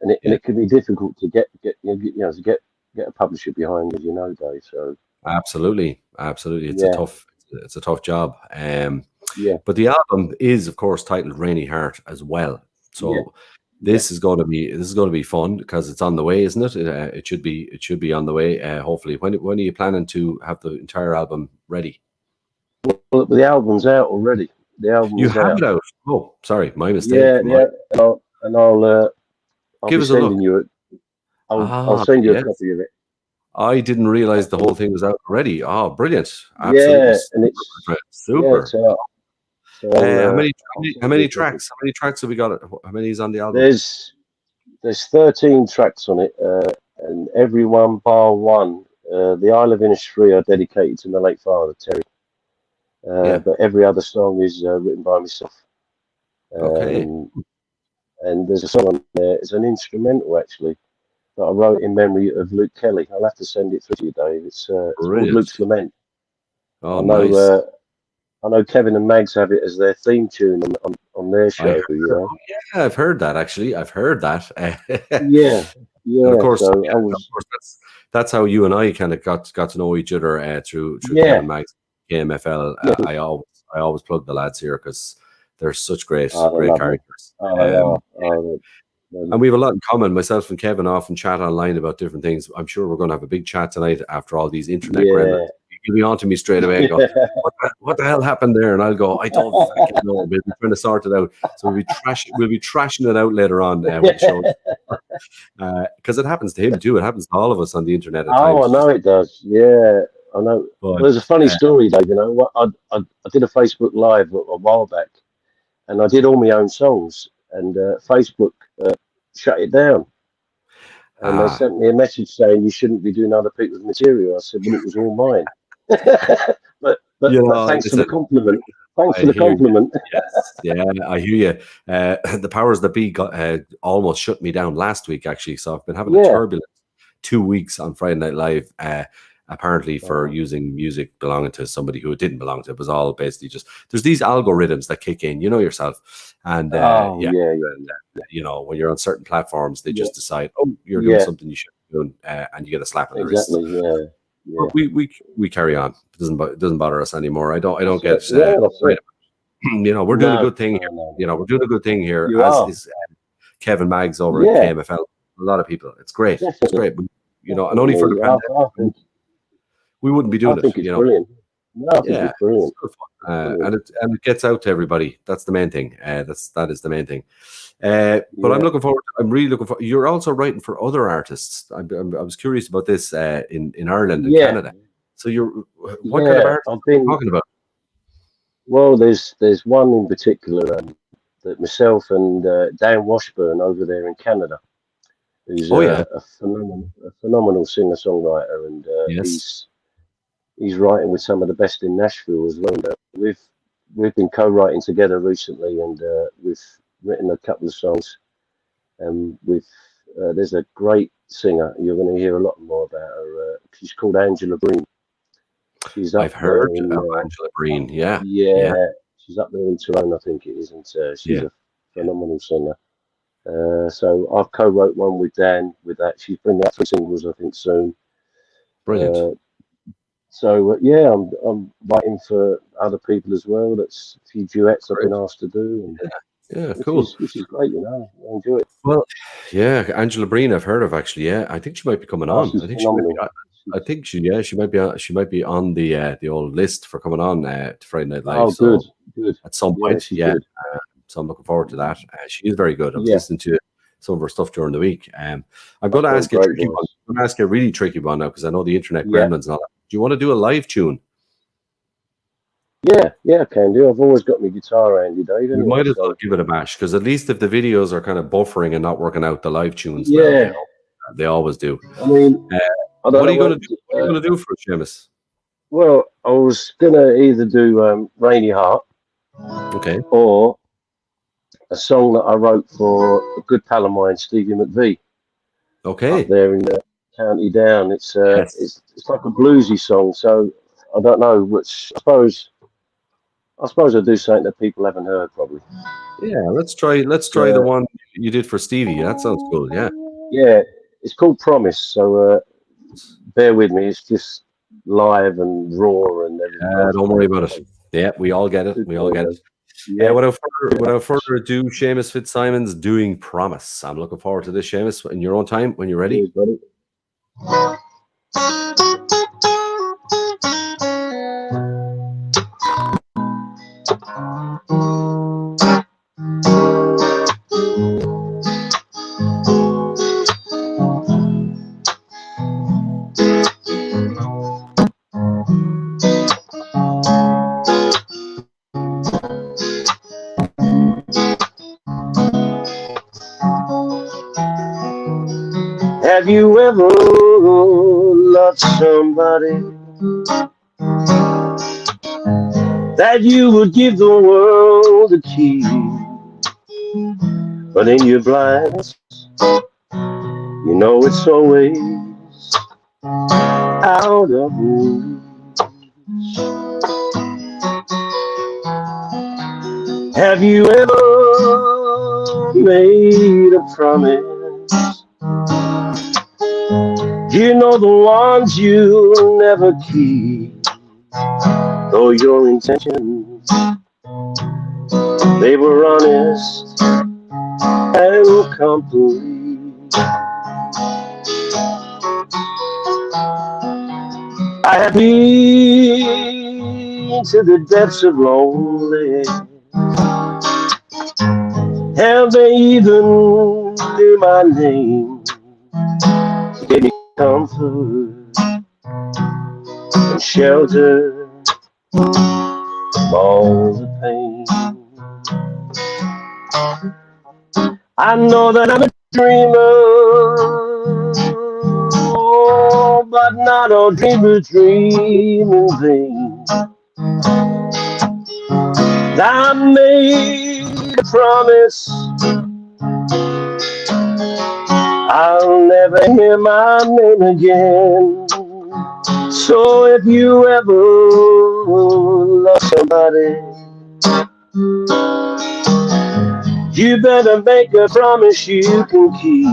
and it can be difficult to get to get a publisher behind, as you know, Dave. So absolutely, it's a tough job. But the album is, of course, titled Rainy Heart as well. So this is going to be fun because it's on the way, isn't it? It should be on the way. Hopefully, when are you planning to have the entire album ready? Well, the album's out already. The album you have it out. Oh, sorry, my mistake. Yeah. I'll give us a look. I'll send you a copy of it. I didn't realize the whole thing was out already. Oh, brilliant! Absolutely, and it's super. So, how many tracks? How many tracks have we got? How many is on the album? There's 13 tracks on it, and every one bar one. The Isle of Innisfree are dedicated to my late father, Terry. But every other song is written by myself. And there's a song on there. It's an instrumental, actually, that I wrote in memory of Luke Kelly. I'll have to send it through to you, Dave. It's called Luke's Lament. Oh, nice. I know Kevin and Mags have it as their theme tune on their show. Yeah, I've heard that, actually. I've heard that. yeah. And of course, that's how you and I kind of got to know each other through Kevin Mags, KMFL. I always plug the lads here because they're such great characters. And we have a lot in common. Myself and Kevin often chat online about different things. I'm sure we're going to have a big chat tonight after all these internet gremlins. You'll be on to me straight away and go, what the hell happened there? And I'll go, I don't fucking know. We'll be trying to sort it out. So we'll be trashing it out later on with the show. Because it happens to him too. It happens to all of us on the internet at times. I know it does. Yeah, I know. There's a funny story, Dave. You know, I did a Facebook Live a while back, and I did all my own songs, and Facebook shut it down. And they sent me a message saying you shouldn't be doing other people's material. I said, well, it was all mine. but thanks for the compliment. Thanks for the compliment. Yes, yeah, I hear you. The powers that be almost shut me down last week, actually. So I've been having a turbulent 2 weeks on Friday Night Live, apparently for using music belonging to somebody who it didn't belong to. It was all basically just, there's these algorithms that kick in, you know yourself. And you know, when you're on certain platforms, they just decide, oh, you're doing something you shouldn't be doing, and you get a slap on the wrist. But we carry on. It doesn't bother us anymore. I don't get you know, we're doing a good thing here. You know, we're doing a good thing here. As is Kevin Mags over at KMFL. A lot of people. It's great. Definitely. It's great. But, you know, and only for the pandemic, we wouldn't be doing it. You know, brilliant. No, I think it's brilliant. And it gets out to everybody. That's the main thing. That is the main thing. But I'm really looking forward. You're also writing for other artists. I was curious about this in Ireland and Canada. So what kind of art are you talking about? Well, there's one in particular that myself and Dan Washburn over there in Canada, who's a phenomenal singer-songwriter, and he's writing with some of the best in Nashville as well. We've been co-writing together recently, and we've written a couple of songs. And there's a great singer you're going to hear a lot more about her. She's called Angela Breen. I've heard of Angela Breen. Yeah. She's up there in Toronto, I think it is, and she's a phenomenal singer. So I've co-wrote one with Dan with that. She's bringing out 3 singles, I think, soon. Brilliant. I'm writing for other people as well. That's a few duets I've been asked to do. And cool. Which is great, you know. I enjoy it. Well, Angela Breen, I've heard of actually. Yeah, I think she might be coming on. I think she might be on the old list for coming on to Friday Night Live. Oh, good. At some point, so I'm looking forward to that. She is very good. I was listening to some of her stuff during the week. I'm going to ask you a tricky one. I'm going to ask you a really tricky one now because I know the internet gremlins and all that. Do you want to do a live tune? Yeah, I can do. I've always got my guitar handy, Dave. You might as well give it a bash because at least if the videos are kind of buffering and not working out, the live tunes, they always do. I mean, what are you going to do? What are you going to do for us, Seamus? Well, I was going to either do Rainy Heart, or a song that I wrote for a good pal of mine, Stevie McVie. Okay. Up there in County Down. It's like a bluesy song, so I don't know which. I suppose I suppose I'll do something that people haven't heard probably. Yeah, let's try the one you did for Stevie. That sounds cool. Yeah. Yeah, it's called Promise. So bear with me. It's just live and raw and everything. Don't worry about it. Yeah, we all get it. We all get it. Yeah. Without further ado, Seamus Fitzsimons doing Promise. I'm looking forward to this, Seamus, in your own time when you're ready. Cheers, buddy. Have you ever loved somebody that you would give the world a key, but in your blindness, you know it's always out of reach? Have you ever made a promise? You know the ones you'll never keep, though your intentions, they were honest and complete. I have been to the depths of lonely, have they even knew my name? Gave me comfort and shelter from all the pain. I know that I'm a dreamer, oh, but not all dreamers dream in vain. I made a promise I'll never hear my name again. So if you ever love somebody, you better make a promise you can keep.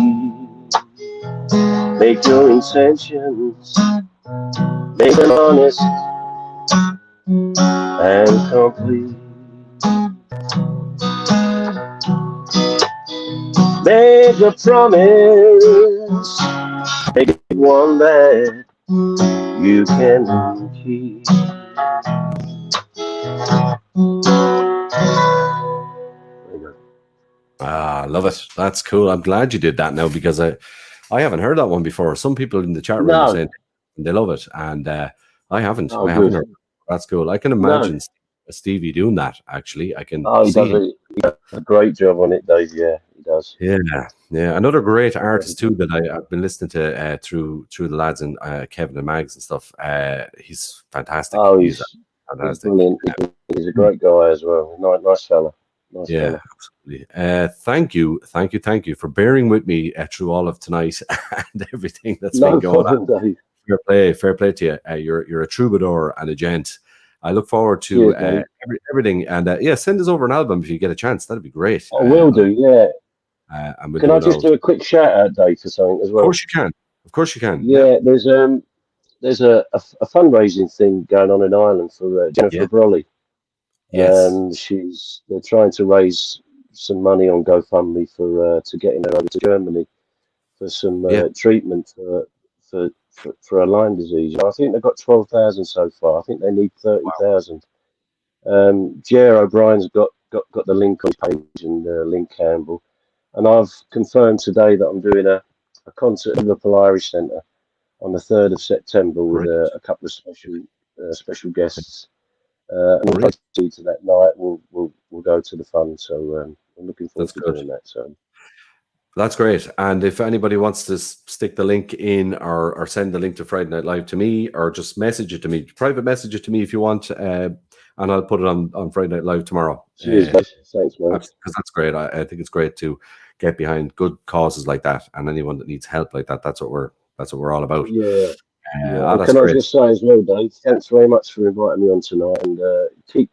Make your intentions, make them honest and complete. Make a promise, make it one that you can keep. Ah, love it. That's cool. I'm glad you did that now because I haven't heard that one before. Some people in the chat room are saying they love it, and I haven't. I haven't heard it. That's cool. I can imagine Stevie doing that. Actually, I can. He does a great job on it, Dave. Yeah, he does. Yeah. Another great artist too that I've been listening to through the lads and Kevin and Mags and stuff. He's fantastic. Oh, he's fantastic. Brilliant. He's a great guy as well. Nice fella. Nice fella. Absolutely. Thank you for bearing with me through all of tonight and everything that's been going on. Dave. Fair play to you. You're a troubadour and a gent. I look forward to everything, and send us over an album if you get a chance. That'd be great. I will do. Yeah. Can I just do a quick shout out, Dave, for something as well? Of course you can. Yeah, there's a fundraising thing going on in Ireland for Jennifer Brolly. Yes. And they're trying to raise some money on GoFundMe to getting her over to Germany for some treatment for a Lyme disease. I think they've got 12,000 so far. I think they need 30,000. Jer O'Brien's got the link on his page, and Link Campbell. And I've confirmed today that I'm doing a concert at Liverpool Irish Centre on the 3rd of September with a couple of special guests. And the proceeds to that night we'll go to the fund. So I'm looking forward to doing that. So that's great. And if anybody wants to stick the link in or send the link to Friday Night Live to me, or just message it to me, private message it to me if you want, and I'll put it on Friday Night Live tomorrow. Cheers, thanks, man. Because that's great. I think it's great to get behind good causes like that, and anyone that needs help like that. That's what we're all about. Yeah. Can I just say as well, Dave, thanks very much for inviting me on tonight, and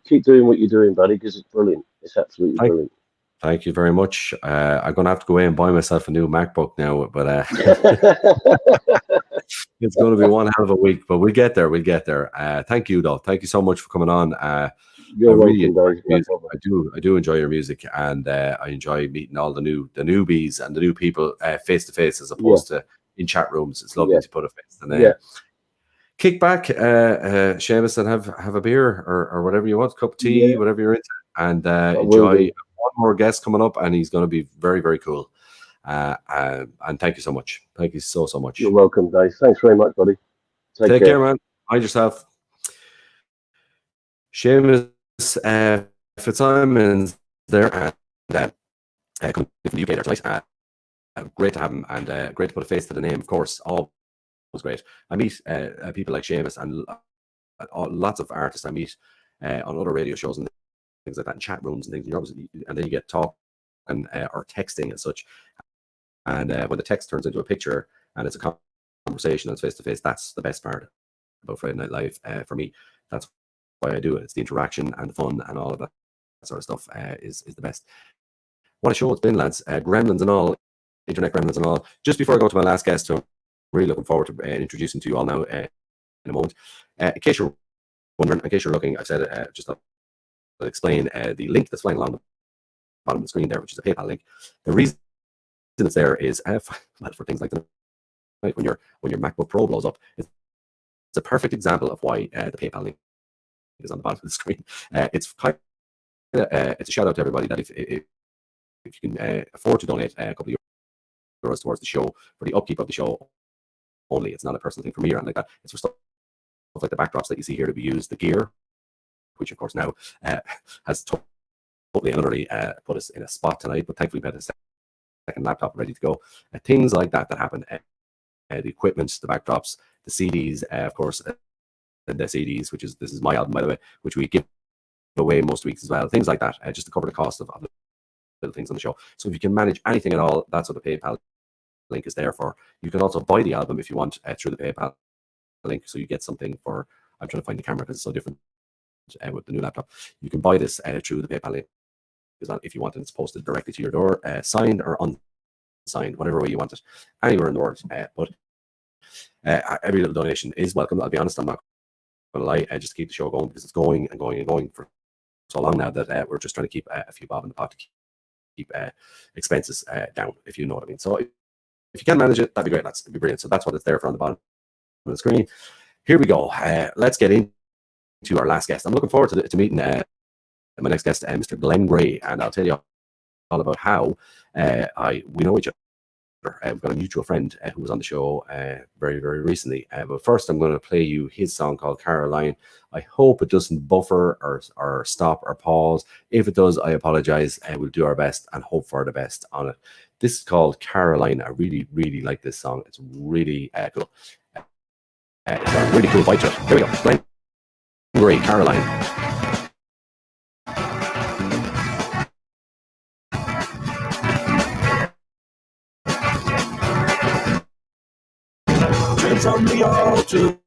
keep doing what you're doing, buddy, because it's brilliant. It's absolutely brilliant. Thank you very much. I'm going to have to go away and buy myself a new MacBook now, but it's going to be one hell of a week, but we'll get there. We'll get there. Thank you, though. Thank you so much for coming on. You're welcome, Dave. I do enjoy your music, and I enjoy meeting all the newbies and the new people face to face, as opposed to in chat rooms. It's lovely to put a face to name. Kick back, Seamus, and have a beer or whatever you want, cup of tea, whatever you're into, and enjoy. One more guest coming up, and he's going to be very, very cool. And thank you so much. Thank you so much. You're welcome, Dave. Thanks very much, buddy. Take care, man. Mind yourself. Seamus Fitzsimons there, and coming from the UK there tonight. Great to have him, and great to put a face to the name, of course. All was great. I meet people like Seamus and lots of artists I meet on other radio shows and things like that, in chat rooms and things. And then you get talk and or texting and such. And when the text turns into a picture and it's a conversation and it's face to face, that's the best part about Friday Night Live for me. That's why I do it. It's the interaction and the fun and all of that sort of stuff is the best. What a show it's been, lads. Gremlins and all, internet gremlins and all. Just before I go to my last guest, who I'm really looking forward to introducing to you all now in a moment. In case you're wondering, in case you're looking, I've said it, just I'll explain the link that's flying along the bottom of the screen there, which is a PayPal link. The reason it's there is for things like that, when your MacBook Pro blows up, it's a perfect example of why the PayPal link is on the bottom of the screen. It's kind of, it's a shout out to everybody that if you can afford to donate a couple of euros towards the show for the upkeep of the show only. It's not a personal thing for me or anything like that. It's for stuff like the backdrops that you see here to be used, the gear, which of course now has totally and utterly put us in a spot tonight, but thankfully we had a second laptop ready to go. Things like that happen. The equipment, the backdrops, the CDs, of course, the CDs, this is my album, by the way, which we give away most weeks as well. Things like that, just to cover the cost of little things on the show. So if you can manage anything at all, that's what the PayPal link is there for. You can also buy the album if you want through the PayPal link, so you get something for, I'm trying to find the camera because it's so different with the new laptop. You can buy this through the PayPal link if you want, and it's posted directly to your door, signed or unsigned, whatever way you want it, anywhere in the world. But every little donation is welcome. I'll be honest, I'm not going to lie, just to keep the show going, because it's going and going and going for so long now that we're just trying to keep a few bob in the pot to keep expenses down, if you know what I mean. So if you can manage it, that'd be great. That'd be brilliant. So that's what it's there for on the bottom of the screen. Here we go. Let's get into our last guest. I'm looking forward to meeting my next guest, Mr. Glenn Gray, and I'll tell you all about how we know each other. We've got a mutual friend who was on the show very, very recently. But first, I'm going to play you his song called Caroline. I hope it doesn't buffer or stop or pause. If it does, I apologize. We'll do our best and hope for the best on it. This is called Caroline. I really, really like this song. It's really cool. It's got a really cool bite to it. Here we go. Glenn Gray, Caroline. From the altar,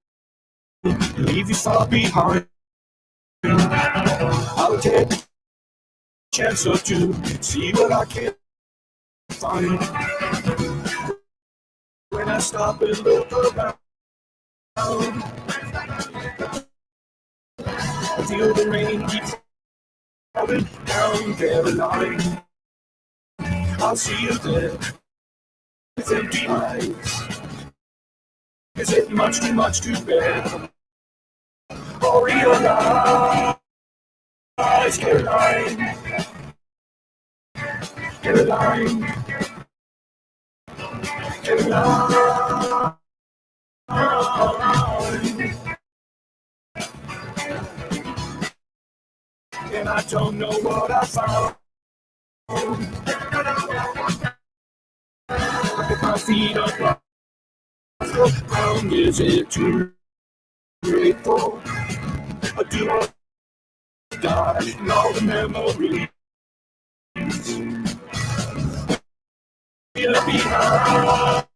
leave you far behind. I'll take a chance or two, see what I can find. When I stop and look around, I feel the rain keep falling down Caroline. I'll see you there with empty eyes. Is it much too much to bear? Or realize, Caroline, Caroline, Caroline. And I don't know what I found. With my feet up. Is it too grateful? Or do I die in all the memories? Feel behind,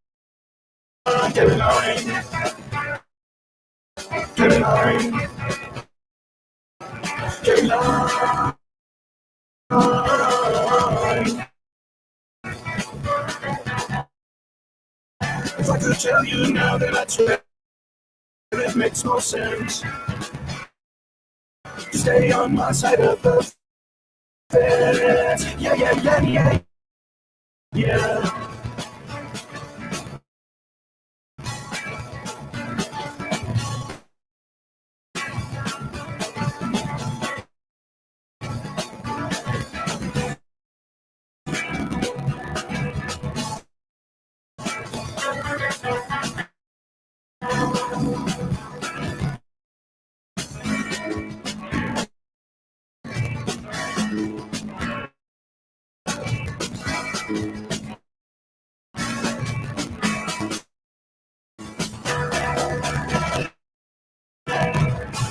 Caroline. Caroline, Caroline. If I could tell you now that I try, it makes no sense. Stay on my side of the fence. Yeah, yeah, yeah, yeah, yeah.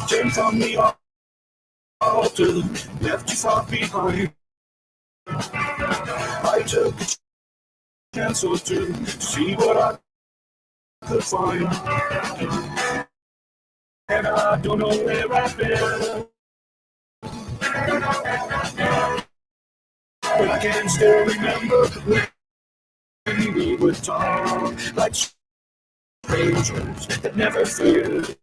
Turn from the altar, left you far behind. I took a chance or two to see what I could find. And I don't know where I've been, but I can still remember when we would talk like strangers that never feared.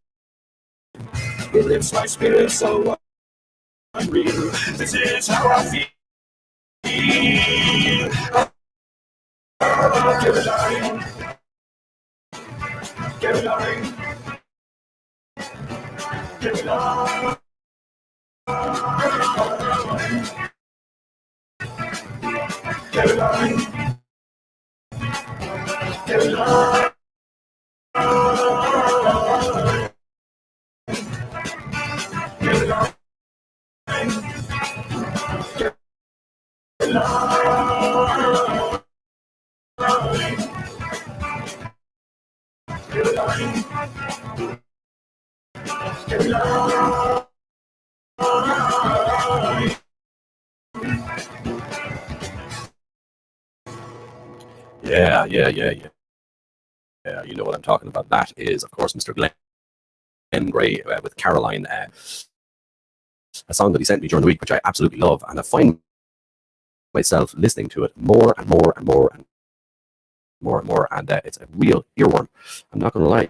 It lifts my spirit so unreal. This is how I feel. Caroline, Caroline, Caroline, Caroline, Caroline. Yeah. You know what I'm talking about. That is, of course, Mr. Glenn Gray with Caroline, a song that he sent me during the week, which I absolutely love, and I find myself listening to it more and more and more and more and more, and it's a real earworm. I'm not going to lie.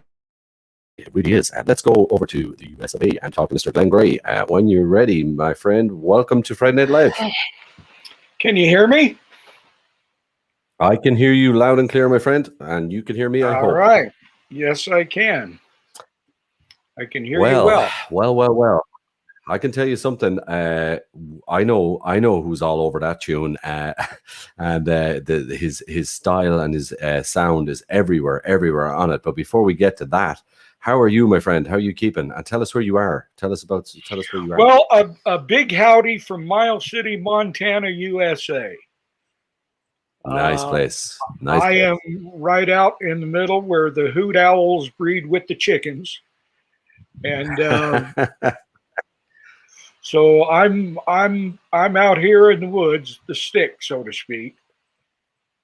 It really is. Let's go over to the US of A and talk to Mr. Glenn Gray. When you're ready, my friend, welcome to Friday Night Live. Can you hear me? I can hear you loud and clear, my friend, and you can hear me, I hope. All right. Yes, I can. I can hear you well. Well. I can tell you something. I know who's all over that tune, and his style and his sound is everywhere on it. But before we get to that, how are you, my friend? How are you keeping? And tell us where you are. Tell us where you are. Well, a big howdy from Miles City, Montana, USA. Nice place. I am right out in the middle where the hoot owls breed with the chickens, and so I'm out here in the woods, the stick, so to speak.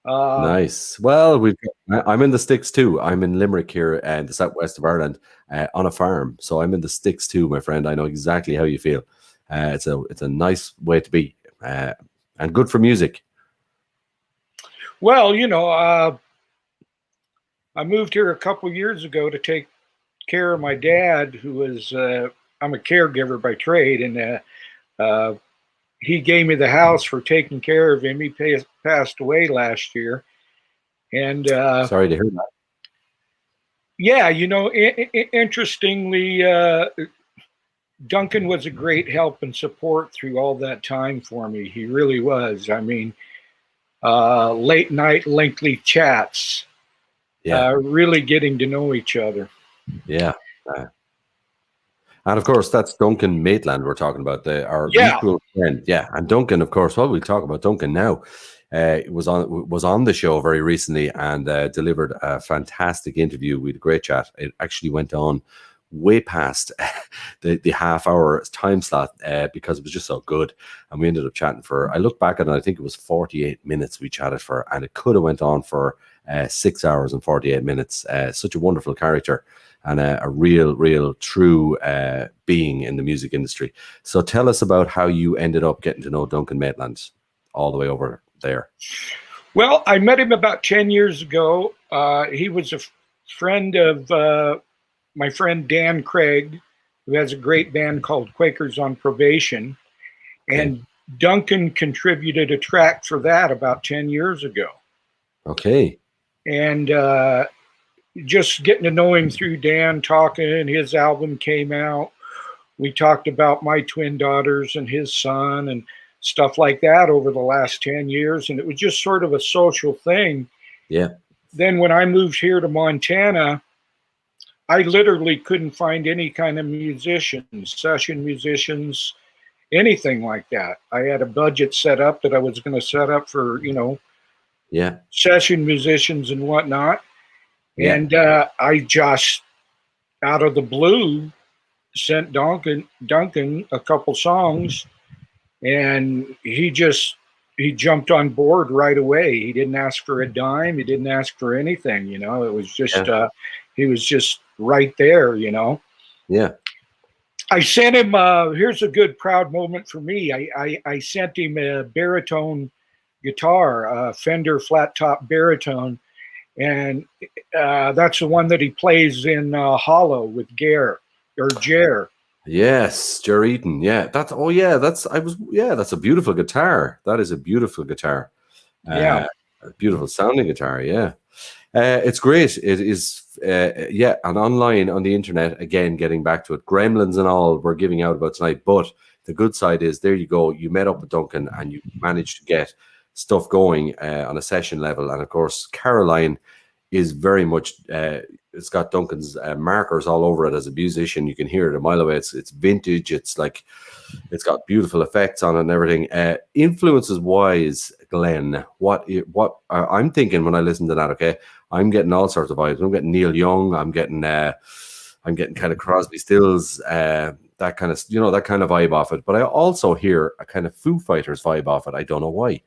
Nice. Well, I'm in the sticks too. I'm in Limerick here in the southwest of Ireland on a farm, so I'm in the sticks too, my friend. I know exactly how you feel. It's a nice way to be, and good for music. Well, you know, I moved here a couple years ago to take care of my dad, who is I'm a caregiver by trade, and he gave me the house for taking care of him. He passed away last year, and sorry to hear that. Yeah, you know, interestingly, Duncan was a great help and support through all that time for me. He really was. I mean, late night lengthy chats, really getting to know each other. Yeah. And of course, that's Duncan Maitland we're talking about, our mutual friend. Yeah, and Duncan, of course, well, we'll talk about Duncan now. Was on the show very recently and delivered a fantastic interview. We had a great chat. It actually went on way past the half-hour time slot because it was just so good. And we ended up chatting for, I look back at it, I think it was 48 minutes we chatted for, and it could have went on for 6 hours and 48 minutes. Such a wonderful character and a real true being in the music industry. So tell us about how you ended up getting to know Duncan Maitland all the way over there. Well, I met him about 10 years ago. He was a friend of my friend Dan Craig, who has a great band called Quakers on Probation. And Duncan contributed a track for that about 10 years ago. Okay. And just getting to know him through Dan talking, his album came out. We talked about my twin daughters and his son and stuff like that over the last 10 years. And it was just sort of a social thing. Yeah. Then when I moved here to Montana, I literally couldn't find any kind of musicians, session musicians, anything like that. I had a budget set up that I was going to set up for, session musicians and whatnot. Yeah. And I just, out of the blue, sent Duncan a couple songs, and he jumped on board right away. He didn't ask for a dime. He didn't ask for anything, It was just, he was just right there, Yeah. I sent him, here's a good proud moment for me. I sent him a baritone guitar, a Fender flat top baritone. And that's the one that he plays in Hollow with Jer. Yes, Jer Eaton. Yeah, that's a beautiful guitar. That is a beautiful guitar. Yeah, a beautiful sounding guitar. Yeah, it's great. It is. And online on the internet again. Getting back to it, Gremlins and all we're giving out about tonight. But the good side is there you go. You met up with Duncan and you managed to get stuff going on a session level. And of course, Caroline is very much. It's got Duncan's markers all over it as a musician. You can hear it a mile away. It's vintage. It's got beautiful effects on it and everything. Influences wise, Glenn, what I'm thinking when I listen to that, okay, I'm getting all sorts of vibes. I'm getting Neil Young. I'm getting kind of Crosby, Stills, that kind of vibe off it. But I also hear a kind of Foo Fighters vibe off it. I don't know why.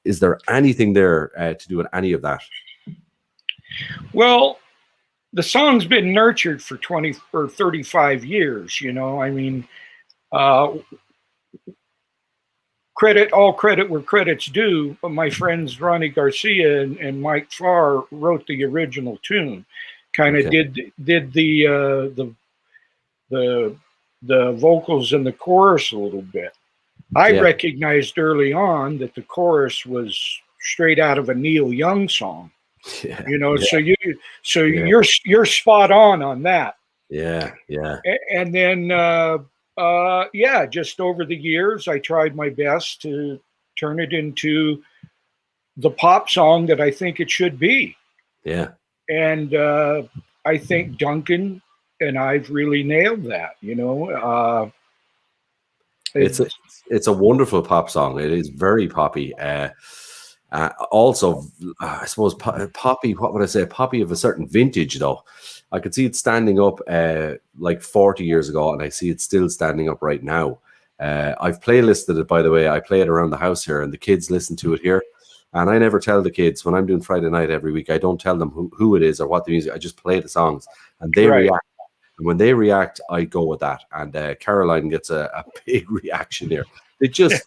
Is there anything there to do with any of that? Well, the song's been nurtured for 20 or 35 years, I mean, all credit where credit's due. But my friends Ronnie Garcia and Mike Farr wrote the original tune, kind of did the vocals and the chorus a little bit. I recognized early on that the chorus was straight out of a Neil Young song. So you're spot on that. Yeah. And then just over the years I tried my best to turn it into the pop song that I think it should be. Yeah. And I think Duncan and I've really nailed that, It's a wonderful pop song. It is very poppy. Also, I suppose poppy. What would I say? Poppy of a certain vintage, though. I could see it standing up like 40 years ago, and I see it still standing up right now. I've playlisted it, by the way. I play it around the house here, and the kids listen to it here. And I never tell the kids when I'm doing Friday night every week. I don't tell them who it is or what the music. I just play the songs, and they react. And when they react, I go with that. And Caroline gets a big reaction here. They just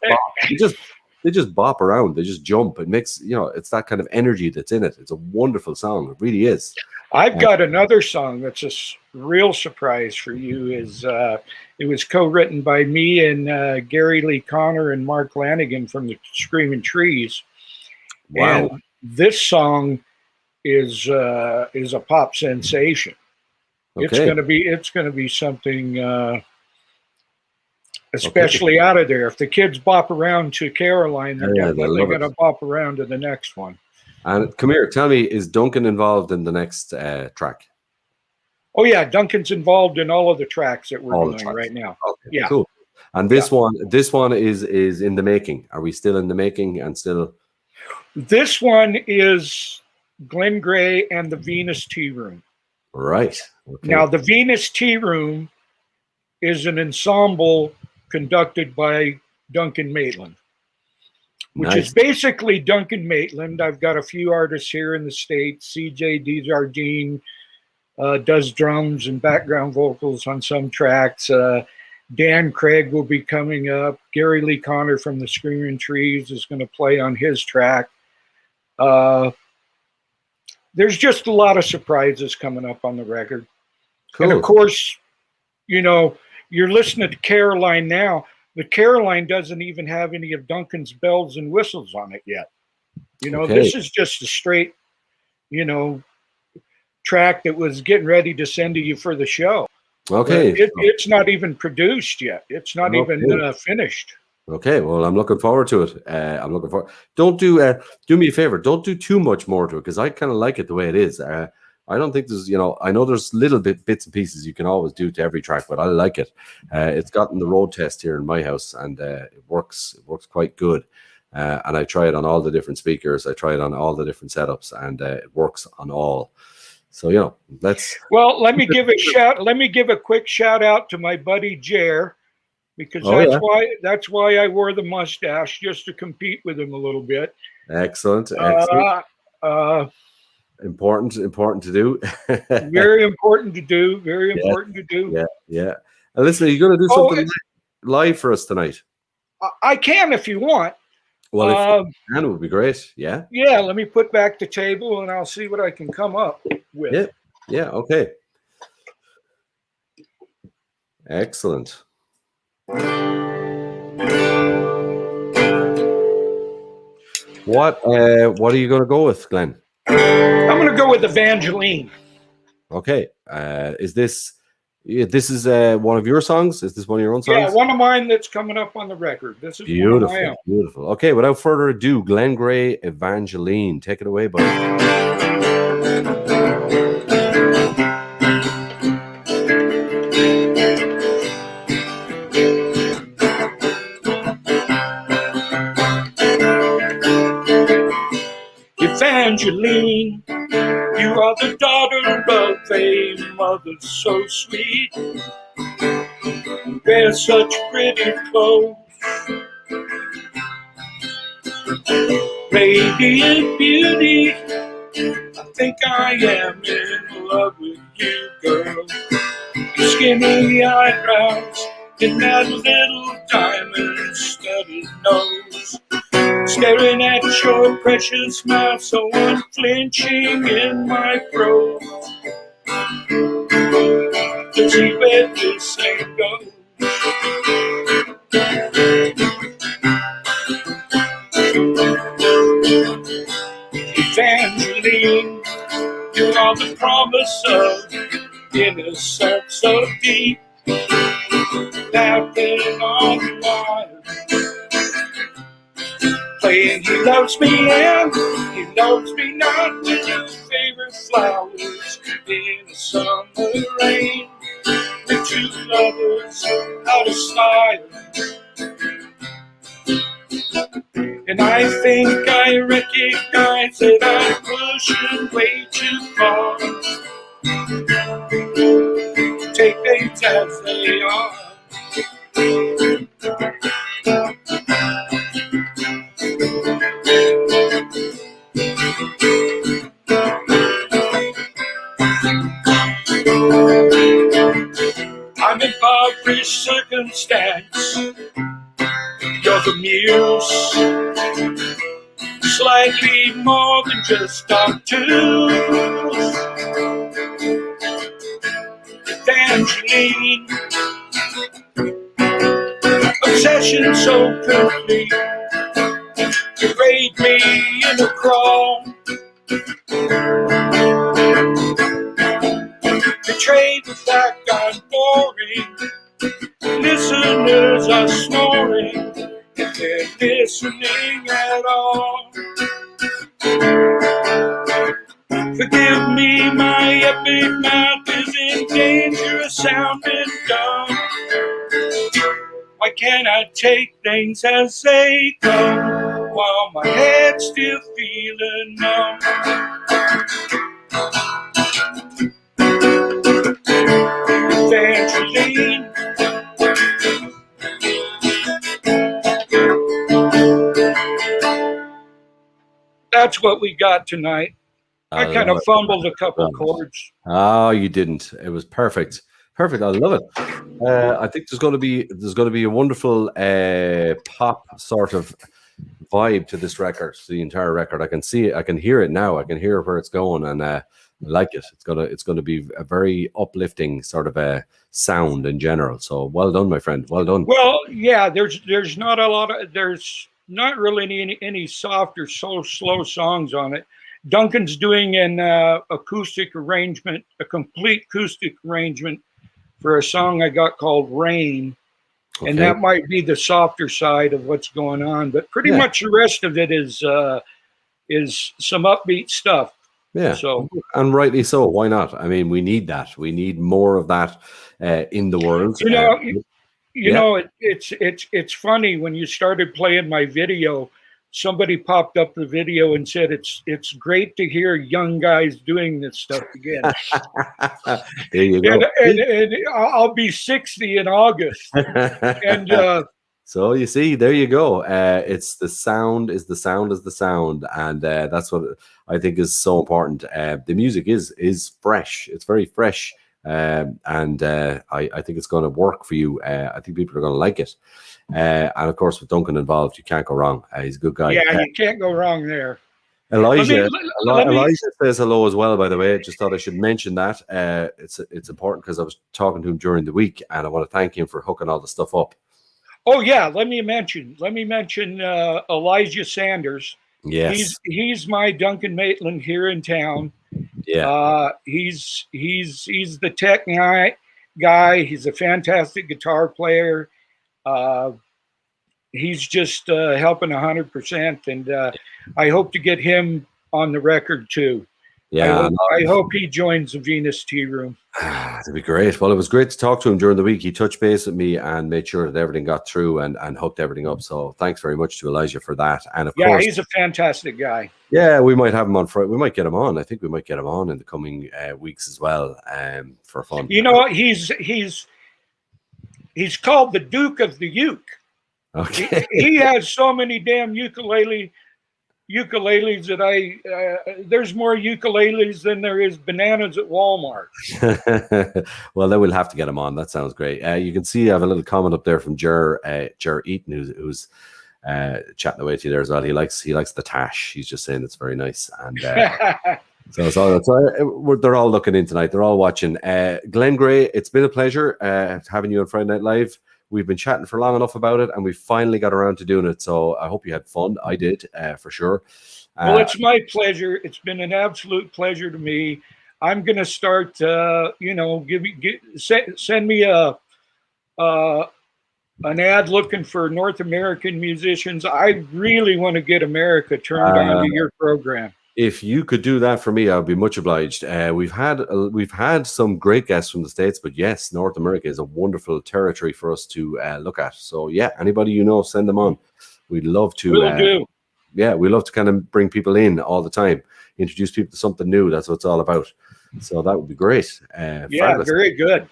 they just bop around. They just jump. It makes, it's that kind of energy that's in it. It's a wonderful song. It really is. I've got another song that's a real surprise for you. It was co-written by me and Gary Lee Conner and Mark Lanigan from the Screaming Trees. Wow. And this song is a pop sensation. Okay. It's gonna be something especially out of there. If the kids bop around to Caroline, they're definitely going to bop around to the next one. And come here, tell me, is Duncan involved in the next track? Oh yeah, Duncan's involved in all of the tracks that we're doing right now. Okay, yeah, cool. And this one is in the making. Are we still in the making and still? This one is Glenn Gray and the Venus Tea Room. Right. Okay. Now the Venus Tea Room is an ensemble conducted by Duncan Maitland. which is basically Duncan Maitland. I've got a few artists here in the States. CJ Desjardins does drums and background vocals on some tracks. Dan Craig will be coming up. Gary Lee Conner from the Screaming Trees is going to play on his track. There's just a lot of surprises coming up on the record. Cool. And of course, you know, you're listening to Caroline now, but Caroline doesn't even have any of Duncan's bells and whistles on it yet. You know, this is just a straight, you know, track that was getting ready to send to you for the show. Okay. It's not even produced yet. It's not even finished. Okay, well, I'm looking forward to it. I'm looking forward. Don't do me a favor. Don't do too much more to it, because I kind of like it the way it is. I don't think there's, you know, I know there's little bits and pieces you can always do to every track, but I like it. It's gotten the road test here in my house, and it works quite good. And I try it on all the different speakers. I try it on all the different setups, and it works on all. So, you know, let me give a quick shout out to my buddy Jer, because that's why I wore the mustache, just to compete with him a little bit. Excellent. Important to do. Very important to do. Very important to do. Yeah. And listen, are you going to do something live for us tonight? I can if you want. Well, if you can, it would be great. Yeah. Yeah. Let me put back the table, and I'll see what I can come up with. Yeah. Okay. Excellent. What are you going to go with, Glenn? I'm going to go with Evangeline. Okay. Is this one of your songs? Is this one of your own songs? Yeah, one of mine that's coming up on the record. This is beautiful. Beautiful. Okay, without further ado, Glenn Gray, Evangeline. Take it away, buddy. Evangeline, you are the daughter of a mother so sweet. You wear such pretty clothes, radiant beauty. I think I am in love with you, girl. Your skinny eyebrows and that little diamond-studded nose, staring at your precious mouth, so unflinching in my throat. Let's see where this thing goes. Evangeline, you are the promise of innocence so deep, laughing on the wire, playing he loves me and he loves me not, with your favorite flowers in the summer rain, with two lovers out of style. And I think I recognize that I'm pushing way too far. Take things as they are. I'm in impoverished circumstance. You're the muse, slightly more than just obtuse. Evangeline, obsession so complete, you raid me in a crawl. Betrayed the fact I'm boring, listeners are snoring, if they're listening at all. Forgive me, my epic mouth is in danger of sounding dumb. Why can't I take things as they come while my head's still feeling numb? Evangeline, that's what we got tonight. I kind love of it. fumbled a couple chords. Oh, you didn't. It was perfect. Perfect. I love it. I think there's going to be a wonderful pop sort of vibe to this record, to the entire record. I can see it. I can hear it now. I can hear where it's going, and I like it. It's gonna be a very uplifting sort of a sound in general. So well done, my friend. Well done. Well, yeah, there's not a lot of, there's not really any soft or so slow songs on it. Duncan's doing an acoustic arrangement, a complete acoustic arrangement for a song I got called Rain. And that might be the softer side of what's going on, but pretty much the rest of it is some upbeat stuff. Yeah. So, and rightly so. Why not? I mean, we need that. We need more of that in the world. You know, it's funny, when you started playing my video, somebody popped up the video and said it's great to hear young guys doing this stuff again. There you go. And I'll be 60 in August. And so you see, there you go. It's the sound is the sound, and that's what I think is so important. The music is fresh. It's very fresh, and I think it's going to work for you. I think people are going to like it. And of course, with Duncan involved, you can't go wrong. He's a good guy. Yeah, you can't go wrong there. Elijah says hello as well, by the way. Just thought I should mention that. It's important because I was talking to him during the week, and I want to thank him for hooking all the stuff up. Oh yeah, let me mention Elijah Sanders. Yes, he's my Duncan Maitland here in town. Yeah, he's the tech guy. He's a fantastic guitar player. He's just helping 100%, and I hope to get him on the record too. Yeah, I hope he joins the Venus Tea Room. That'd be great. Well, it was great to talk to him during the week. He touched base with me and made sure that everything got through and hooked everything up. So thanks very much to Elijah for that. And of course, he's a fantastic guy. Yeah, we might have him on Friday. We might get him on. I think we might get him on in the coming weeks as well, for fun. You know, he's called the Duke of the Uke. Okay. He has so many damn ukuleles that there's more ukuleles than there is bananas at Walmart. Well, then we'll have to get him on. That sounds great. You can see I have a little comment up there from Jer Eaton, who's chatting away to you there as well. He likes the tash. He's just saying it's very nice. And so they're all looking in tonight. They're all watching. Glenn Gray, it's been a pleasure having you on Friday Night Live. We've been chatting for long enough about it, and we finally got around to doing it. So I hope you had fun. I did, for sure. Well, it's my pleasure. It's been an absolute pleasure to me. I'm going to start, send me an ad looking for North American musicians. I really want to get America turned on to your program. If you could do that for me, I would be much obliged. We've had some great guests from the States, but yes, North America is a wonderful territory for us to look at. So yeah, anybody you know, send them on. We'd love to. Will do. Yeah, we love to kind of bring people in all the time, introduce people to something new. That's what it's all about. So that would be great. Yeah, fabulous. very good.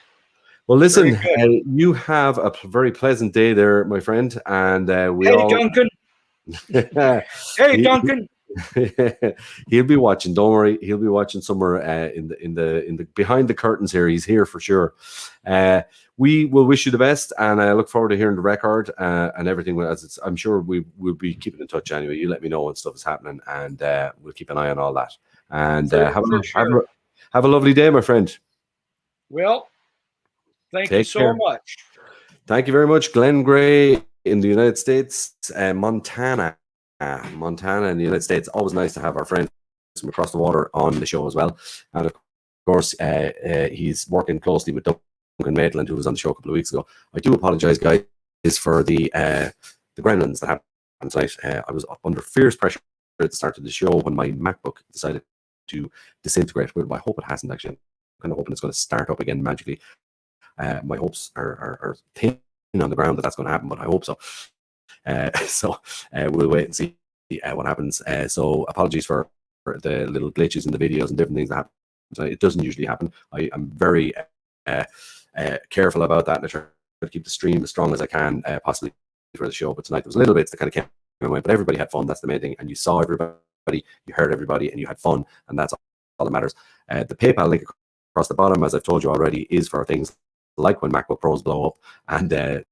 Well, listen, you have a very pleasant day there, my friend, and Duncan. Hey, Duncan. He'll be watching. Don't worry, he'll be watching somewhere in the behind the curtains here. He's here for sure. We will wish you the best, and I look forward to hearing the record and everything. I'm sure we'll be keeping in touch anyway. You let me know when stuff is happening, and we'll keep an eye on all that. And have a lovely day, my friend. Well, thank you so much. Thank you very much, Glenn Gray in the United States, Montana in the United States. Always nice to have our friends from across the water on the show as well. And of course, he's working closely with Duncan Maitland, who was on the show a couple of weeks ago. I do apologize, guys, for the gremlins that happened tonight. I was up under fierce pressure at the start of the show when my MacBook decided to disintegrate. But I hope it hasn't actually. I'm kind of hoping it's going to start up again magically. My hopes are thin on the ground that's going to happen, but I hope so. We'll wait and see what happens. So apologies for the little glitches in the videos and different things that happen. So it doesn't usually happen. I'm very careful about that, and I try to keep the stream as strong as I can possibly for the show. But tonight there was little bits that kind of came my way, but everybody had fun. That's the main thing, and you saw everybody you heard everybody, and you had fun, and that's all that matters. The PayPal link across the bottom, as I've told you already, is for things like when MacBook Pros blow up and the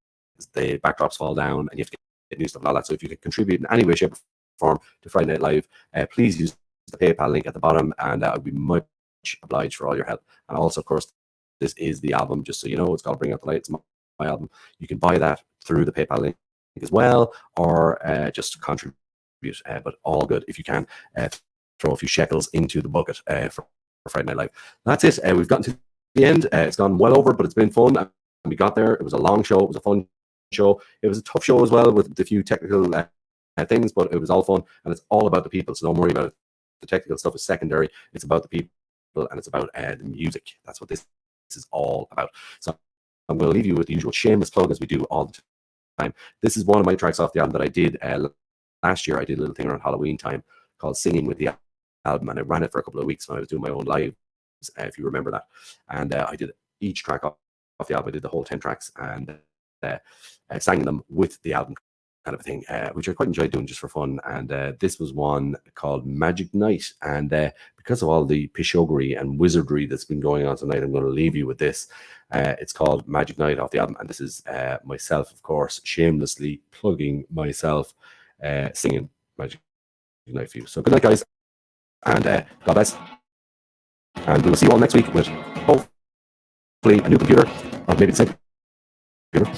backdrops fall down and you have to get new stuff and all that. So if you can contribute in any way, shape, or form to Friday Night Live, please use the PayPal link at the bottom, and I would be much obliged for all your help. And also, of course, this is the album, just so you know, it's called Bring Out the Light. It's my album. You can buy that through the PayPal link as well, or just contribute, but all good if you can. Throw a few shekels into the bucket for Friday Night Live. That's it. We've gotten to the end. It's gone well over, but it's been fun, and we got there. It was a long show. It was a fun show. It was a tough show as well with a few technical things, but it was all fun, and it's all about the people, so don't worry about it. The technical stuff is secondary. It's about the people, and it's about the music. That's what this is all about. So I'm going to leave you with the usual shameless plug, as we do all the time. This is one of my tracks off the album that I did last year. I did a little thing around Halloween time called Singing with the Album, and I ran it for a couple of weeks when I was doing my own live, if you remember that. And I did each track off the album. I did the whole 10 tracks and sang them with the album, kind of a thing, which I quite enjoyed doing just for fun. And this was one called Magic Night. And because of all the pishogery and wizardry that's been going on tonight, I'm going to leave you with this. It's called Magic Night off the album, and this is myself, of course, shamelessly plugging myself, singing Magic Night for you. So good night, guys, and God bless. And we will see you all next week with hopefully a new computer, or maybe the same computer.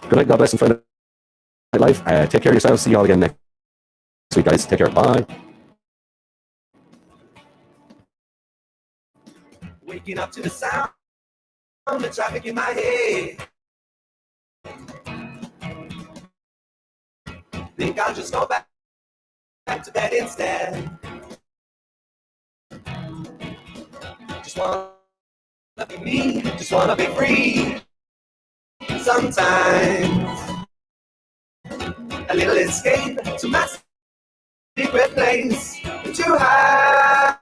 Good night, God bless, and Friday Night Live. Take care of yourselves. See you all again next week, guys. Take care. Bye. Waking up to the sound of the traffic in my head. Think I'll just go back to bed instead. Just wanna be me, just wanna be free. Sometimes a little escape to my secret place, too high.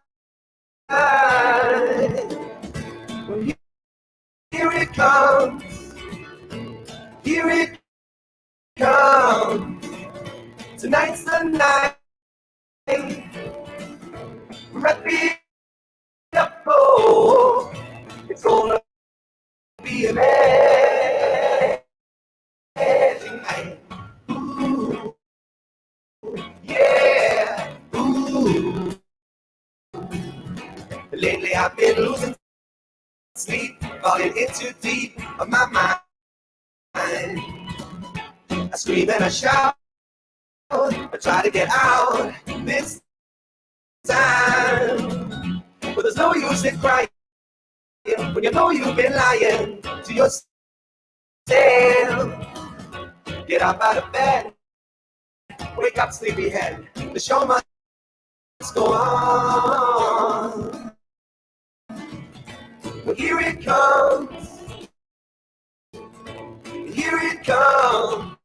Well, here it comes, here it comes. Tonight's the night. Wrap it up, oh, it's gonna be amazing night. Ooh, yeah, ooh. Lately I've been losing sleep, falling into deep of my mind. I scream and I shout, I try to get out this time, but there's no use in crying when you know you've been lying to yourself. Get up out of bed, wake up sleepyhead, the show must go on. Well, here it comes, here it comes.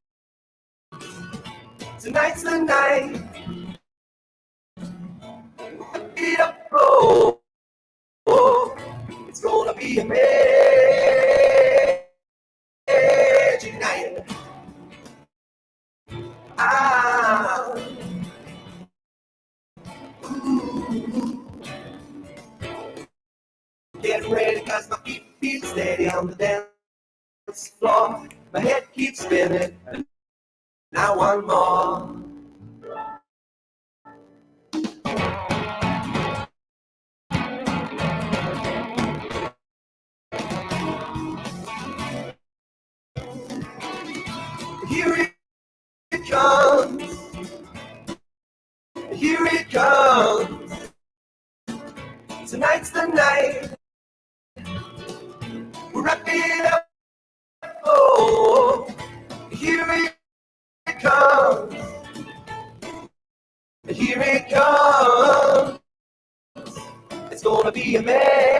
Tonight's the night. It up, oh, it's gonna be a magic night. Get ready, cause my feet feel steady on the dance floor. My head keeps spinning, and now one more. Here it comes, here it comes. Tonight's the night. We're wrapping it up, oh, here it comes, here it comes. It's gonna be amazing.